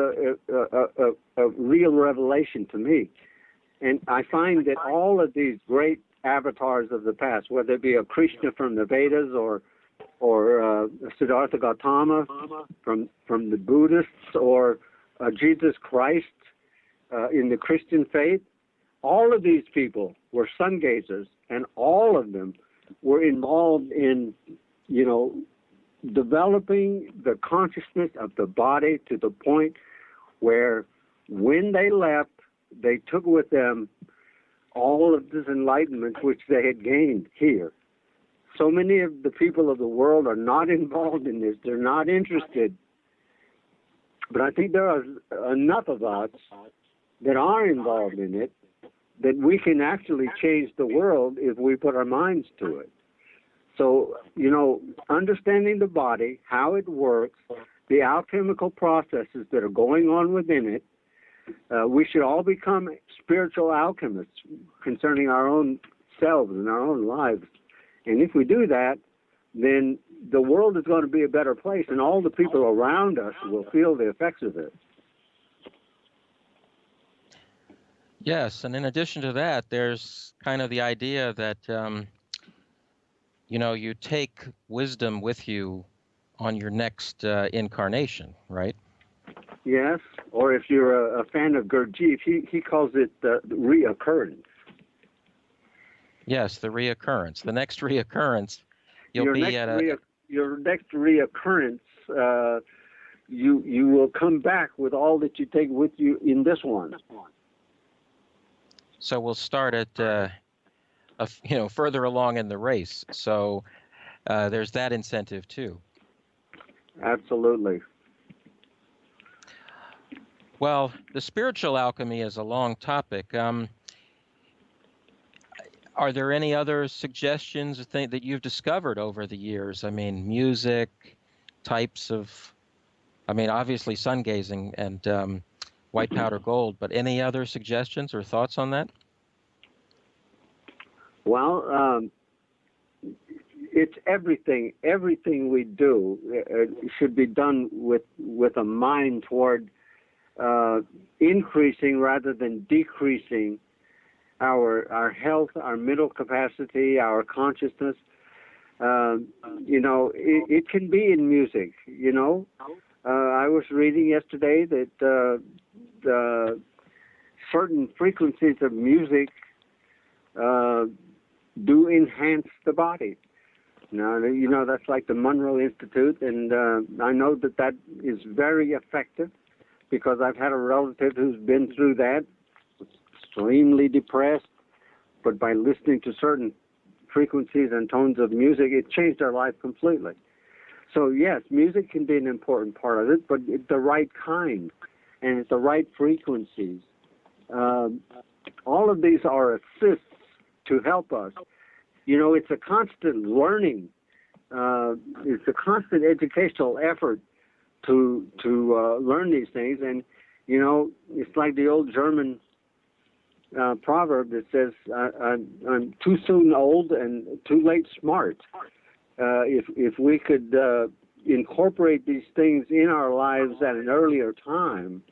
a real revelation to me. And I find that all of these great avatars of the past, whether it be a Krishna from the Vedas or Siddhartha Gautama from the Buddhists, or Jesus Christ in the Christian faith, all of these people were sun gazers, and all of them were involved in, developing the consciousness of the body to the point where when they left, they took with them all of this enlightenment which they had gained here. So many of the people of the world are not involved in this. They're not interested. But I think there are enough of us that are involved in it that we can actually change the world if we put our minds to it. So, understanding the body, how it works, the alchemical processes that are going on within it, we should all become spiritual alchemists concerning our own selves and our own lives. And if we do that, then the world is going to be a better place, and all the people around us will feel the effects of it. Yes, and in addition to that, there's kind of the idea that, you take wisdom with you on your next incarnation, right? Yes, or if you're a fan of Gurdjieff, he calls it the reoccurrence. Yes, the reoccurrence. The next reoccurrence, your next reoccurrence, you will come back with all that you take with you in this one. So we'll start at further along in the race. So there's that incentive too. Absolutely. Well, the spiritual alchemy is a long topic. Are there any other suggestions that you've discovered over the years? I mean, music, types of, obviously sun gazing and white powder gold, but any other suggestions or thoughts on that? Well, it's everything. Everything we do should be done with a mind toward increasing rather than decreasing our health, our mental capacity, our consciousness. It can be in music. I was reading yesterday that certain frequencies of music do enhance the body. Now, that's like the Monroe Institute, and I know that is very effective because I've had a relative who's been through that, extremely depressed, but by listening to certain frequencies and tones of music, it changed their life completely. So, yes, music can be an important part of it, but it's the right kind and it's the right frequencies. All of these are assists to help us. It's a constant learning. It's a constant educational effort to learn these things. And, it's like the old German proverb that says, I'm too soon old and too late smart. If we could incorporate these things in our lives at an earlier time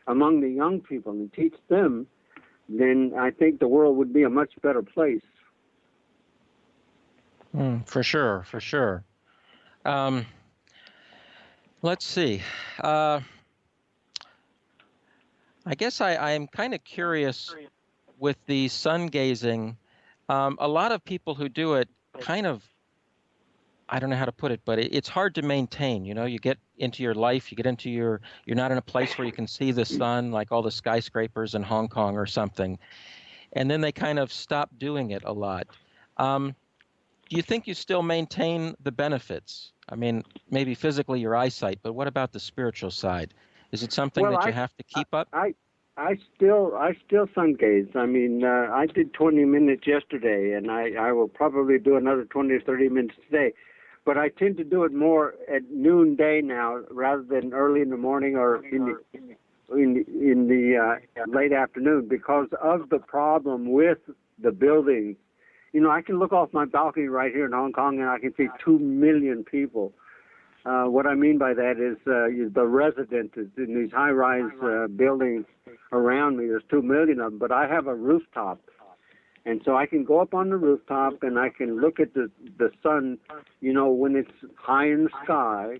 among the young people and teach them, then I think the world would be a much better place. For sure, for sure. Let's see. I guess I am kind of curious with the sun gazing. A lot of people who do it kind of, I don't know how to put it, but it's hard to maintain. You get into your life, you're not in a place where you can see the sun, like all the skyscrapers in Hong Kong or something. And then they kind of stop doing it a lot. Do you think you still maintain the benefits? I mean, maybe physically your eyesight, but what about the spiritual side? Is it something that you have to keep up? I still sun gaze. I mean, I did 20 minutes yesterday, and I will probably do another 20 or 30 minutes today. But I tend to do it more at noonday now, rather than early in the morning or in the late afternoon, because of the problem with the buildings. I can look off my balcony right here in Hong Kong, and I can see 2 million people. What I mean by that is the residents in these high-rise buildings around me. There's 2 million of them, but I have a rooftop. And so I can go up on the rooftop, and I can look at the sun, when it's high in the sky.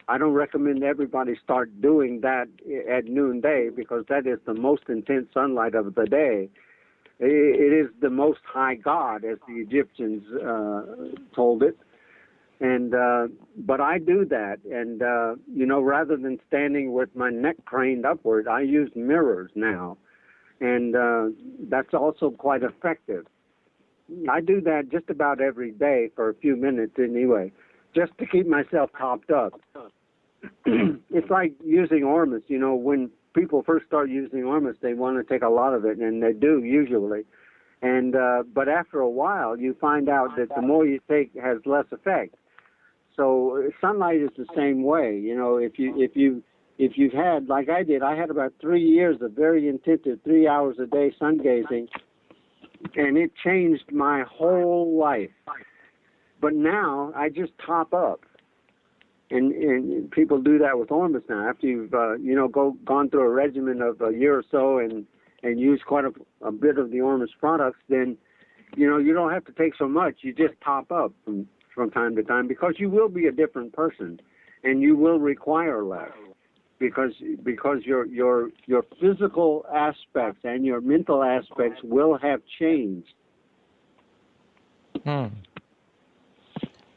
I don't recommend everybody start doing that at noonday, because that is the most intense sunlight of the day. It is the most high God, as the Egyptians told it. And but I do that, and rather than standing with my neck craned upward, I use mirrors now, and that's also quite effective. I do that just about every day for a few minutes anyway, just to keep myself topped up. It's like using ORMUS. When people first start using ORMUS, they want to take a lot of it, and they do usually. And but after a while, you find out that the more you take has less effect. So sunlight is the same way. If you've had, like I did, I had about 3 years of very intensive 3 hours a day sun gazing, and it changed my whole life. But now I just top up. And people do that with ORMUS now. After you've gone through a regimen of a year or so and use quite a bit of the ORMUS products, then you don't have to take so much. You just top up from time to time, because you will be a different person, and you will require less, because your physical aspects and your mental aspects will have changed. Well,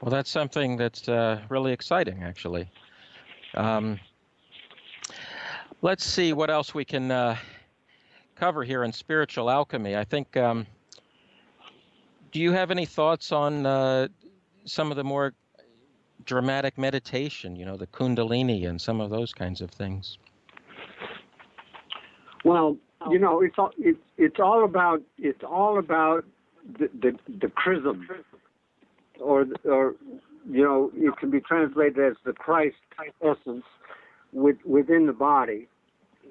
that's something that's really exciting, actually. Let's see what else we can cover here in spiritual alchemy. I think, do you have any thoughts on some of the more dramatic meditation, the Kundalini and some of those kinds of things? Well, it's all about the chrism. Or it can be translated as the Christ essence within the body.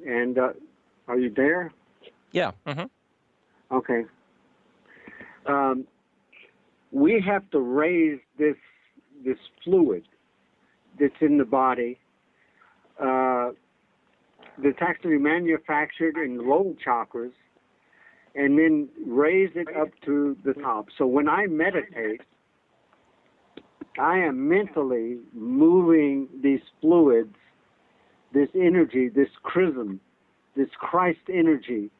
And are you there? Yeah. Mm-hmm. Okay. we have to raise this fluid that's in the body, that's actually manufactured in the lower chakras, and then raise it up to the top. So when I meditate, I am mentally moving these fluids, this energy, this chrism, this Christ energy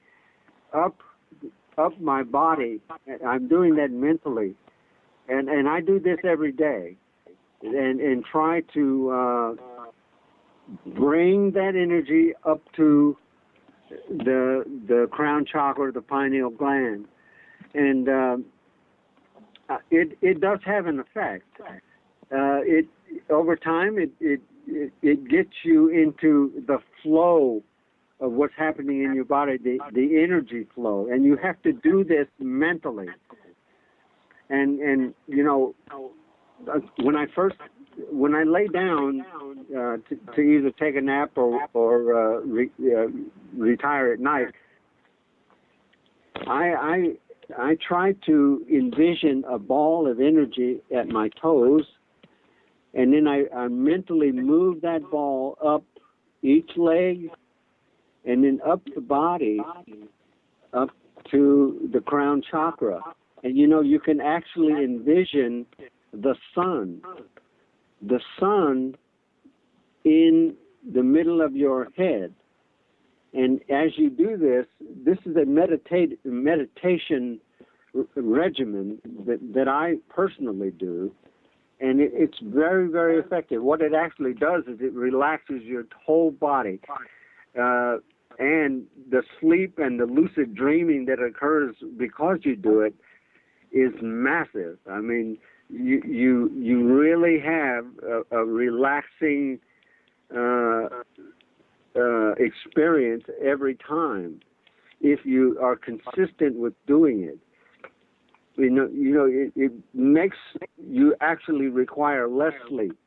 up my body. I'm doing that mentally. And I do this every day and try to bring that energy up to the crown chakra, the pineal gland. And it does have an effect. It over time it gets you into the flow of what's happening in your body, the energy flow, and you have to do this mentally. And you know, when I lay down to either take a nap or retire at night, I try to envision a ball of energy at my toes, and then I mentally move that ball up each leg and then up the body, up to the crown chakra. And you know, you can actually envision the sun in the middle of your head. And as you do this is a meditation regimen that I personally do, and it's very, very effective. What it actually does is it relaxes your whole body. And the sleep and the lucid dreaming that occurs because you do it is massive. I mean, you really have a relaxing experience every time if you are consistent with doing it. You know, it makes you actually require less sleep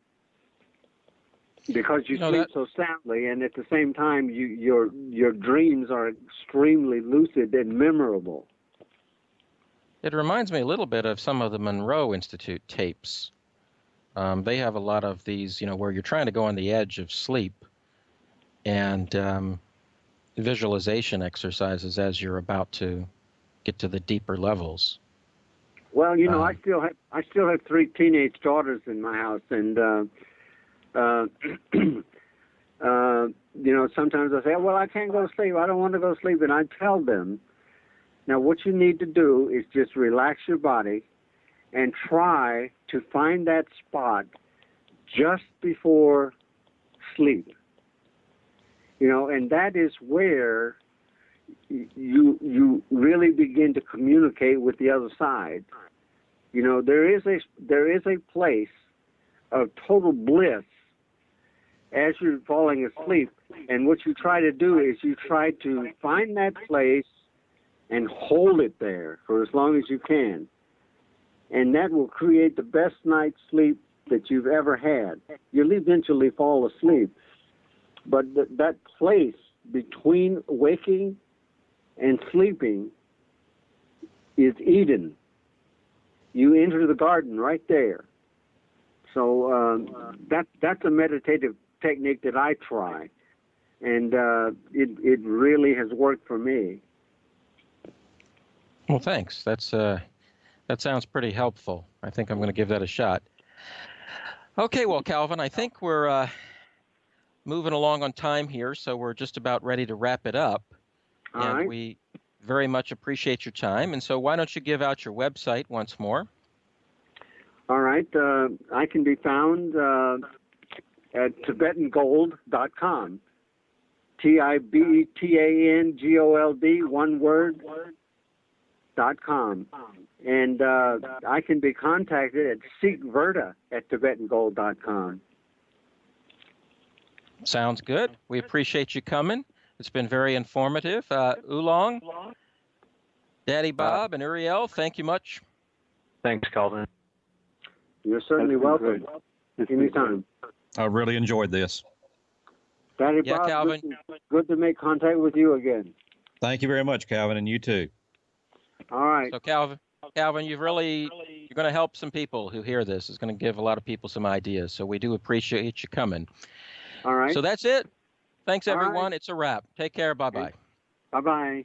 because you sleep so soundly, and at the same time, your dreams are extremely lucid and memorable. It reminds me a little bit of some of the Monroe Institute tapes. They have a lot of these, you know, where you're trying to go on the edge of sleep, and visualization exercises as you're about to get to the deeper levels. Well, you know, I still have 3 teenage daughters in my house, and you know, sometimes I say, well, I can't go to sleep. I don't want to go to sleep, and I tell them, now what you need to do is just relax your body and try to find that spot just before sleep. You know, and that is where you really begin to communicate with the other side. You know, there is a place of total bliss as you're falling asleep, and what you try to do is you try to find that place and hold it there for as long as you can, and that will create the best night's sleep that you've ever had. You'll eventually fall asleep, but that place between waking and sleeping is Eden. You enter the garden right there. So that's a meditative technique that I try, and it really has worked for me. Well, thanks. That sounds pretty helpful. I think I'm going to give that a shot. Okay, well, Calvin, I think we're moving along on time here, so we're just about ready to wrap it up. All and right. We very much appreciate your time. And so why don't you give out your website once more? All right. I can be found at TibetanGold.com. TIBETANGOLD, one word, .com. And I can be contacted at Seekverta at TibetanGold.com. Sounds good. We appreciate you coming. It's been very informative. Oolong, Daddy Bob, and Uriel, thank you much. Thanks, Calvin. You're certainly welcome. Anytime. I really enjoyed this. Daddy Yeah, Bob, Calvin. good to make contact with you again. Thank you very much, Calvin, and you too. All right. So, Calvin, Calvin, you're going to help some people who hear this. It's going to give a lot of people some ideas. So we do appreciate you coming. All right. So that's it. Thanks, All right. everyone. It's a wrap. Take care. Bye-bye. Bye-bye.